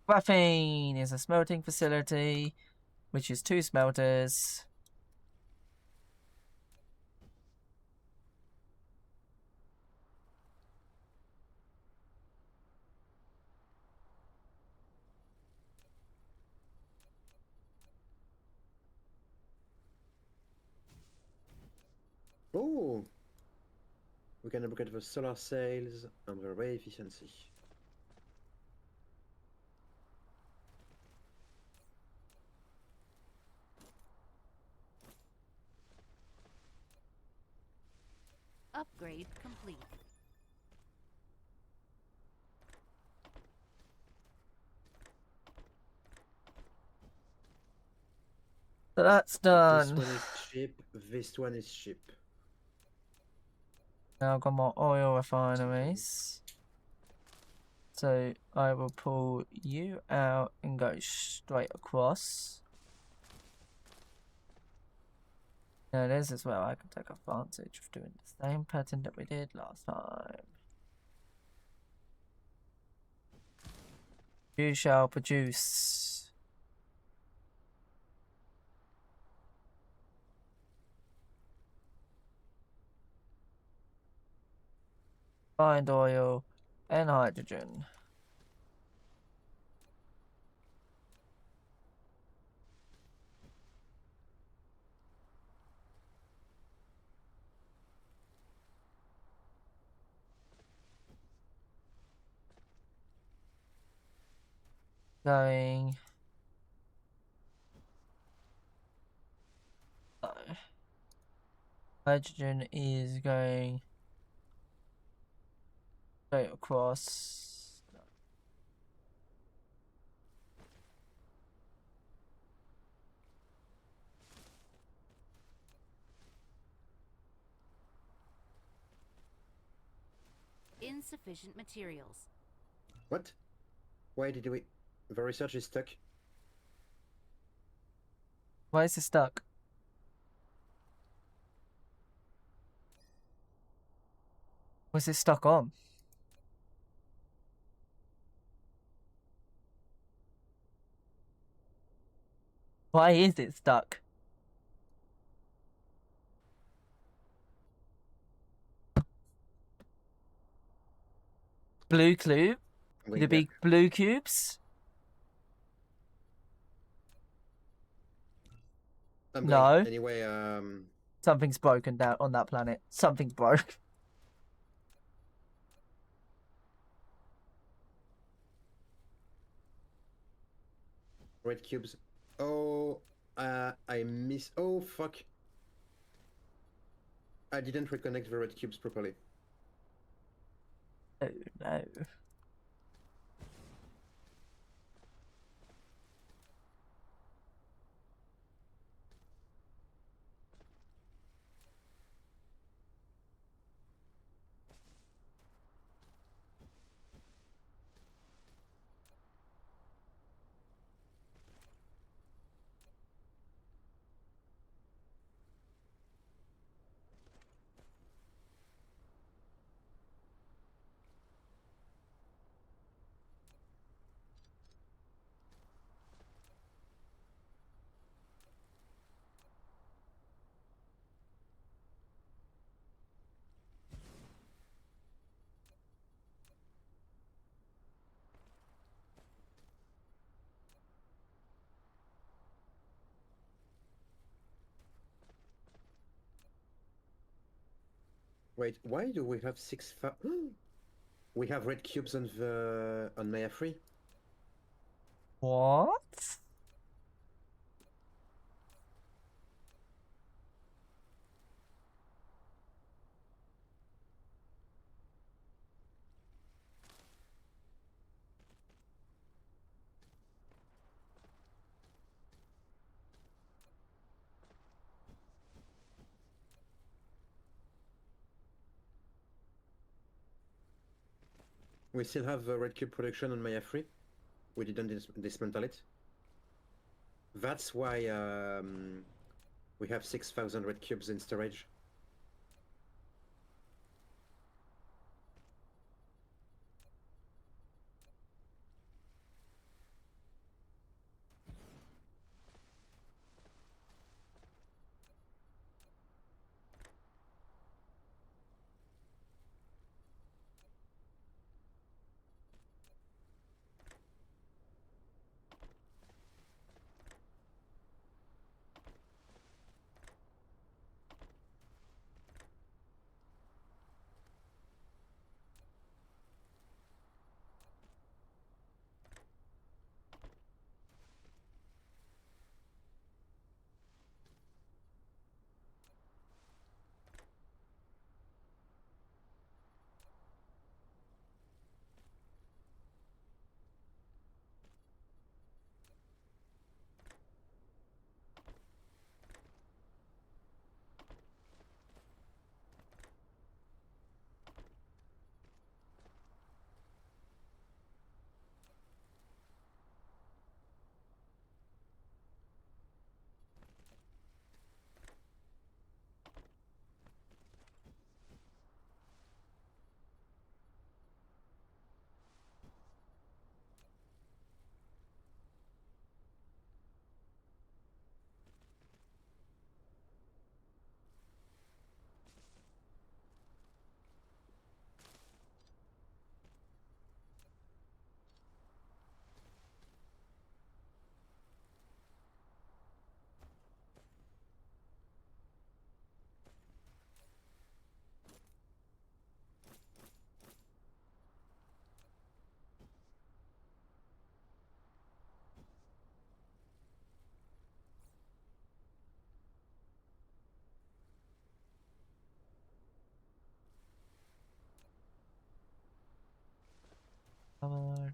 Graphene is a smelting facility, which is 2 smelters. Oh! We can upgrade the solar sails and the ray efficiency. Upgrade complete. So that's done. This one is cheap. This one is cheap. Now I've got more oil refineries. So I will pull you out and go straight across. Now this is where I can take advantage of doing the same pattern that we did last time. You shall produce. Refined oil and hydrogen. Going. Hydrogen is going straight across. Insufficient materials. What? Why did we... The research is stuck. Why is it stuck? Was it stuck on? Why is it stuck? Blue cube? I'm going The big back. blue cubes? I'm No. going. Anyway, Something's broken down on that planet. Something's broke. red cubes. Oh, I miss... Oh, fuck. I didn't reconnect the red cubes properly. Oh no. Wait, why do we have 6... We have red cubes on the... on Maya 3? What? We still have red cube production on Maya 3. We didn't dismantle it. That's why we have 6,000 red cubes in storage.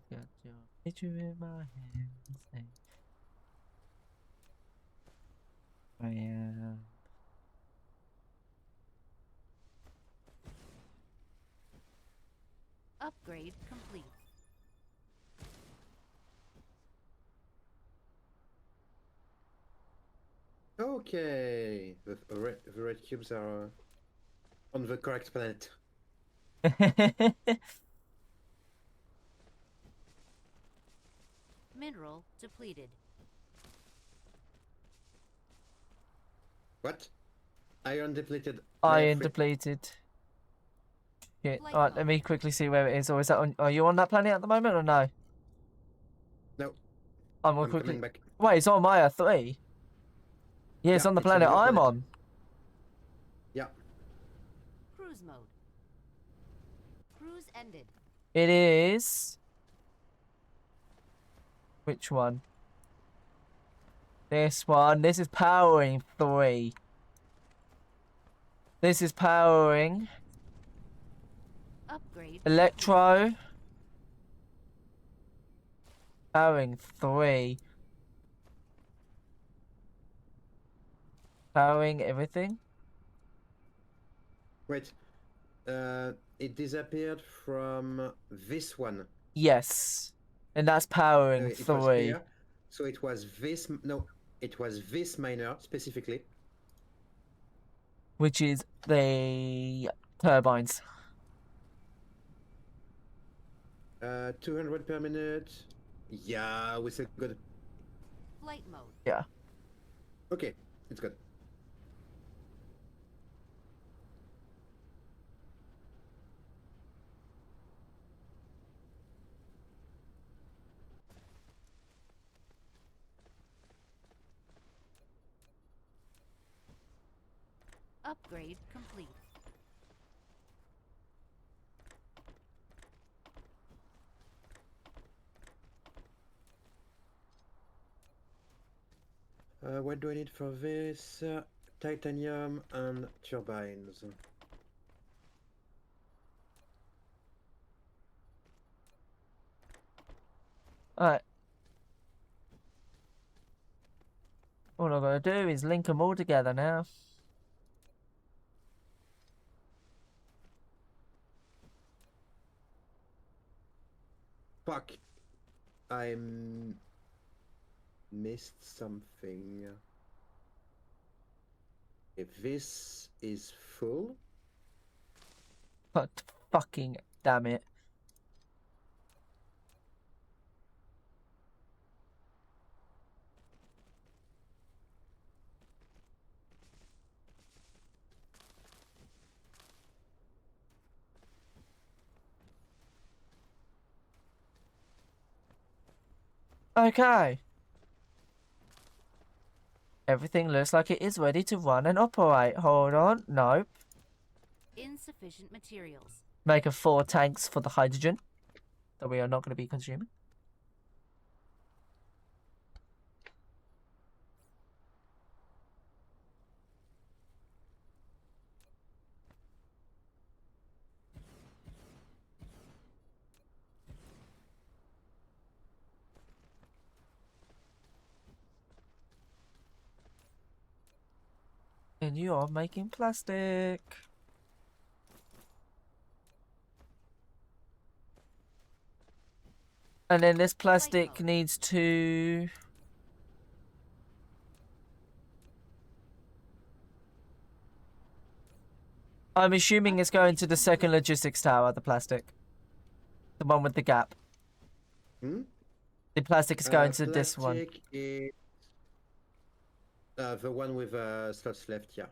Got your picture in my hands. I am. Upgrade complete. Okay, the red cubes are on the correct planet. Mineral depleted. What? Iron depleted. Iron Free. depleted. Yeah. Flight Alright, let mode. me quickly see where it is. Or is that on? Are you on that planet at the moment or no? No, I'm I'm quickly. coming back. Wait, it's on Maya 3. Yeah, it's Yeah, on the it's on planet your I'm planet. on. Yeah. Cruise mode. Cruise ended. It is. Which one? This one. This is powering 3. This is powering Upgrade. Electro. Powering 3. Powering everything. Wait. It disappeared from this one. Yes. And that's powering It was 3. here. So it was this. No, it was this miner specifically. Which is the turbines. 200 per minute. Yeah, we said good. Flight mode. Yeah. Okay, it's good. Upgrade complete. What do I need for this? Titanium and turbines. Alright. All I've got to do is link them all together now. Fuck. Missed something. If this is full. But fucking damn it. Okay. Everything looks like it is ready to run and operate. Hold on. Nope. Insufficient materials. Make a 4 tanks for the hydrogen that we are not going to be consuming. And you are making plastic. And then this plastic needs to... I'm assuming it's going to the second logistics tower, the plastic. The one with the gap. Hmm? The plastic is going to this one. Plastic is the one with slots left, yeah.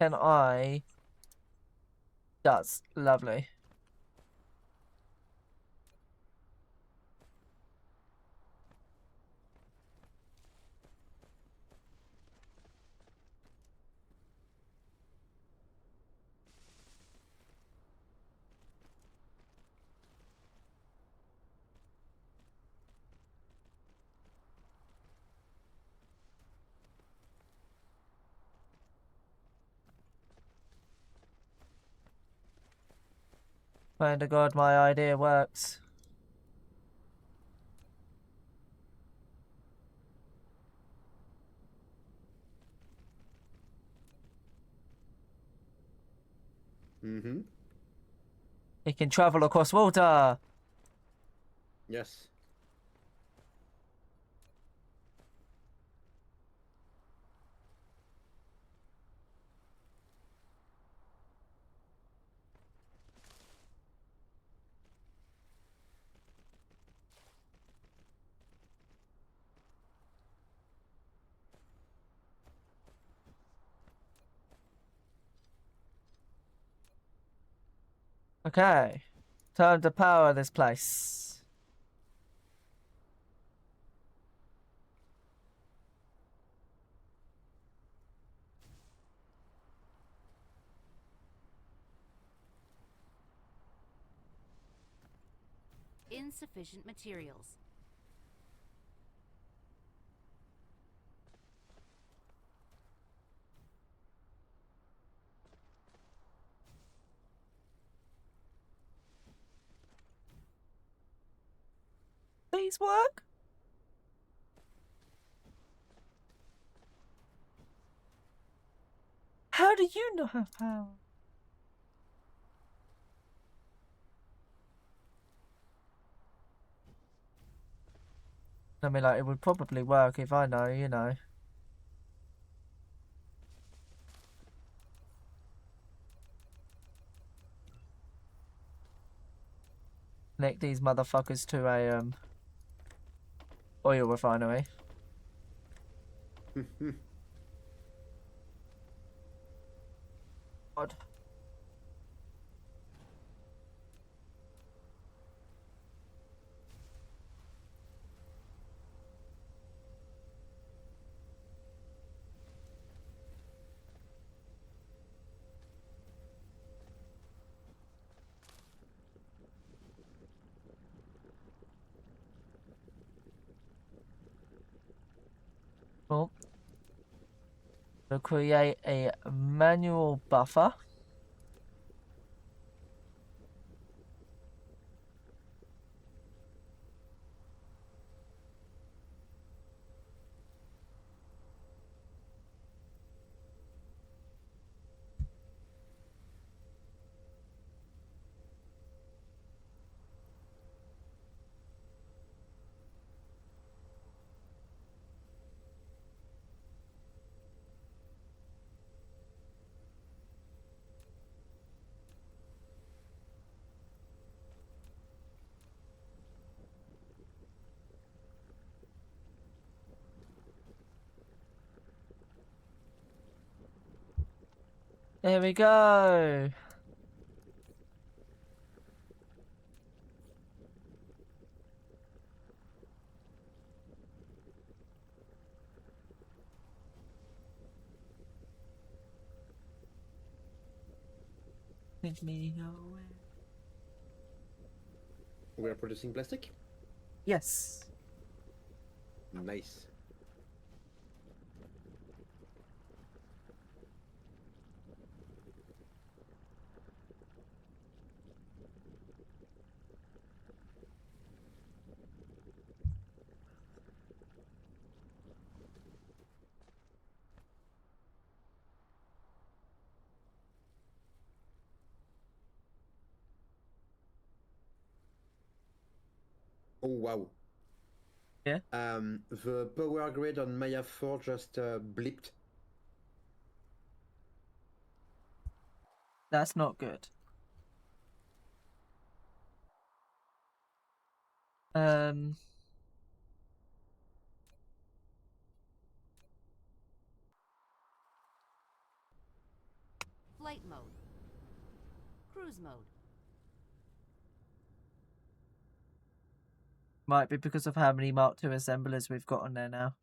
Can I... Does. Lovely. Pray to God my idea works. Mm-hmm. It can travel across water. Yes. Okay. Time to power this place. Insufficient materials. Please work. How do you not have power? I mean, like, it would probably work if I know, you know. Connect these motherfuckers to a, oil refinery. God. Well, we'll create a manual buffer. There we go. Take me away. We are producing plastic? Yes. Nice. Oh wow. Yeah. The power grid on Maya 4 just blipped. That's not good. Flight mode. Cruise mode. Might be because of how many Mark II assemblers we've got on there now.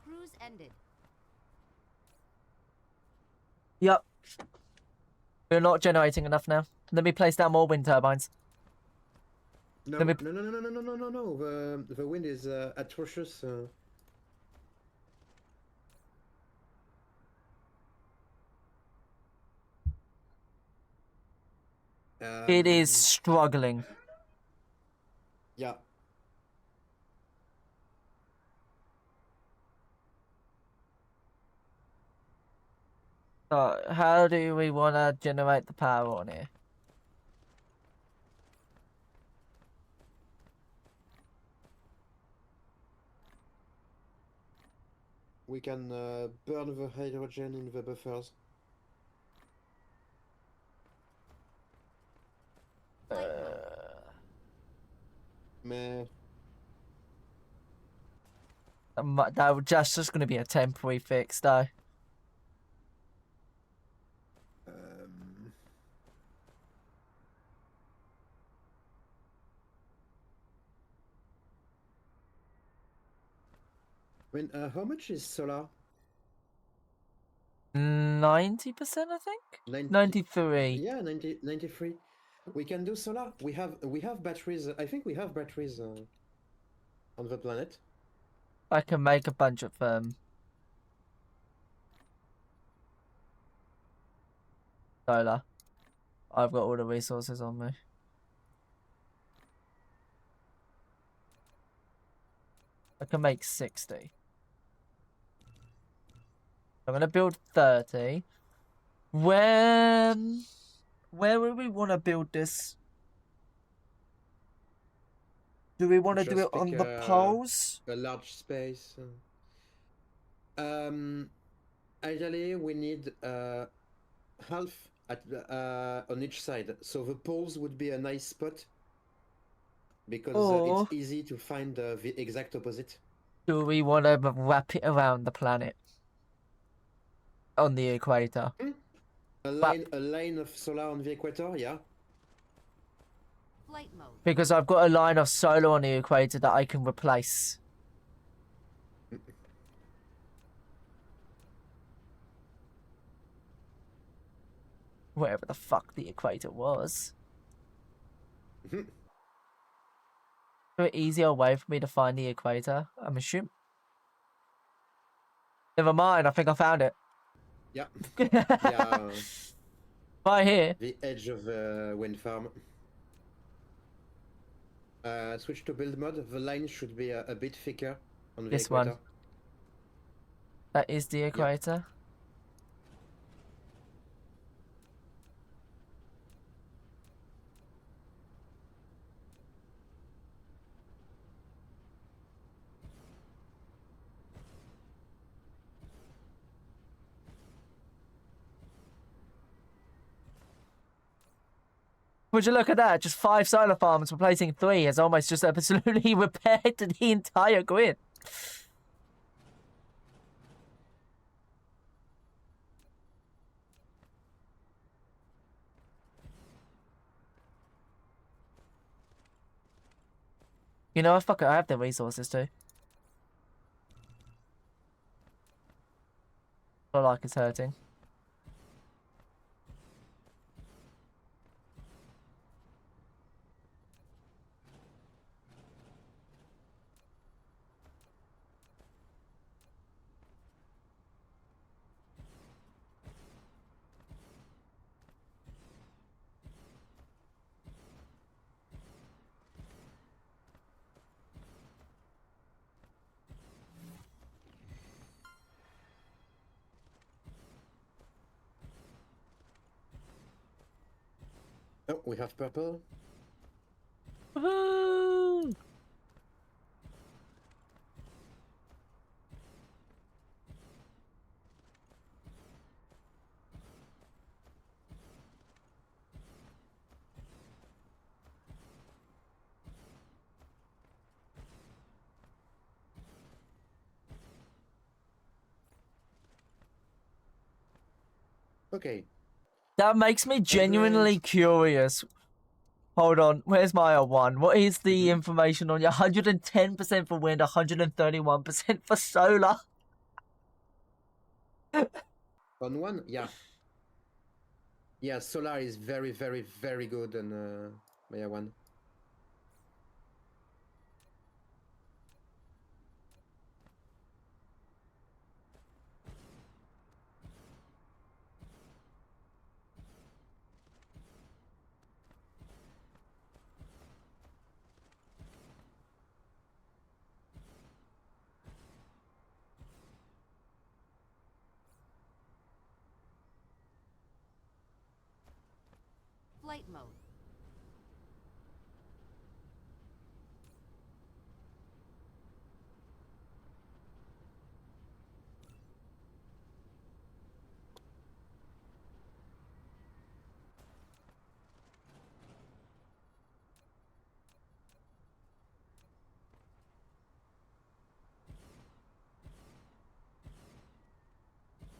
Cruise ended. Yep. We're not generating enough now. Let me place down more wind turbines. No, Let me- no, no, no, no, no, no, no, no. The wind is atrocious. It is struggling. Yeah. So, how do we want to generate the power on here? We can burn the hydrogen in the buffers. Flight mode. Meh. That's just going to be a temporary fix, though. Um, I mean, how much is solar? 90%, I think? 93. Yeah, 93. We can do solar. We have batteries. I think we have batteries on the planet. I can make a bunch of solar. I've got all the resources on me. I can make 60. I'm gonna build 30. Where would we want to build this? Do we want to do Just it on pick the poles? a large space. Ideally, we need half on each side. So the poles would be a nice spot because Or it's easy to find the exact opposite. do we want to wrap it around the planet? On the equator? A line of solar on the equator, yeah. Flight mode. Because I've got a line of solar on the equator that I can replace. Wherever the fuck the equator was. Mhm. An easier way for me to find the equator, I'm assuming. Never mind, I think I found it. Yeah. Yeah. Right here. The edge of the wind farm. Switch to build mode. The line should be a bit thicker on the This equator. one. That is the equator. Would you look at that? Just 5 solar farms replacing 3 has almost just absolutely repaired the entire grid. You know, fuck it, I have the resources too. Not like it's hurting. Oh, we have purple. Woohoo! Okay. That makes me genuinely curious. Hold on, where's my 1? What is the information on your 110% for wind, 131% for solar? On one, yeah. Yeah, solar is very, very, very good on Maya 1. Flight mode.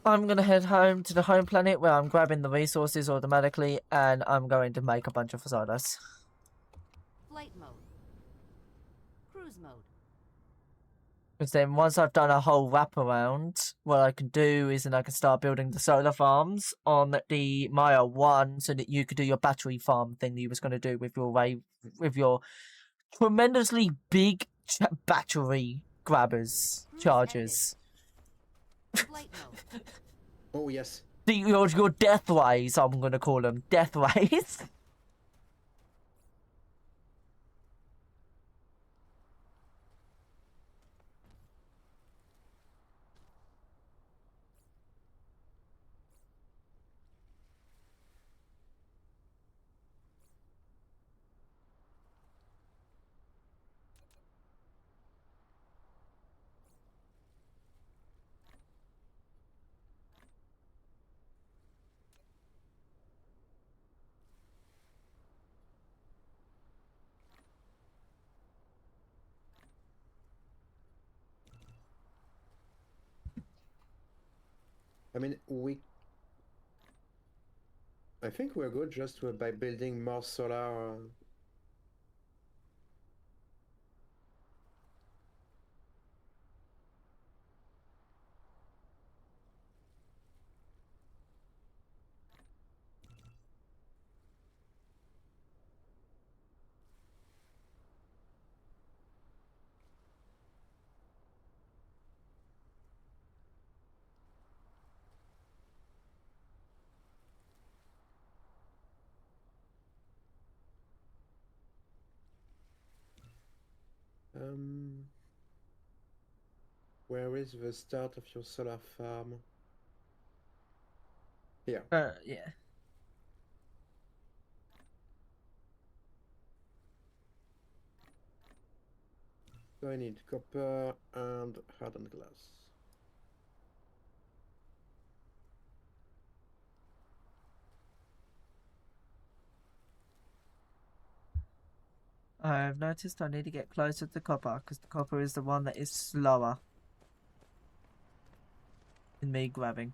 I'm gonna head home to the home planet where I'm grabbing the resources automatically and I'm going to make a bunch of fasadas. Flight mode. Cruise mode. Because then once I've done a whole wraparound, what I can do is then I can start building the solar farms on the Maya 1 so that you could do your battery farm thing that you was going to do with your tremendously big battery grabbers, Cruise chargers. Flight mode. Oh, yes. Your death rays, I'm going to call them. Death rays. I mean, I think we're good just by building more solar. Where is the start of your solar farm? Here. Yeah. So I need copper and hardened glass. I've noticed I need to get closer to the copper because the copper is the one that is slower in me grabbing.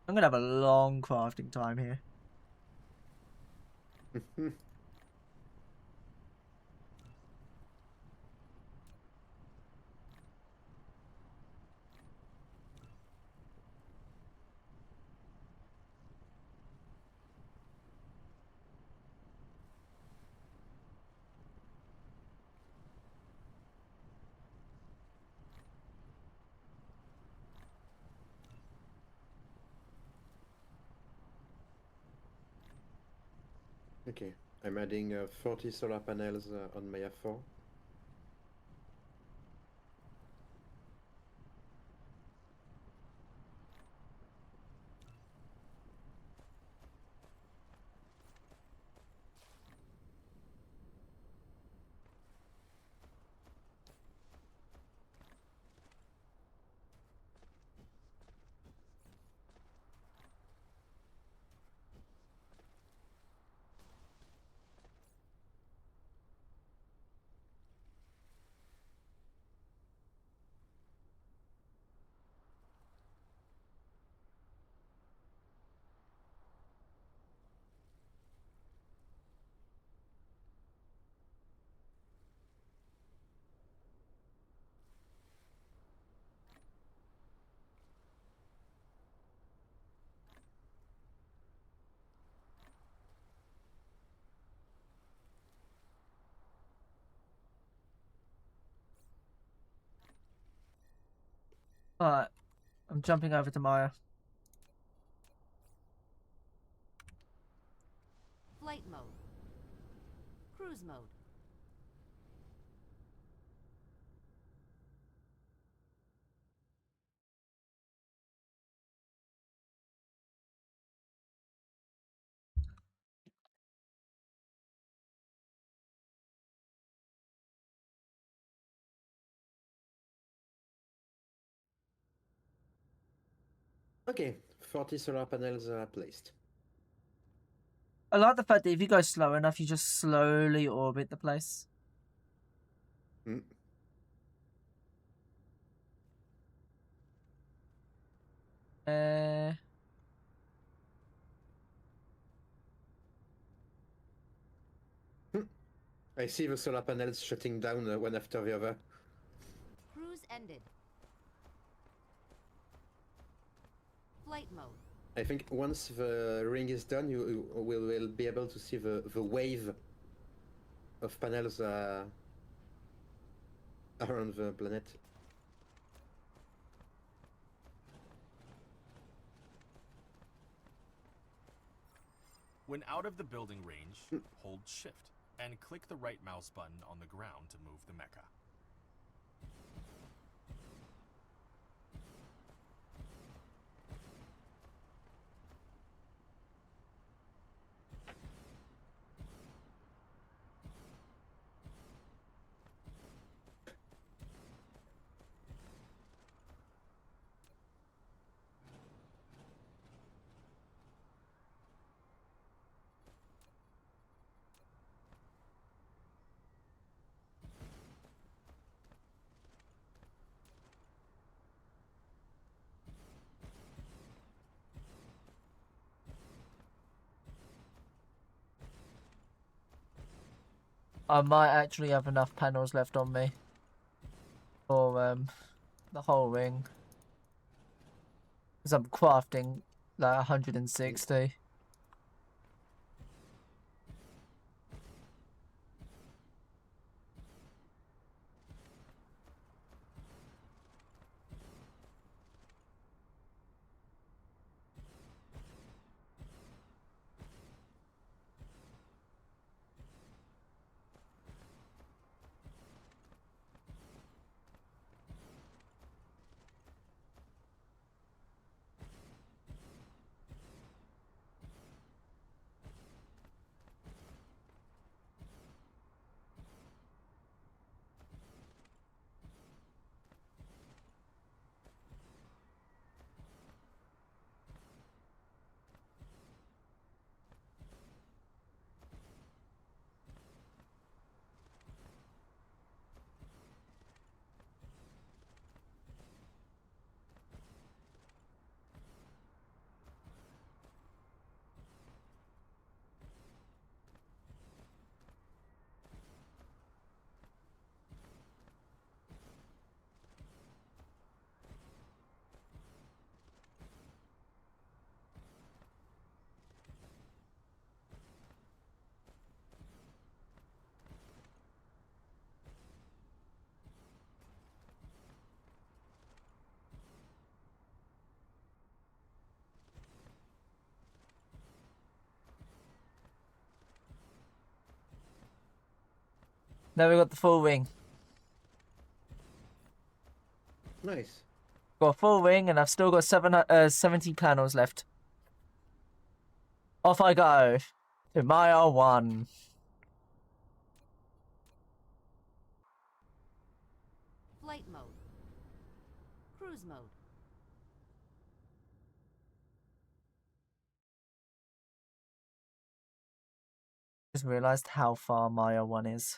I'm gonna have a long crafting time here. Okay, I'm adding 40 solar panels on my F4. Alright, I'm jumping over to Maya. Flight mode. Cruise mode. Okay, 40 solar panels placed. I like the fact that if you go slow enough, you just slowly orbit the place. Mm. Uh, I see the solar panels shutting down one after the other. Cruise ended. Flight mode. I think once the ring is done, you will be able to see the wave of panels around the planet. When out of the building range, hold Shift and click the right mouse button on the ground to move the mecha. I might actually have enough panels left on me for the whole ring. Because I'm crafting like 160. Now we got the full ring. Nice. Got a full ring, and I've still got 70 panels left. Off I go to mile 1. Flight mode. Cruise mode. Just realized how far mile 1 is.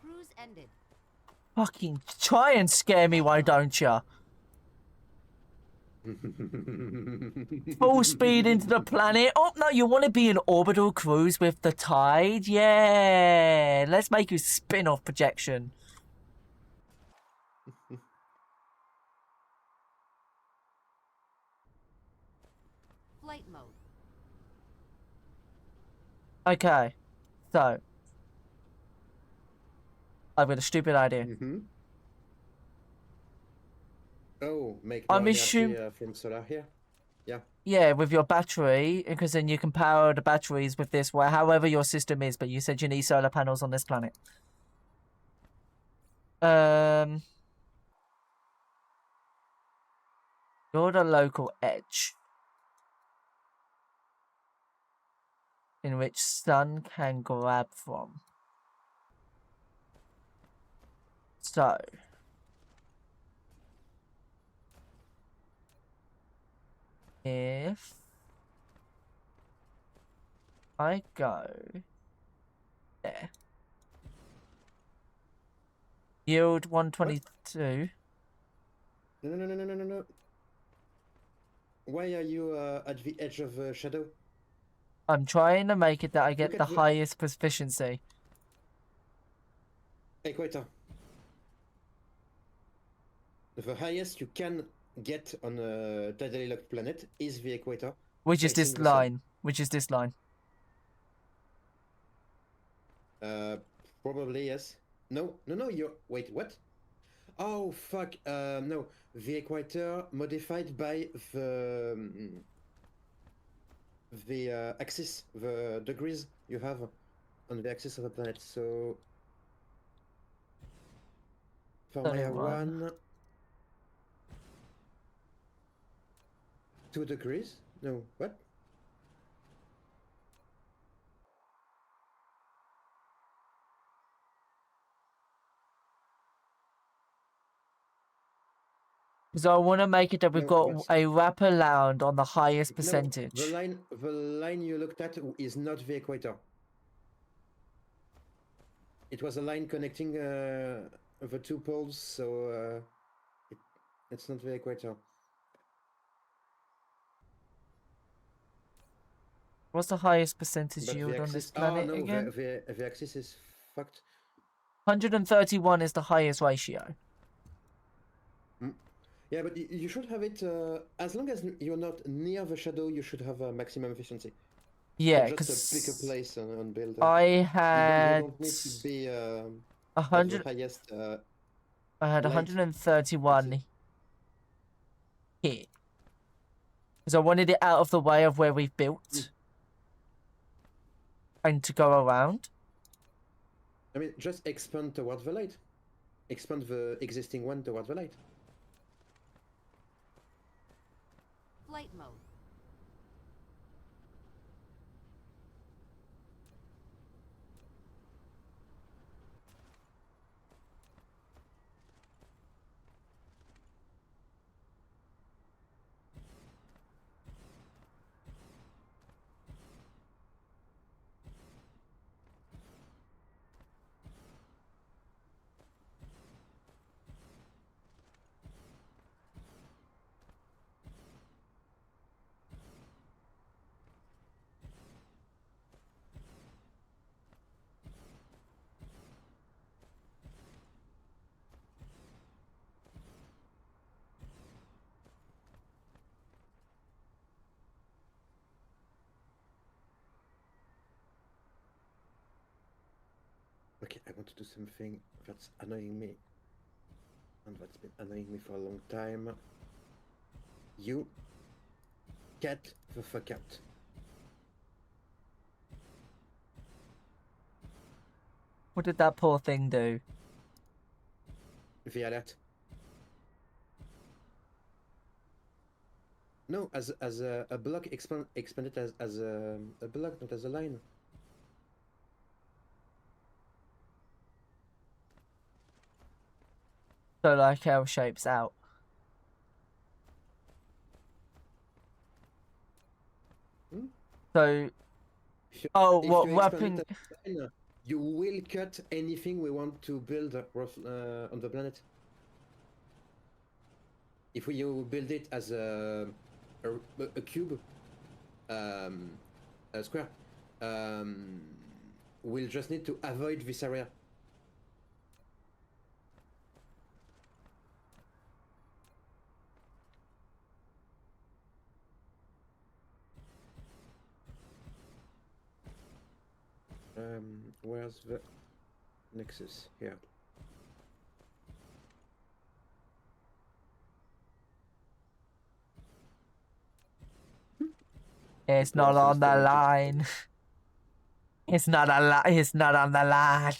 Cruise ended. Fucking try and scare me, why don't ya? Full speed into the planet. Oh, no, you want to be an orbital cruise with the tide? Yeah. Let's make you spin off projection. Flight mode. Okay. So. I've got a stupid idea. Oh, make I'm more energy assuming- from solar here. Yeah. Yeah, with your battery, because then you can power the batteries with this, however your system is, but you said you need solar panels on this planet. You're the local edge in which sun can grab from. So. If I go there. Yield 122. No. Why are you at the edge of shadow? I'm trying to make it that I get Look the at the- highest proficiency. Equator. The highest you can get on a tidally locked planet is the equator. Which is this facing the sun. line. Which is this line. Probably yes. No, you're... Wait, what? Oh, fuck. No. The equator modified by the axis, the degrees you have on the axis of the planet. So for Maya 1, 2 degrees? No, what? So I want to make it that we've No, got that's- a wraparound on the highest percentage. No, the line you looked at is not the equator. It was a line connecting the 2 poles, so it's not the equator. What's the highest percentage But yield the on this axis... planet oh no, again? the axis is fucked. 131 is the highest ratio. Yeah, but you should have it, as long as you're not near the shadow, you should have a maximum efficiency. Yeah, So just pick a because place and build. I You had don't need to be at 100. the highest. I had light 131 axis. here. Because I wanted it out of the way of where we've built. And to go around. I mean, just expand toward the light. Expand the existing one toward the light. Flight mode. Okay, I want to do something that's annoying me. And that's been annoying me for a long time. You get the fuck out. What did that poor thing do? The alert. No, as a block expanded as a block, not as a line. So like L shapes out. Hmm? So If oh, if what you expand weapon? it as a line, you will cut anything we want to build on the planet. If you build it as a cube, a square, we'll just need to avoid this area. Where's the nexus? Here. It's not on the line. It's not It's not on the line.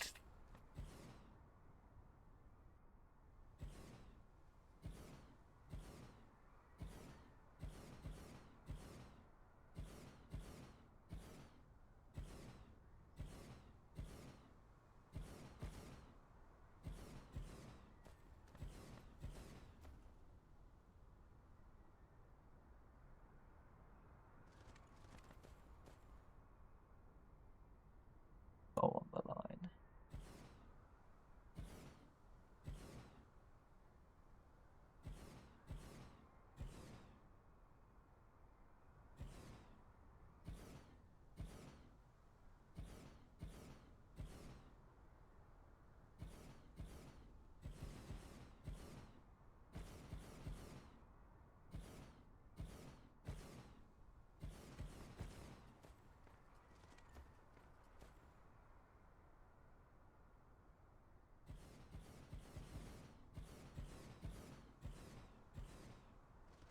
Go on the line.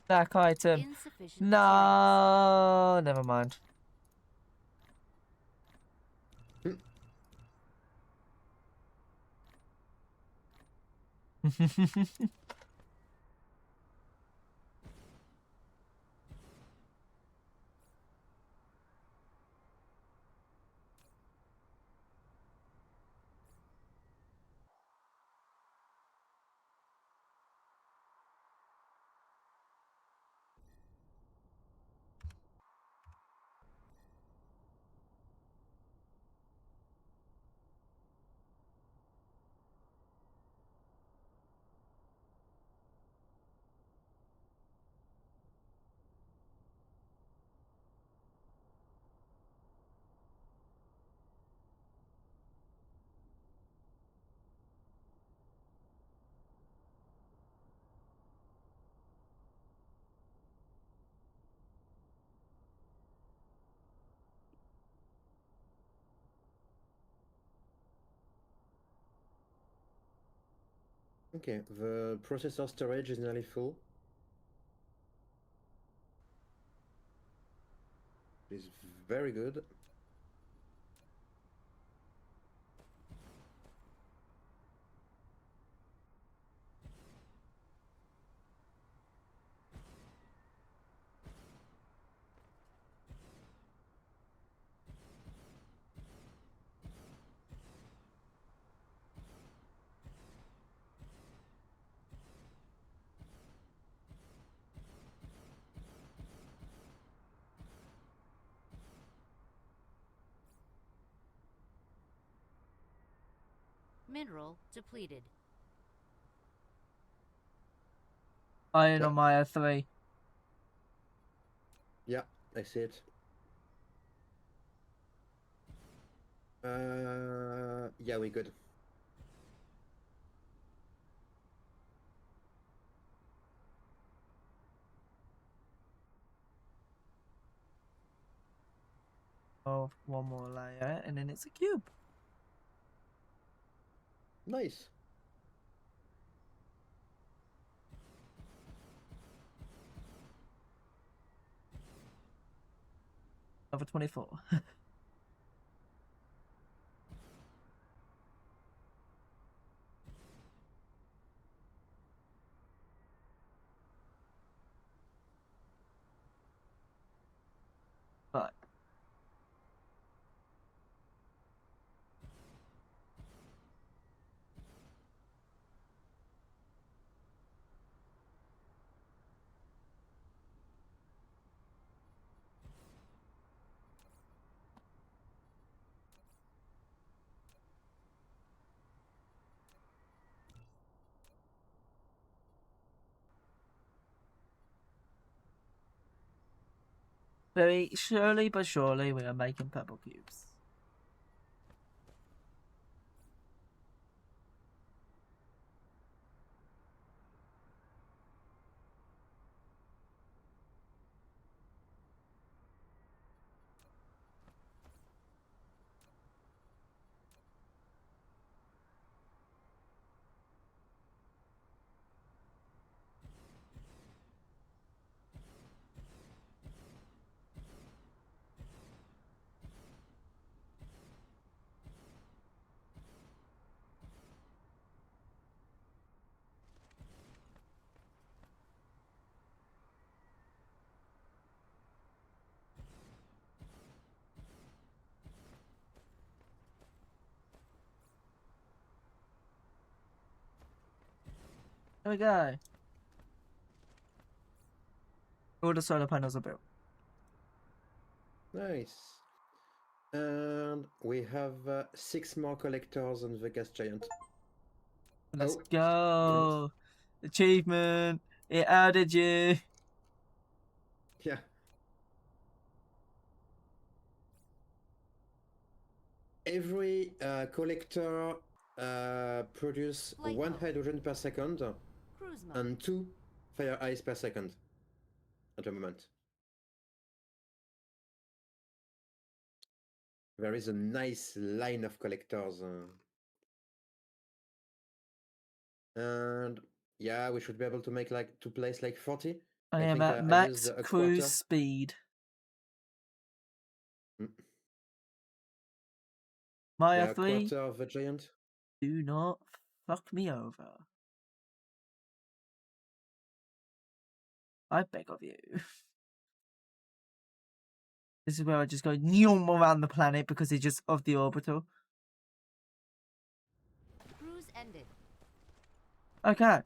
Black item. Insufficient materials. No, never mind. Okay, the processor storage is nearly full. It's very good. Mineral depleted. Iron Yeah. on my 3. Yeah, I see it. Yeah, we good. Oh, one more layer, and then it's a cube. Nice. Over 24. Right. Very slowly but surely we are making purple cubes. There we go. All the solar panels are built. Nice. And we have 6 more collectors on the gas giant. Let's Oh, go. Achievement. It added you. Yeah. Every collector produce Flight 1 mode. hydrogen per second Cruise mode. and 2 fire ice per second at the moment. There is a nice line of collectors. And yeah, we should be able to make to place like 40. I am think at I used max a cruise quarter. speed. Mm. Maya Yeah, a 3, quarter of a giant. do not fuck me over. I beg of you. This is where I just go yum around the planet because it's just of the orbital. Cruise ended. Okay.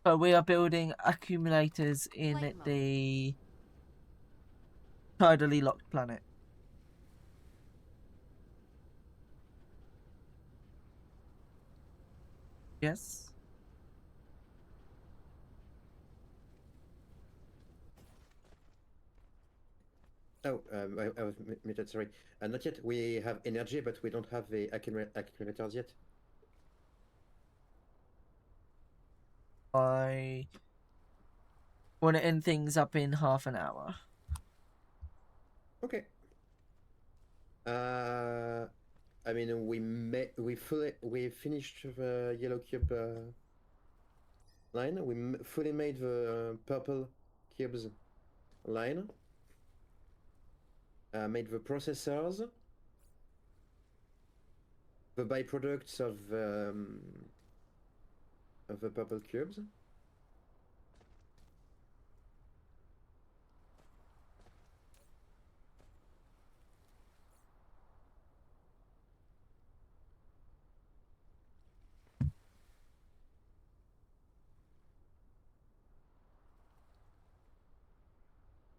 So we are building accumulators in Flight mode. the tidally locked planet. Yes. Oh, I was muted, sorry. Not yet. We have energy, but we don't have the accumulators yet. I want to end things up in half an hour. Okay. I mean, we finished the yellow cube line. We fully made the purple cubes line. Made the processors, the byproducts of the purple cubes.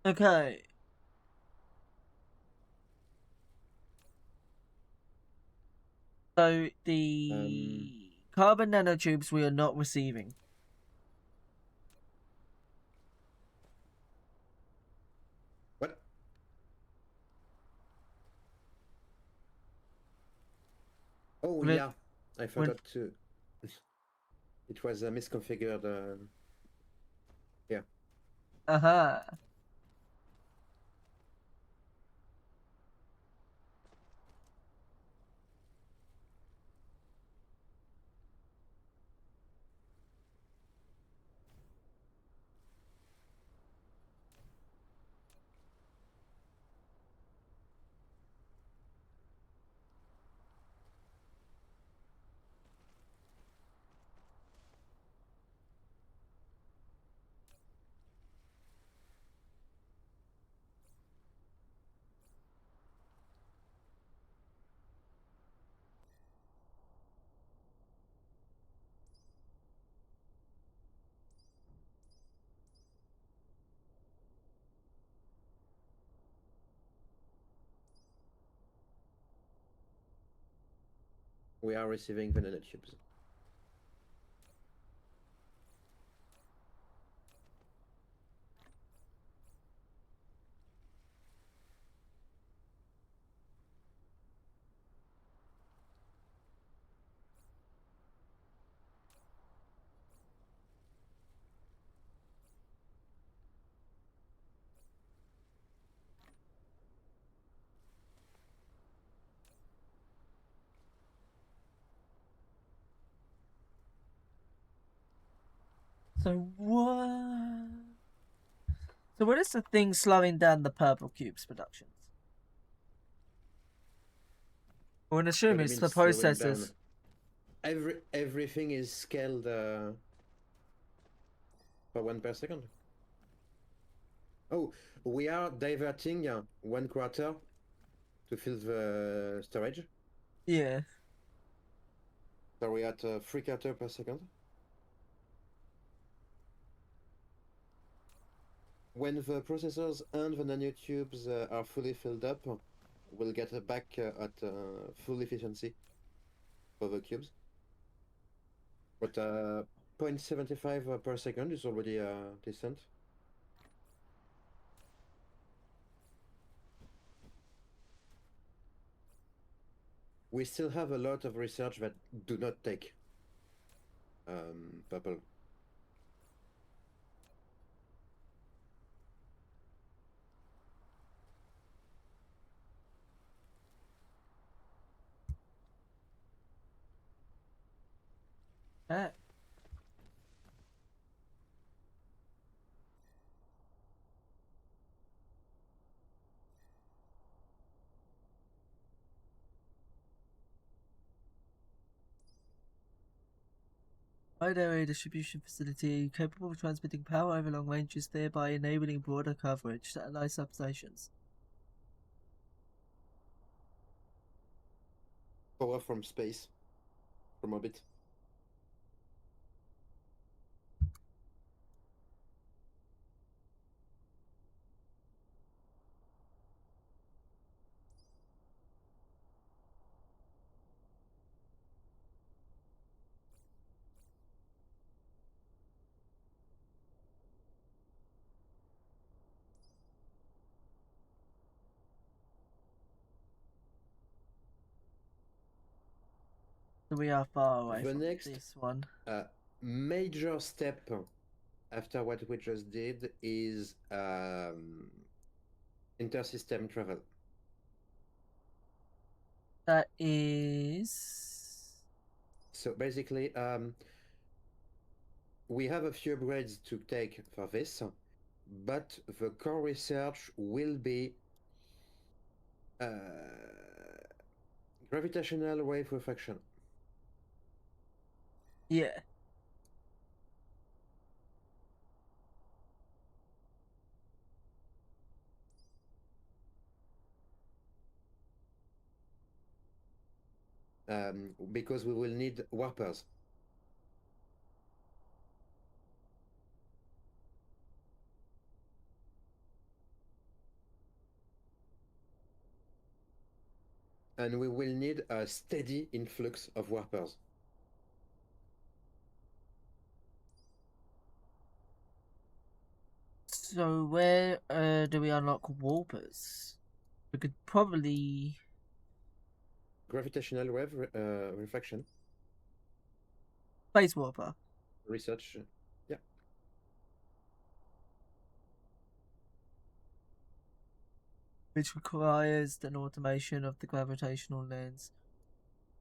Okay. So the carbon nanotubes we are not receiving. Oh With- yeah, I forgot to. It was misconfigured. Yeah. Uh-huh. We are receiving the nanotubes. So what? So what is the thing slowing down the purple cubes productions? I would assume What do you it's mean the slowing down? processors. Everything is scaled for 1 per second. Oh, we are diverting 1/4 to fill the storage. Yeah. So we are at 3/4 per second. When the processors and the nanotubes are fully filled up, we'll get back at full efficiency for the cubes. But 0.75 per second is already decent. We still have a lot of research that do not take purple. Ah. Wide area distribution facility capable of transmitting power over long ranges, thereby enabling broader coverage. Satellite substations. Power from space, from orbit. So we are far away The from next this one. major step after what we just did is intersystem travel. That is. So basically, we have a few upgrades to take for this, but the core research will be gravitational wave refraction. Yeah. Because we will need warpers. And we will need a steady influx of warpers. So where do we unlock warpers? We could probably. gravitational wave refraction Space warper. research. Yeah. Which requires an automation of the gravitational lens.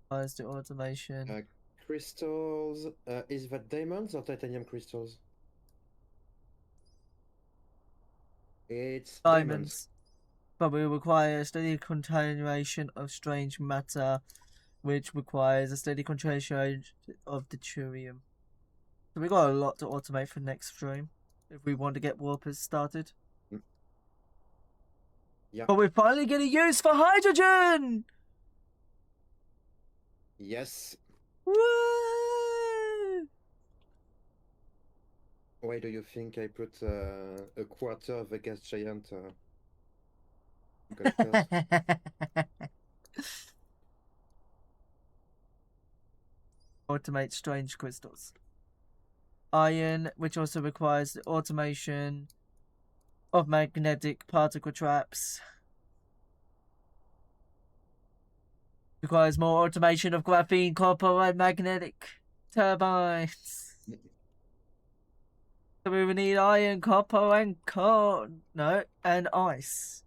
Requires the automation. Crystals. Is that diamonds or titanium crystals? It's diamonds. But we require a steady continuation of strange matter, which requires a steady concentration of deuterium. So we got a lot to automate for next stream if we want to get warpers started. Yeah. But we're finally getting used for hydrogen! Yes. Woo! Why do you think I put a quarter of a gas giant collectors? Automate strange crystals. Iron, which also requires the automation of magnetic particle traps. Requires more automation of graphene, copper, and magnetic turbines. So we will need iron, copper, and and ice.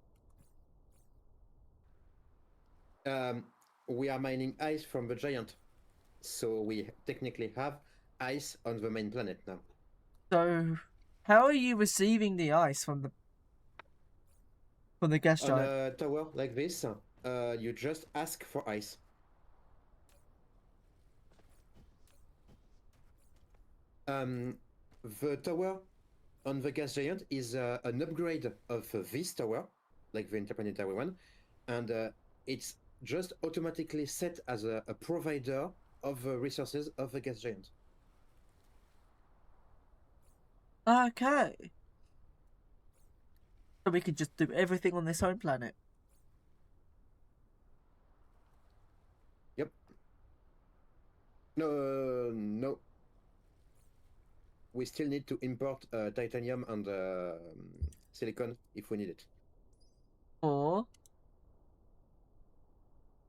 We are mining ice from the giant, so we technically have ice on the main planet now. So, how are you receiving the ice from the gas On giant? a tower like this, you just ask for ice. The tower on the gas giant is an upgrade of this tower, like the interplanetary one, and it's just automatically set as a provider of resources of the gas giant. Okay. So we can just do everything on this home planet. Yep. No. We still need to import titanium and silicon if we need it. Or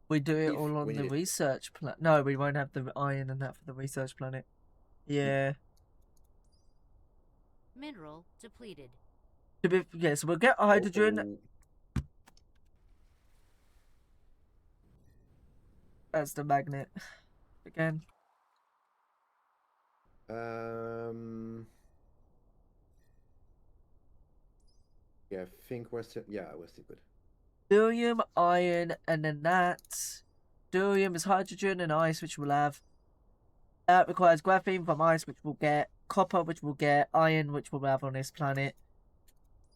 we do it If all on we the need it. research planet. No, we won't have the iron and that for the research planet. Yeah. Mineral depleted. Yeah, so we'll get hydrogen. That's the magnet. Again. Yeah, I think we're still good. Helium, iron, and then that. Helium is hydrogen and ice, which we'll have. That requires graphene from ice, which we'll get. Copper, which we'll get. Iron, which we'll have on this planet.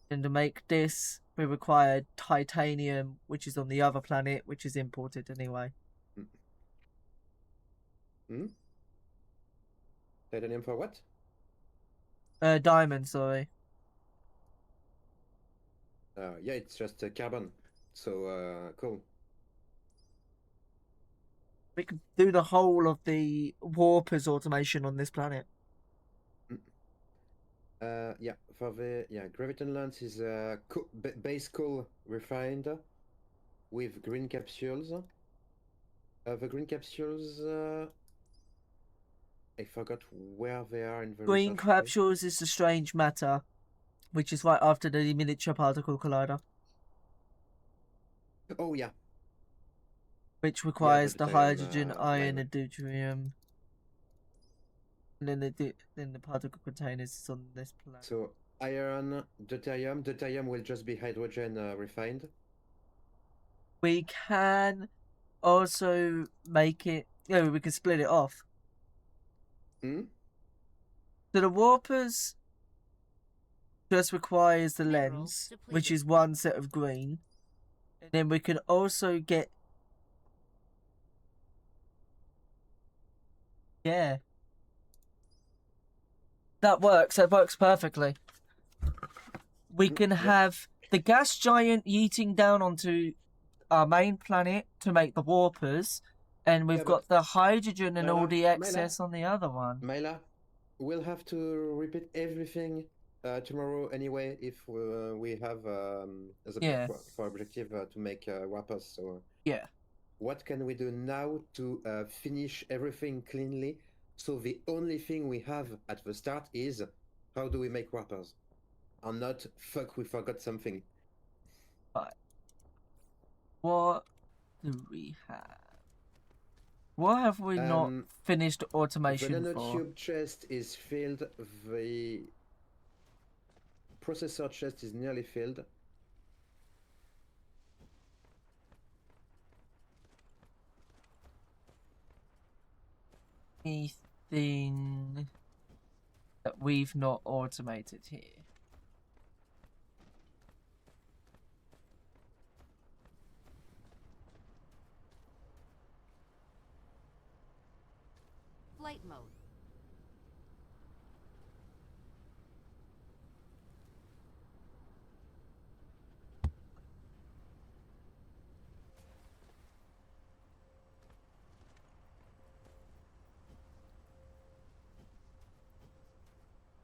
And to make this, we require titanium, which is on the other planet, which is imported anyway. Titanium for what? Diamond, sorry. Yeah, it's just carbon. So, cool. We can do the whole of the warpers automation on this planet. Yeah, for the graviton lens is base coal refined with green capsules. The green capsules, I forgot where they are in the Green research capsules is the strange matter, which is right after the miniature particle collider. Oh yeah. Which requires the hydrogen, line. iron, and deuterium. And then the particle containers is on this planet. So iron, deuterium. Deuterium will just be hydrogen refined. We can also make it. Yeah, we can split it off. So the warpers just requires the lens, which is one set of green. And then we can also get. Yeah. That works perfectly. We can have the gas giant yeeting down onto our main planet to make the warpers, and we've got the hydrogen and all the excess on the other one. Myla, we'll have to repeat everything tomorrow anyway if we have as a for objective to make warpers. So yeah, what can we do now to finish everything cleanly? So the only thing we have at the start is how do we make warpers? And not fuck, we forgot something. What do we have? What have we not finished The automation for? nanotube chest is filled. The processor chest is nearly filled. Anything that we've not automated here? Flight mode.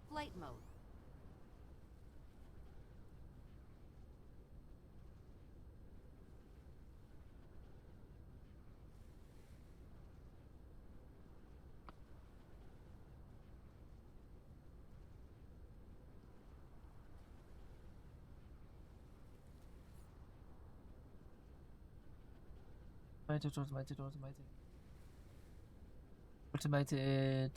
Flight mode. Automated.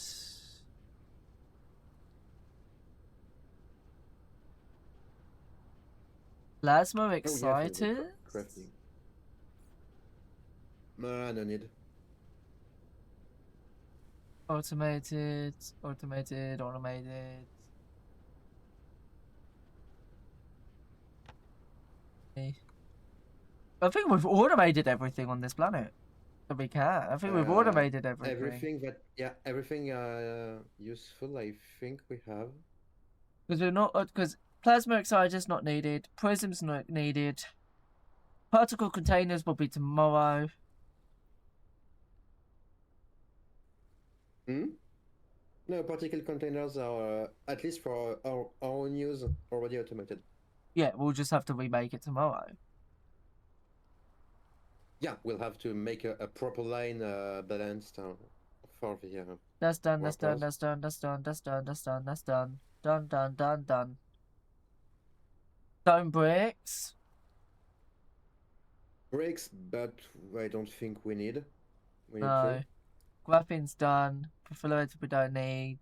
Plasma excited? Crafting. No need. Automated. I think we've automated everything on this planet that we can. I think we've automated everything. Everything useful. I think we have. Because we're not. Because plasma exciters not needed. Prisms not needed. Particle containers will be tomorrow. No, particle containers are at least for our own use already automated. Yeah, we'll just have to remake it tomorrow. Yeah, we'll have to make a proper line balanced for the. That's done. warpers. That's done. Done. Stone bricks. Bricks, but I don't think we need. We need No. Graphene's done. Perfluoride we don't need.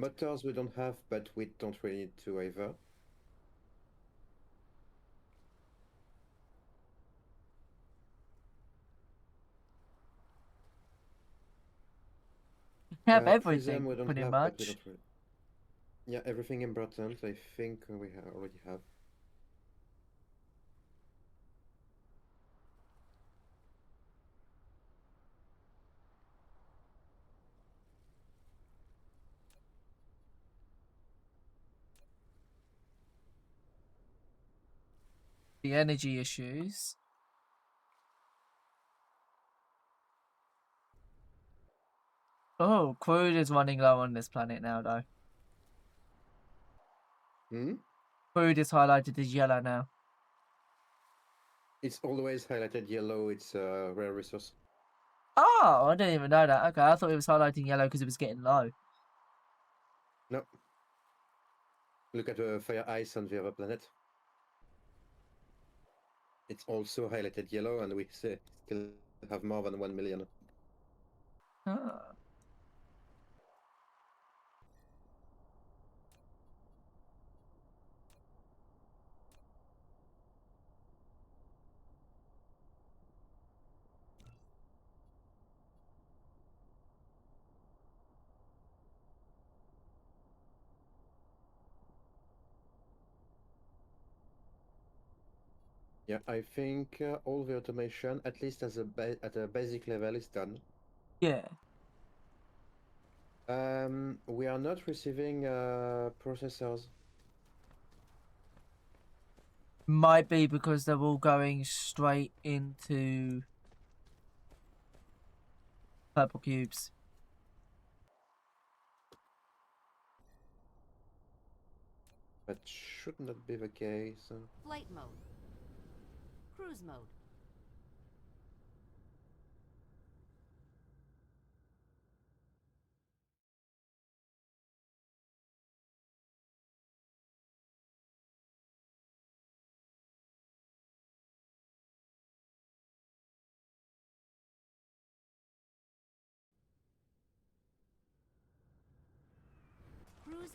Motors we don't have, but we don't really need to either. We have Prism everything, we don't pretty have, but we much. don't really. Yeah, everything important I think we already have. The energy issues. Oh, crude is running low on this planet now, though. Crude is highlighted as yellow now. It's always highlighted yellow. It's a rare resource. Oh, I didn't even know that. Okay, I thought it was highlighting yellow because it was getting low. No. Look at the fire ice on the other planet. It's also highlighted yellow, and we still have more than 1 million. Ah. Yeah, I think all the automation, at least at a basic level, is done. Yeah. We are not receiving processors. Might be because they're all going straight into purple cubes. That should not be the case. Flight mode. Cruise mode.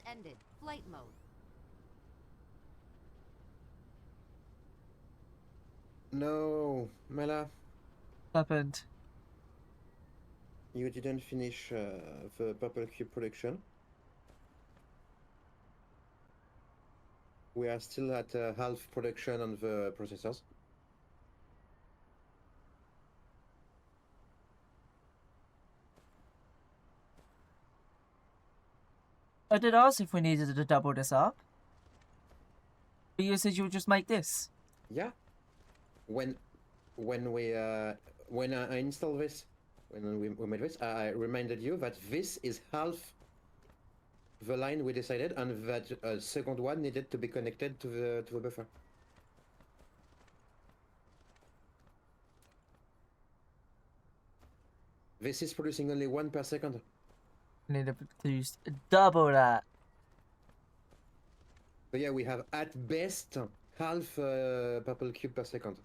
ended. Flight mode. No, Mela, Happened. you didn't finish the purple cube production. We are still at half production on the processors. I did ask if we needed to double this up. But you said you would just make this. Yeah. When I install this, when we made this, I reminded you that this is half the line we decided, and that a second one needed to be connected to the buffer. This is producing only 1 per second. We need to produce double that. So yeah, we have at best half purple cube per second.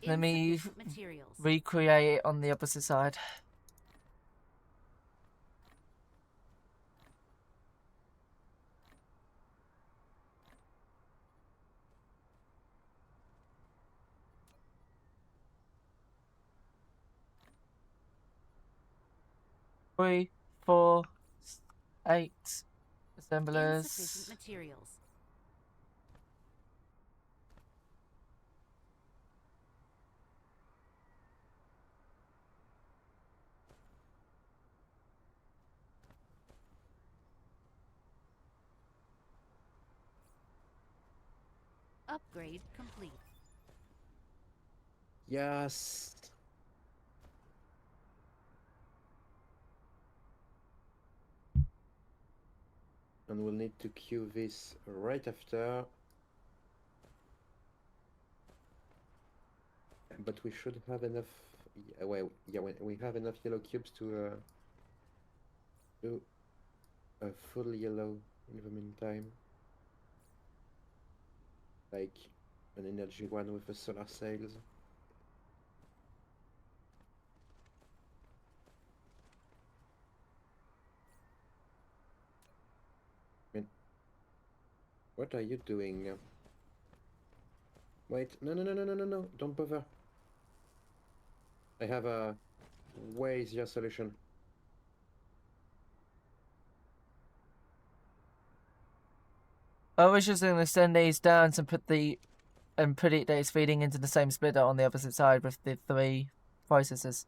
Let me Insufficient materials. recreate it on the opposite side. Three, 4, 8 assemblers. Insufficient materials. Upgrade complete. Yes. And we'll need to queue this right after. But we should have enough. Yeah, well, yeah, we have enough yellow cubes to do a full yellow in the meantime. Like an energy one with the solar sails. What are you doing? Wait, no, don't bother. I have a way easier solution. I was just going to send these down and put it that it's feeding into the same splitter on the opposite side with the 3 processors.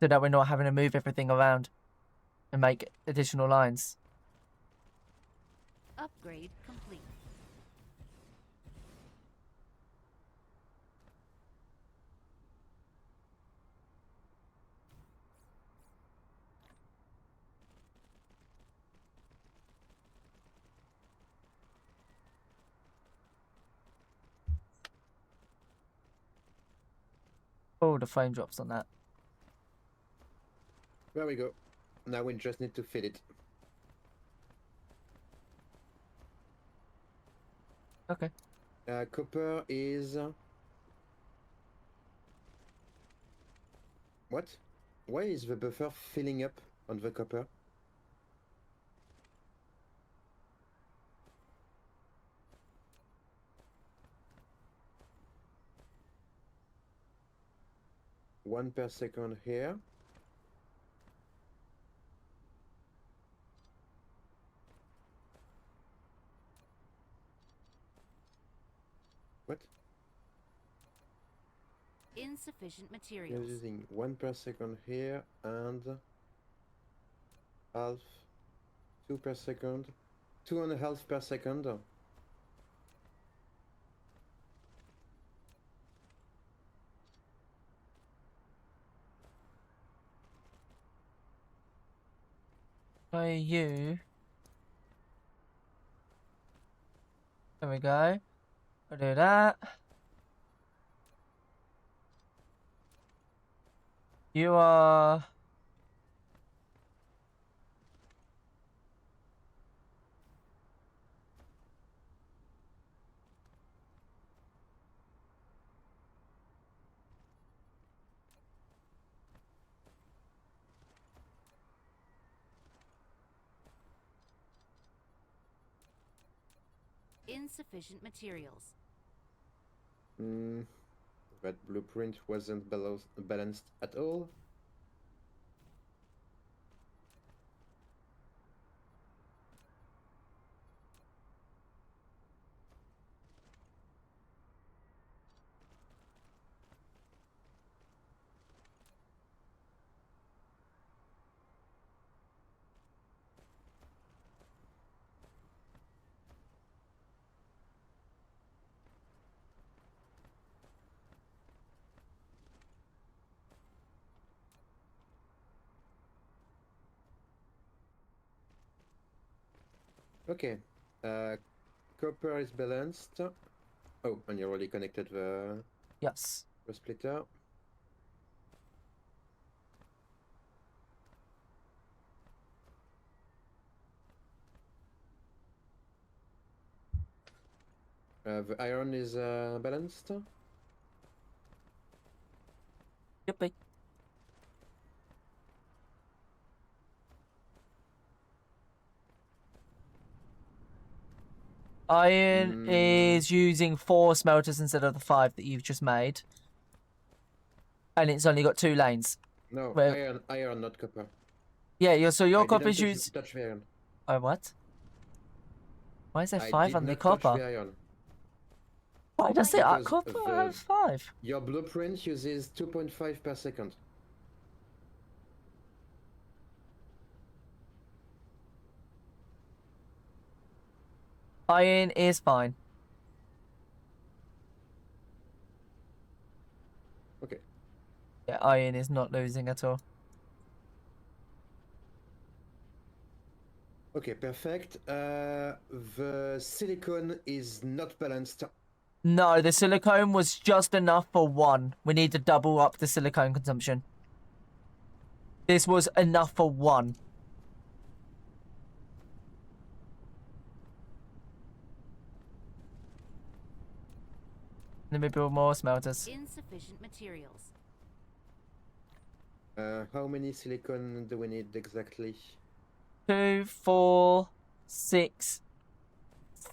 So that we're not having to move everything around and make additional lines. Upgrade complete. Oh, the frame drops on that. There we go. Now we just need to fit it. Okay. Copper is... What? Why is the buffer filling up on the copper? One per second here. What? Insufficient You're materials. using 1 per second here and half, 2 per second, 2.5 per second. By you. There we go. I'll do that. You are... Insufficient materials. That blueprint wasn't balanced at all. Okay. Copper is balanced. Oh, and you already connected the Yes. splitter. The iron is balanced. Yippee. Iron is using 4 smelters instead of the 5 that you've just made. And it's only got 2 lanes. No, Well- iron, not copper. Yeah, so your I copper's didn't use. touch the iron. Oh, what? Why is there I 5 did on the not touch copper? the iron. Why does it Because copper the- have 5? Your blueprint uses 2.5 per second. Iron is fine. Okay. Yeah, iron is not losing at all. Okay, perfect. The silicon is not balanced. No, the silicone was just enough for 1. We need to double up the silicone consumption. This was enough for 1. Let me build more smelters. Insufficient materials. How many silicon do we need exactly? 2, 4, 6,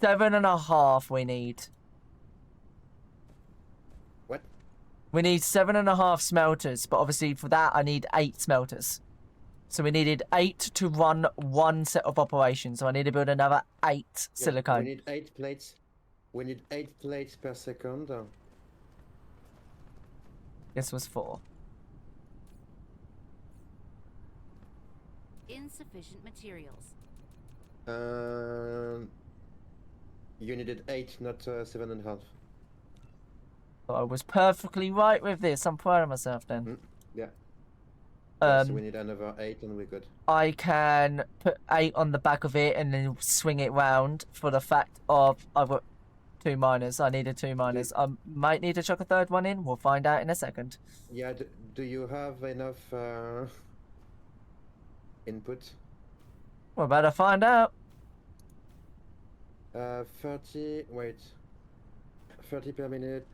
7.5 we need. What? We need 7.5 smelters, but obviously for that I need 8 smelters. So we needed 8 to run 1 set of operations. So I need to build another 8 silicone. We need 8 plates. We need 8 plates per second. This was 4. Insufficient materials. You needed 8, not 7.5. So I was perfectly right with this. I'm proud of myself then. Yeah. So Um, we need another 8 and we're good. I can put 8 on the back of it and then swing it round for the fact of I've got 2 miners. I needed 2 miners. I might need to chuck a third one in. We'll find out in a second. Yeah, do you have enough input? We're about to find out. 30, wait. 30 per minute.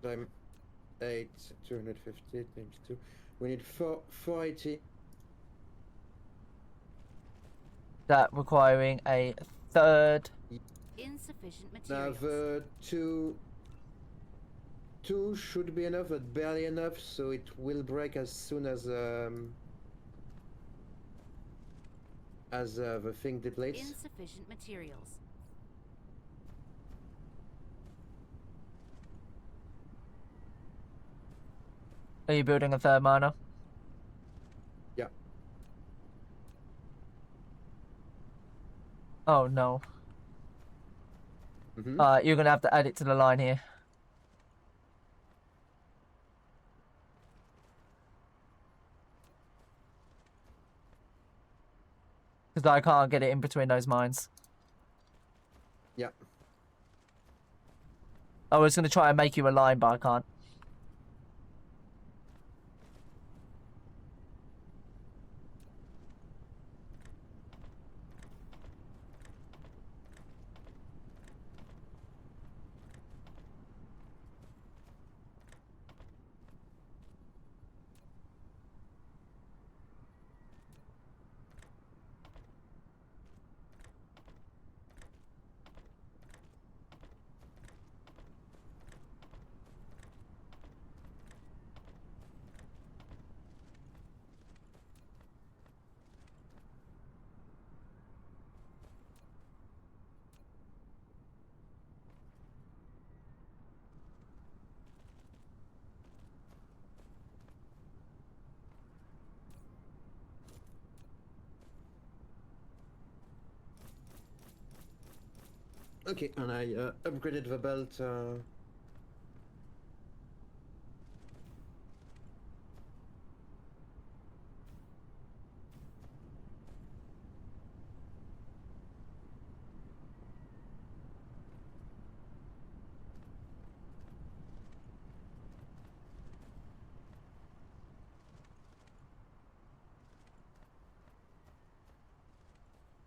Time 8, 250 times 2. We need 480. That requiring a third. Insufficient Now materials. the two should be enough, but barely enough, so it will break as soon as the thing depletes. Insufficient materials. Are you building a third miner? Yeah. Oh no. Mm-hmm. You're gonna have to add it to the line here. Because I can't get it in between those mines. Yeah. I was gonna try and make you a line, but I can't. Okay, and I upgraded the belt.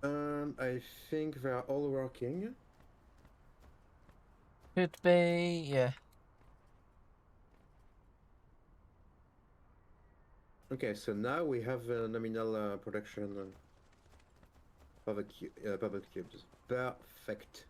And I think they are all working. Could be, yeah. Okay, so now we have a nominal production of bubble cubes. Perfect.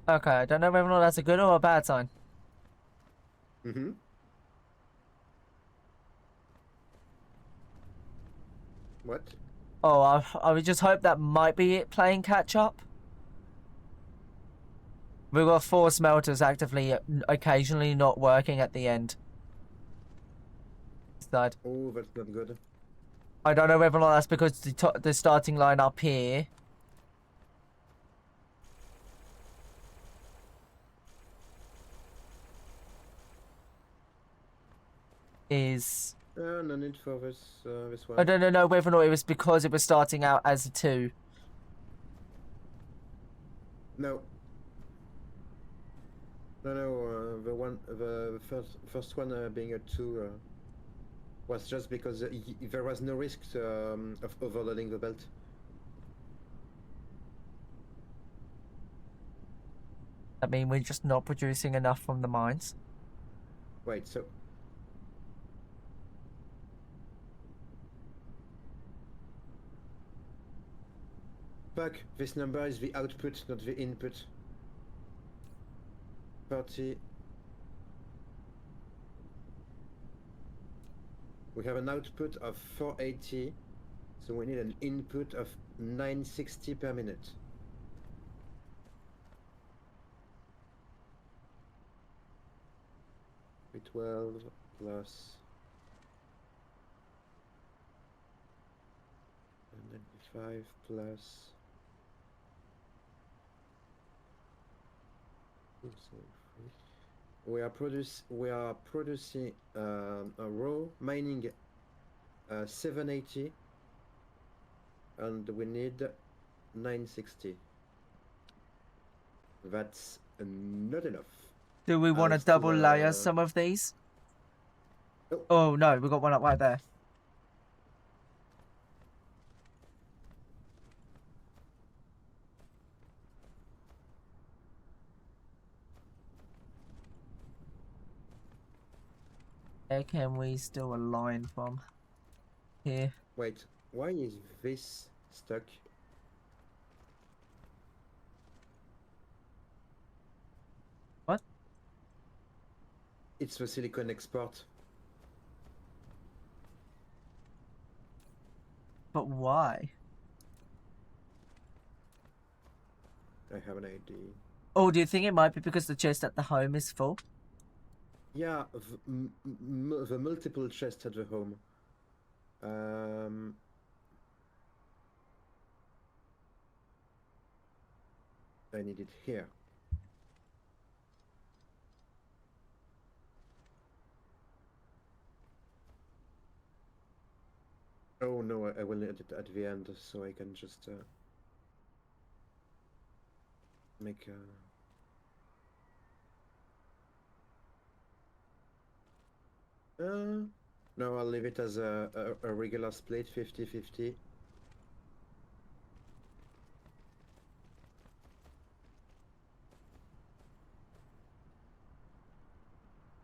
Okay, I don't know whether or not that's a good or a bad sign. Mm-hmm. What? Oh, I would just hope that might be it playing catch up. We've got 4 smelters actively, occasionally not working at the end. Side. Oh, that's not good. I don't know whether or not that's because the starting line up here is. No need for this this one. I don't know whether or not it was because it was starting out as a 2. No. No, the first one being a 2 was just because there was no risk of overloading the belt. I mean, we're just not producing enough from the mines. Wait, so fuck, this number is the output, not the input. 30. We have an output of 480, so we need an input of 960 per minute. V12 plus 95 plus 273. We are producing a raw mining 780, and we need 960. That's not enough. Do we want to As to double layer the- some of these? Oh. Oh no, we got one up right there. Where can we still align from? Here. Wait, why is this stuck? What? It's the silicon export. But why? I have an idea. Oh, do you think it might be because the chest at the home is full? Yeah, the multiple chests at the home. I need it here. Oh no, I will need it at the end, so I can just make no, I'll leave it as a regular split, 50-50.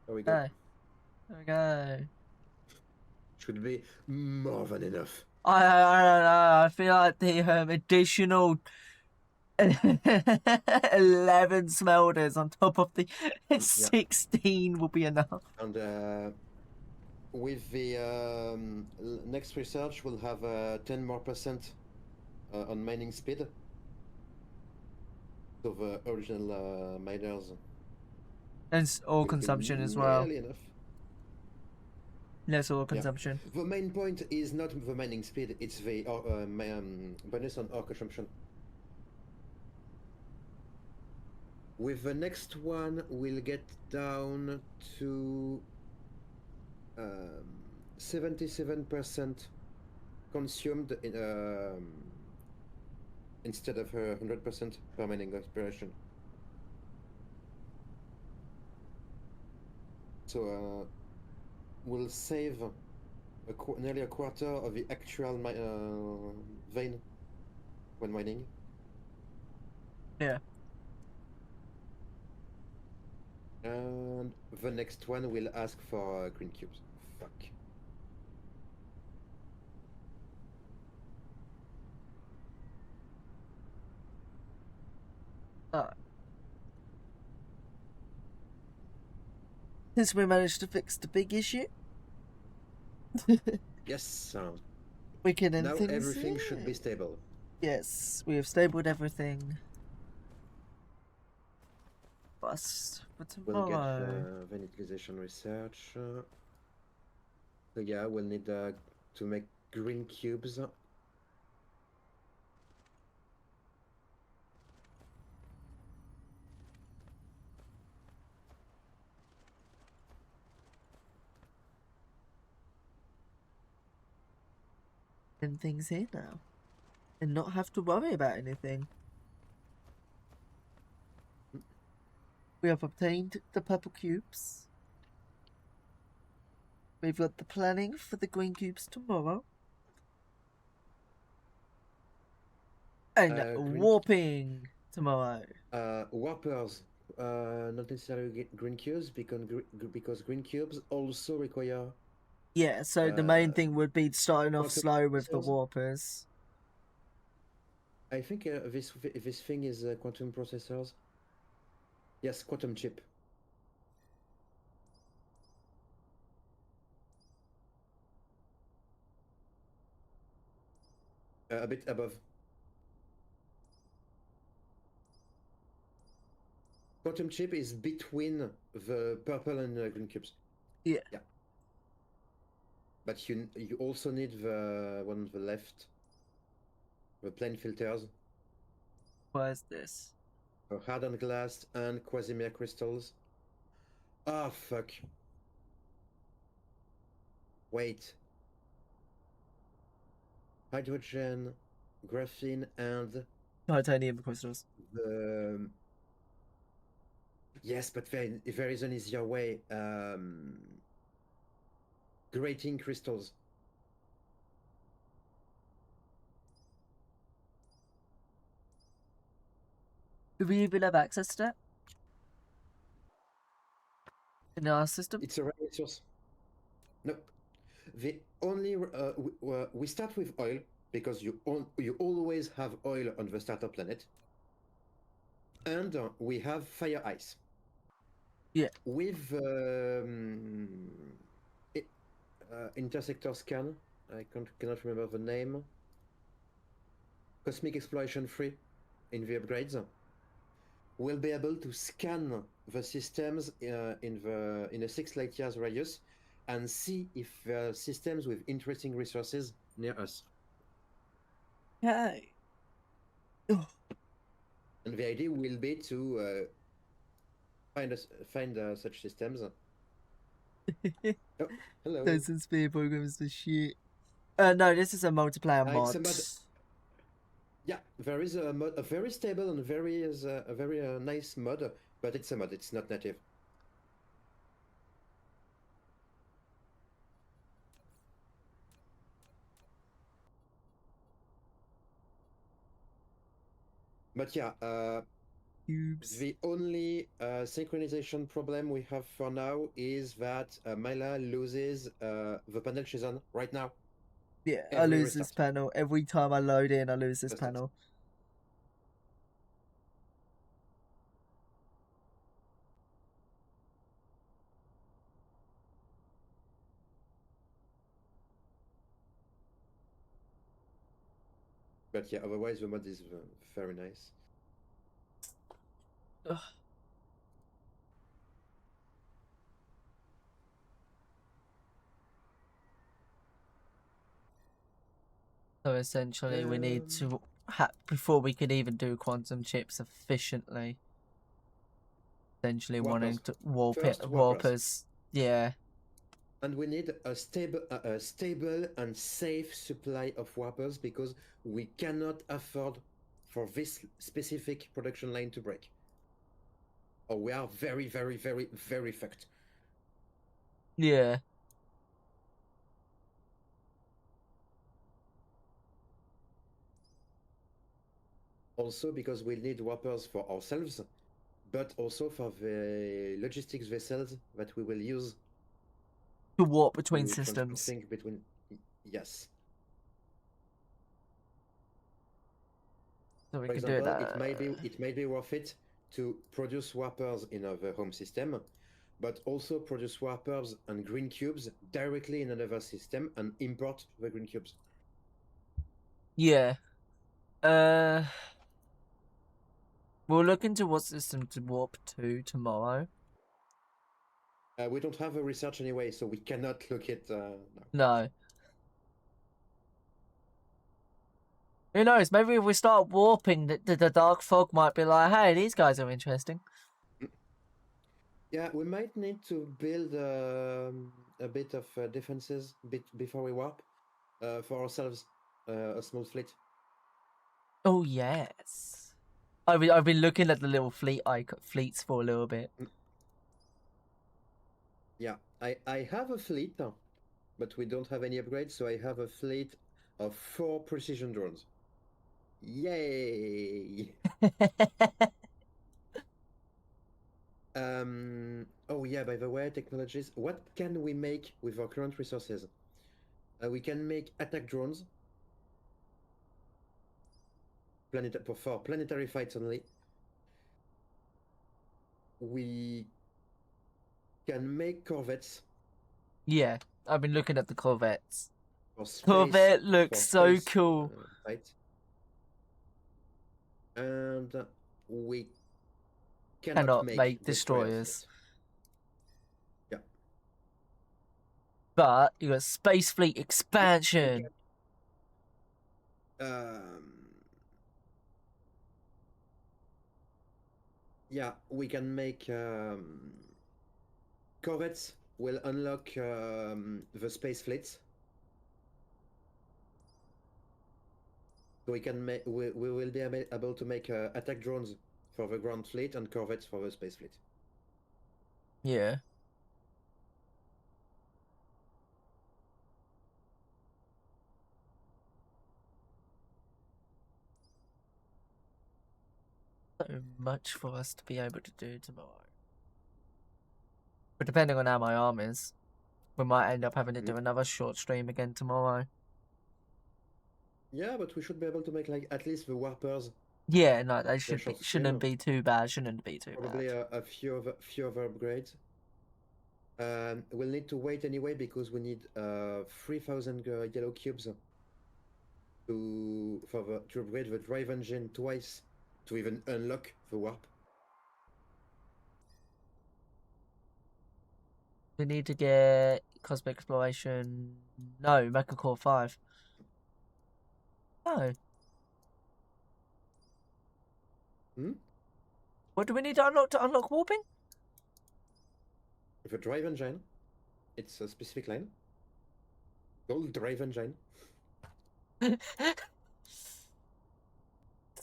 There we go. Okay. There we go. Should be more than enough. I don't know. I feel like the additional 11 smelters on top of the 16 will be enough. And with the next research, we'll have 10% more on mining speed. So the original miners And oil will be consumption as well. nearly enough. Less oil Yeah. consumption. The main point is not the mining speed; it's the bonus on ore consumption. With the next one, we'll get down to 77% consumed instead of 100% per mining operation. So we'll save nearly a quarter of the actual vein when mining. Yeah. And the next one will ask for green cubes. Fuck. Since we managed to fix the big issue, Yes. we can end Now things everything here. should be stable. Yes, we have stabled everything. Bust for We'll get tomorrow. the utilization research. So yeah, we'll need to make green cubes. End things here now. And not have to worry about anything. We have obtained the purple cubes. We've got the planning for the green cubes tomorrow. And warping tomorrow. Warpers, not necessarily green cubes because green cubes also require. Yeah, so the main thing would be starting off quantum slow with the processors. warpers. I think this thing is quantum processors. Yes, quantum chip. A bit above. Quantum chip is between the purple and green cubes. Yeah. Yeah. But you also need the one on the left. The plane filters. Where's this? For hardened glass and Quasimir crystals. Ah, fuck. Wait. Hydrogen, graphene, and Titanium crystals. the. Yes, but there is an easier way. Grating crystals. Do we even have access to that? In our system? It's a rare resource. No. The only we start with oil because you always have oil on the starter planet, and we have fire ice. Yeah. With intersector scan, I cannot remember the name. Cosmic Exploration 3 in the upgrades. We'll be able to scan the systems in a 6 light years radius and see if there are systems with interesting resources near us. Okay. Oh. And the idea will be to find such systems. Oh, hello. Dyson Sphere programs the shit. No, this is a multiplayer mod. Yeah, there is a mod, a very stable and a very nice mod, but it's a mod. It's not native. But yeah, Cubes. the only synchronization problem we have for now is that Myla loses the panel she's on right now. Yeah, I Every lose this restart. panel. Every time I load in, I lose this Just it. panel. But yeah, otherwise the mod is very nice. Ugh. So essentially, we need to before we could even do quantum chips efficiently. Essentially, wanting Warpers. to warp First, it, warpers. warpers. Yeah, And we need a stable and safe supply of warpers because we cannot afford for this specific production line to break. Or we are very, very, very, very fucked. yeah. Also because we need warpers for ourselves, but also for the logistics vessels that we will use To warp between to transfer systems. things between. Yes. So we For can do example, that. it may be worth it to produce warpers in our home system, but also produce warpers and green cubes directly in another system and import the green cubes. Yeah. We'll look into what system to warp to tomorrow. We don't have a research anyway, so we cannot look at now. No. Who knows? Maybe if we start warping, the dark fog might be like, hey, these guys are interesting. Yeah, we might need to build a bit of defenses before we warp for ourselves, a small fleet. Oh yes. I've been looking at the little fleets for a little bit. Yeah, I have a fleet, but we don't have any upgrades, so I have a fleet of 4 precision drones. Yay! Oh yeah, by the way, technologies. What can we make with our current resources? We can make attack drones. For planetary fights only. We can make corvettes. Yeah, I've been looking at the corvettes. For space, Corvette looks for so space, cool. fight. And we cannot make destroyers. destroyers. Yeah. But you got space fleet expansion. Yeah, we can make corvettes will unlock the space fleets. So we can make we will be able to make attack drones for the ground fleet and corvettes for the space fleet. Yeah. So much for us to be able to do tomorrow. But depending on how my arm is, we might end up having to do another short stream again tomorrow. Yeah, but we should be able to make like at least the warpers. Yeah, no, they short shouldn't stream. be too bad. Shouldn't be too Probably bad. a few other upgrades. We'll need to wait anyway because we need 3,000 yellow cubes to upgrade the drive engine twice to even unlock the warp. We need to get Cosmic Exploration. No, Mecha Core 5. No. What do we need to unlock warping? The drive engine, it's a specific line. Called drive engine. It's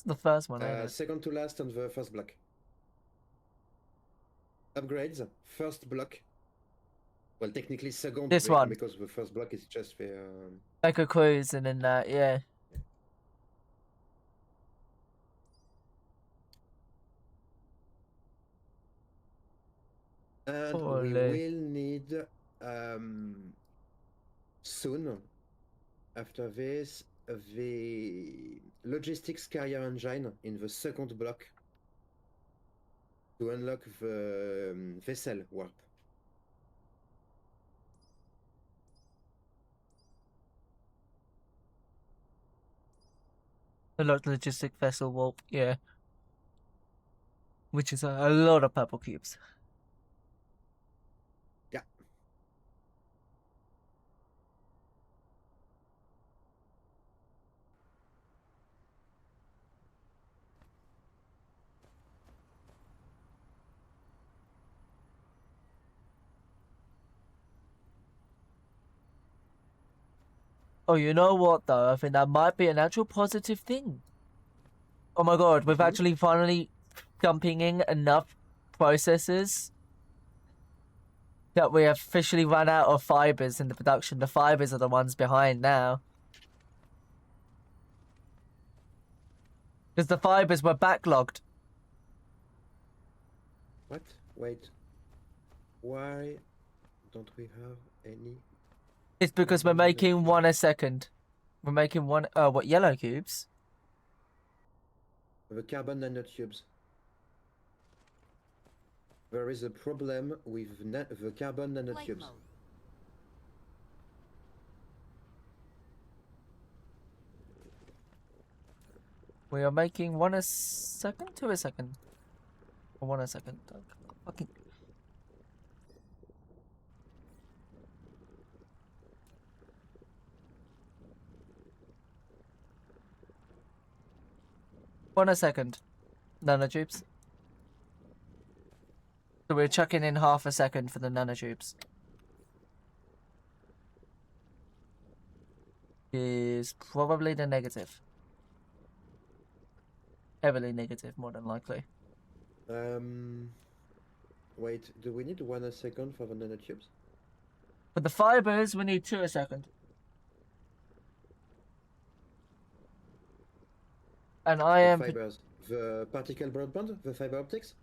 the first one, ain't it? Second to last on the first block. Upgrades, first block. Well, technically second. This one. Because the first block is just the... Mecha Cruise and then that, yeah. And Holy. we will need soon, after this, the logistics carrier engine in the second block to unlock the vessel warp. A lot of logistic vessel warp, yeah. Which is a lot of purple cubes. Yeah. Oh, you know what though? I think that might be an actual positive thing. Oh my god, we've actually finally dumping in enough processors that we officially run out of fibers in the production. The fibers are the ones behind now. Because the fibers were backlogged. What? Wait. Why don't we have any? It's because we're making one a second. We're making one, what, yellow cubes? The carbon nanotubes. There is a problem with the carbon Flight nanotubes. mode. We are making one a second? Two a second? Or one a second? Fucking... One a second. Nanotubes. So we're chucking in half a second for the nanotubes. Is probably the negative. Heavily negative, more than likely. Wait, do we need 1 second for the nanotubes? For the fibers, we need 2 a second. And I am... Fibers. The particle broadband? The fiber optics?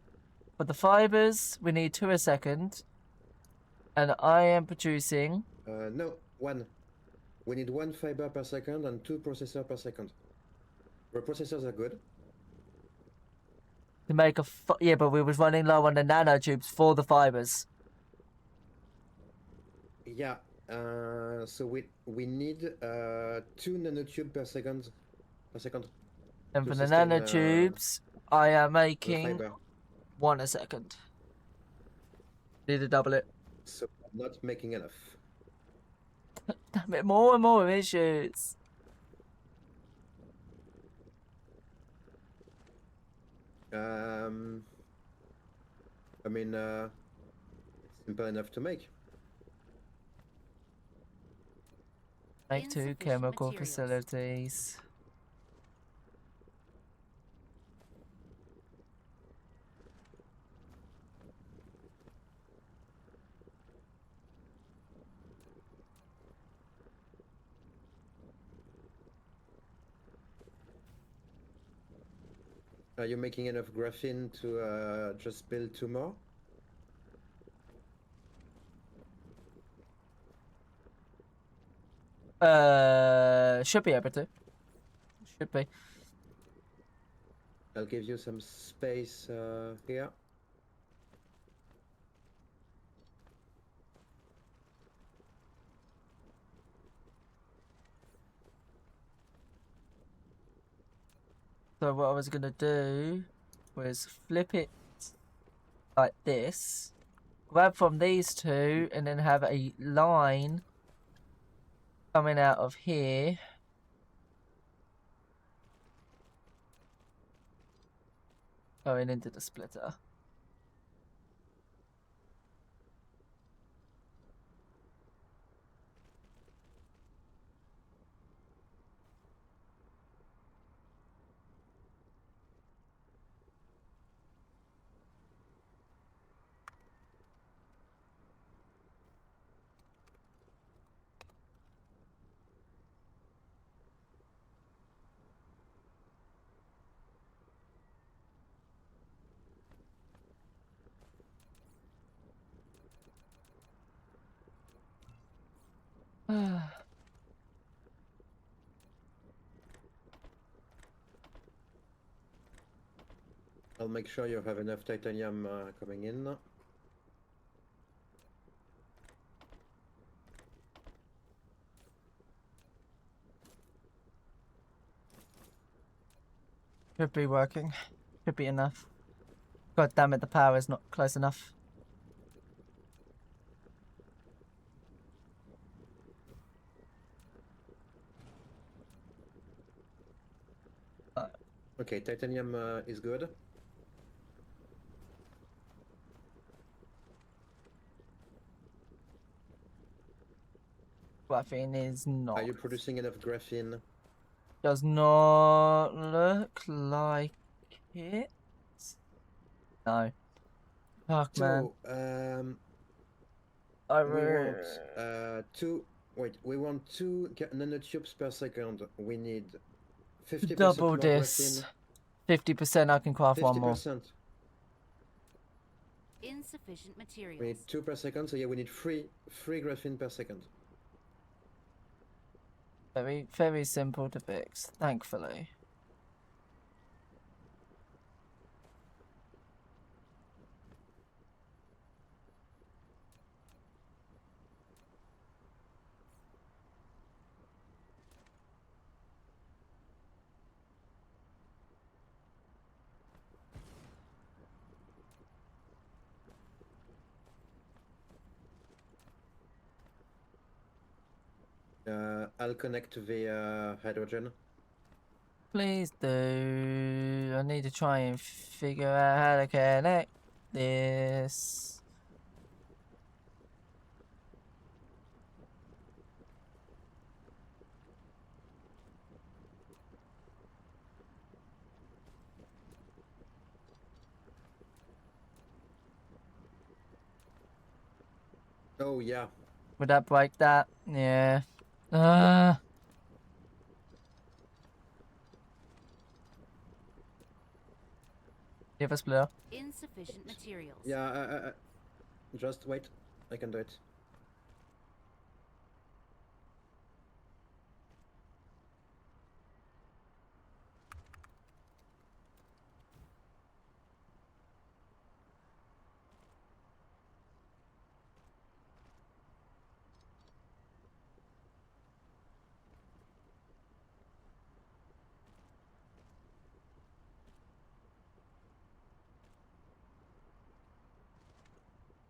For the fibers, we need 2 a second. And I am producing... No, 1. We need 1 fiber per second and 2 processors per second. The processors are good. To make a... Yeah, but we was running low on the nanotubes for the fibers. Yeah, so we need 2 nanotubes per second. And to for the sustain, nanotubes, I am the making fiber. 1 a second. Need to double it. So not making enough. Damn it, more and more issues. I mean, it's simple enough to make. Make 2 Insufficient chemical materials. facilities. Are you making enough graphene to just build 2 more? Should be able to. Should be. I'll give you some space here. So what I was gonna do was flip it like this, grab from these 2, and then have a line coming out of here. Going into the splitter. I'll make sure you have enough titanium coming in. Could be working. Could be enough. God damn it, the power is not close enough. Okay, titanium is good. Graphene is not. Are you producing enough graphene? Does not look like it. No. Fuck, man. So, I we want we want 2 nanotubes per second. We need 50% double more this. graphene. 50% I can craft one more. 50%. Insufficient materials. We need 2 per second, so yeah, we need 3 graphene per second. Very, very simple to fix, thankfully. I'll connect the hydrogen. Please do. I need to try and figure out how to connect this. Oh yeah. Would that break that? Yeah. Give us blue. Insufficient materials. Yeah, just wait. I can do it.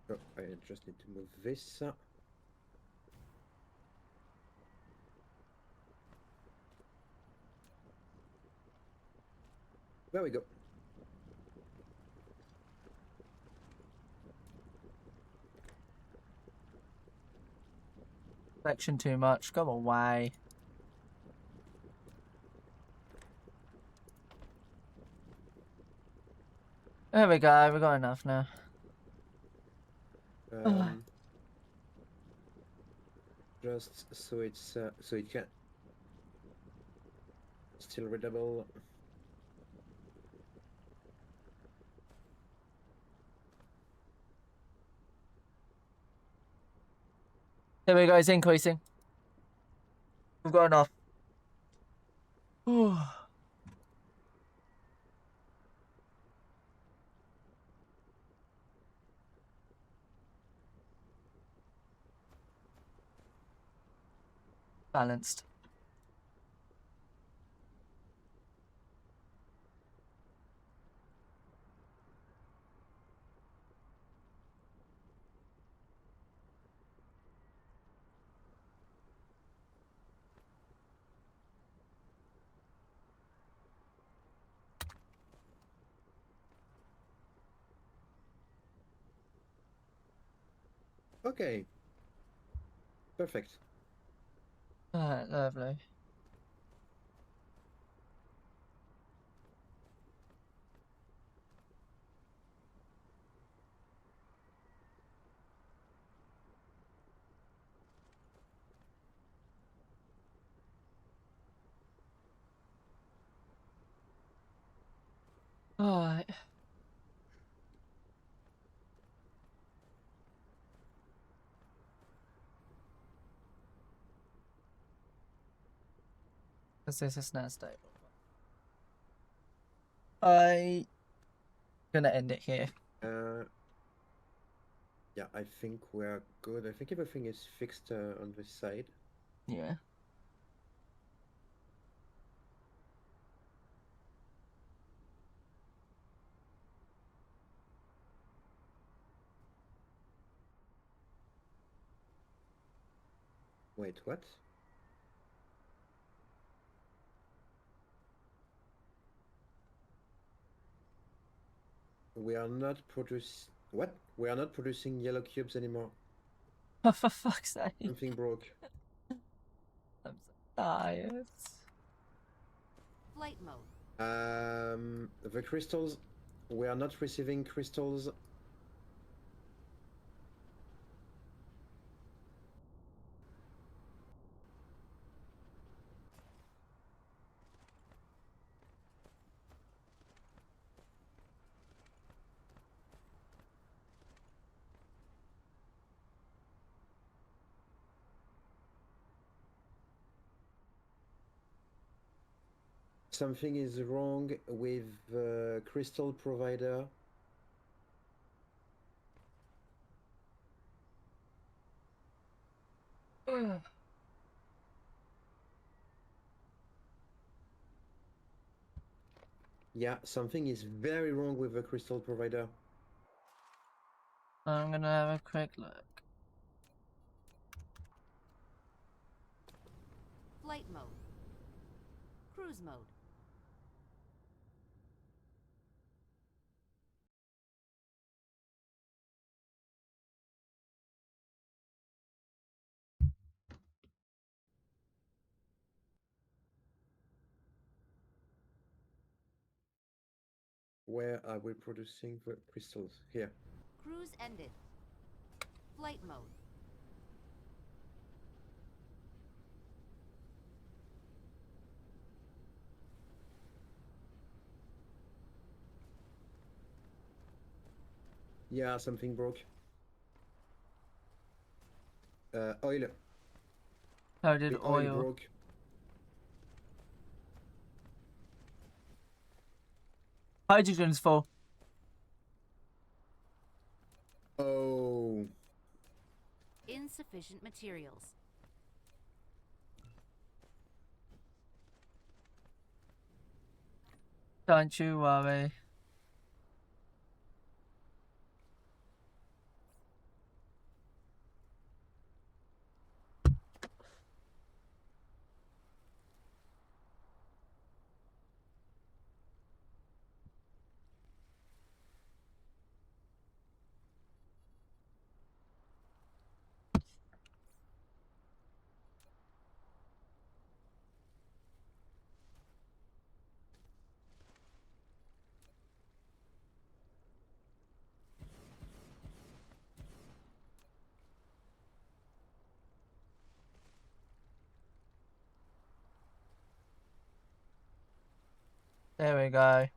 Oh, I just need to move this. There we go. Section too much. Go away. There we go. We got enough now. Just so it's so it can still readable. There we go. It's increasing. We've got enough. Balanced. Okay. Perfect. Alright, lovely. Alright. Because this is now stable. I gonna end it here. Yeah, I think we're good. I think everything is fixed on this side. Yeah. Wait, what? We are not producing... What? We are not producing yellow cubes anymore. Oh, for fuck's sake. Something broke. I'm so tired. Flight mode. The crystals... We are not receiving crystals. Something is wrong with the crystal provider. Yeah, something is very wrong with the crystal provider. I'm gonna have a quick look. Flight mode. Cruise mode. Where are we producing the crystals? Here. Cruise ended. Flight mode. Yeah, something broke. Oil. How did The oil oil? broke. Hydrogen's full. Oh. Insufficient materials. Don't you worry. There we go.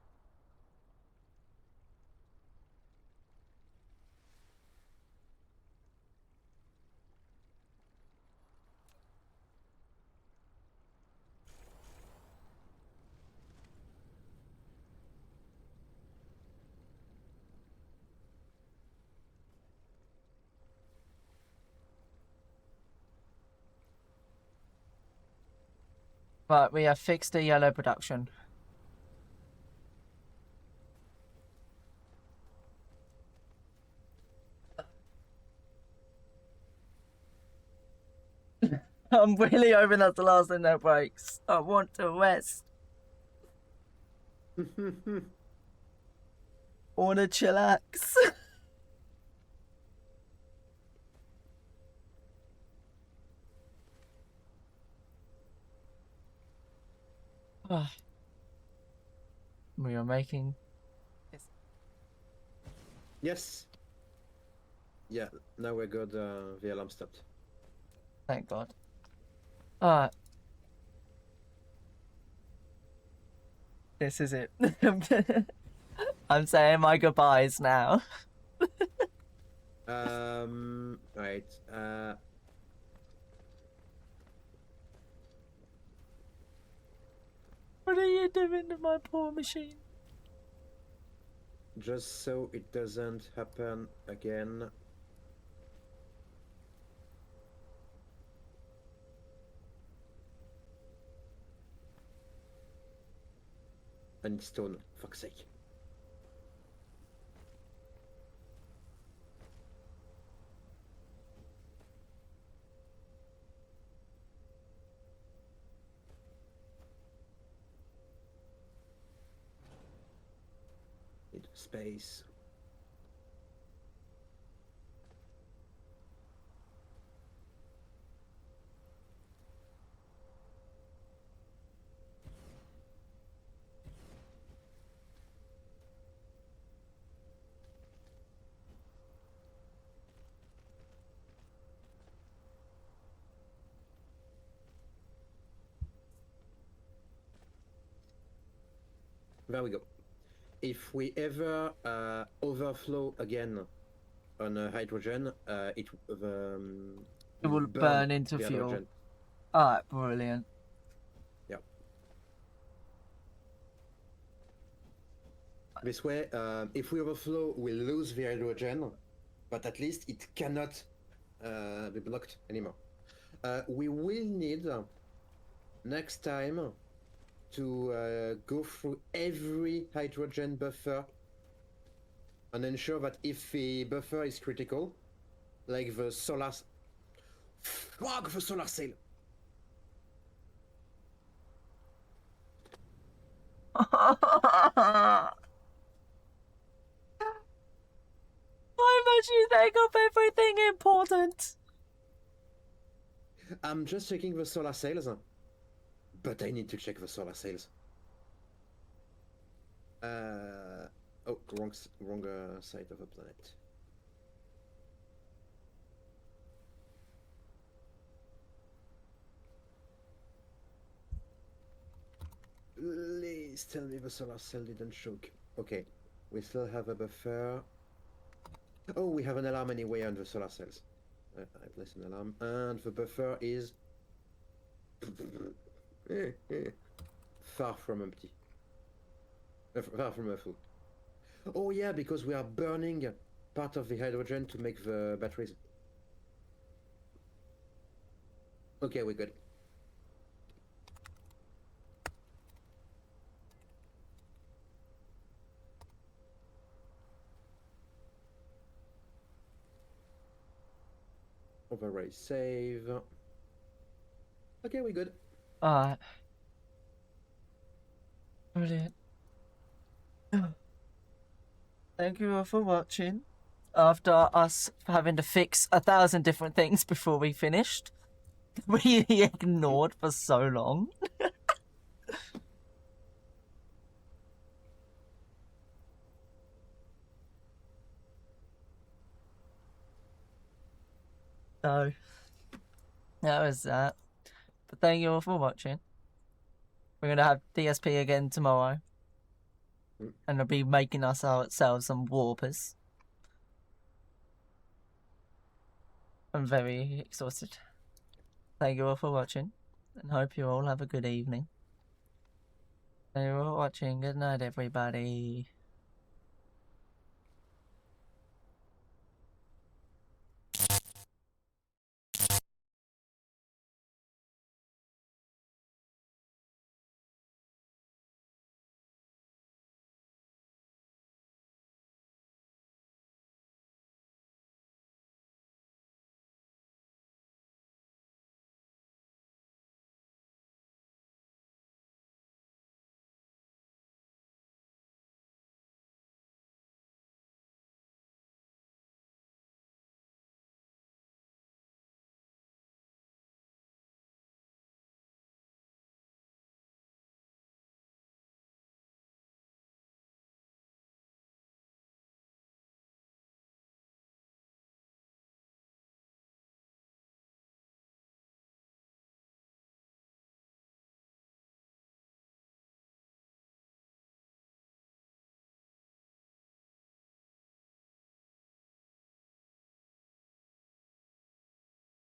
Right, we have fixed the yellow production. I'm really hoping that's the last thing that breaks. I want to rest. I want to chillax. We are making. Yes. Yeah, now we got the alarm stopped. Thank God. Alright. This is it. I'm saying my goodbyes now. Right. What are you doing to my poor machine? Just so it doesn't happen again. And stone, fuck's sake. Need space. There we go. If we ever overflow again on hydrogen, it will burn into the fuel. hydrogen. Alright, brilliant. Yeah. This way, if we overflow, we'll lose the hydrogen, but at least it cannot be blocked anymore. We will need next time to go through every hydrogen buffer and ensure that if the buffer is critical, like the solar... Fuck the solar sail! Why must you think of everything important? I'm just checking the solar sails, but I need to check the solar sails. Oh, wrong side of the planet. Please tell me the solar cell didn't choke. Okay, we still have a buffer. Oh, we have an alarm anyway on the solar cells. I placed an alarm, and the buffer is far from empty. Far from full. Oh yeah, because we are burning part of the hydrogen to make the batteries. Okay, we're good. Override save. Okay, we're good. Alright. Brilliant. Thank you all for watching. After us having to fix 1,000 different things before we finished, we ignored for so long. So, that was that. But thank you all for watching. We're gonna have DSP again tomorrow. And we'll be making ourselves some warpers. I'm very exhausted. Thank you all for watching. And hope you all have a good evening. Thank you all for watching. Good night, everybody.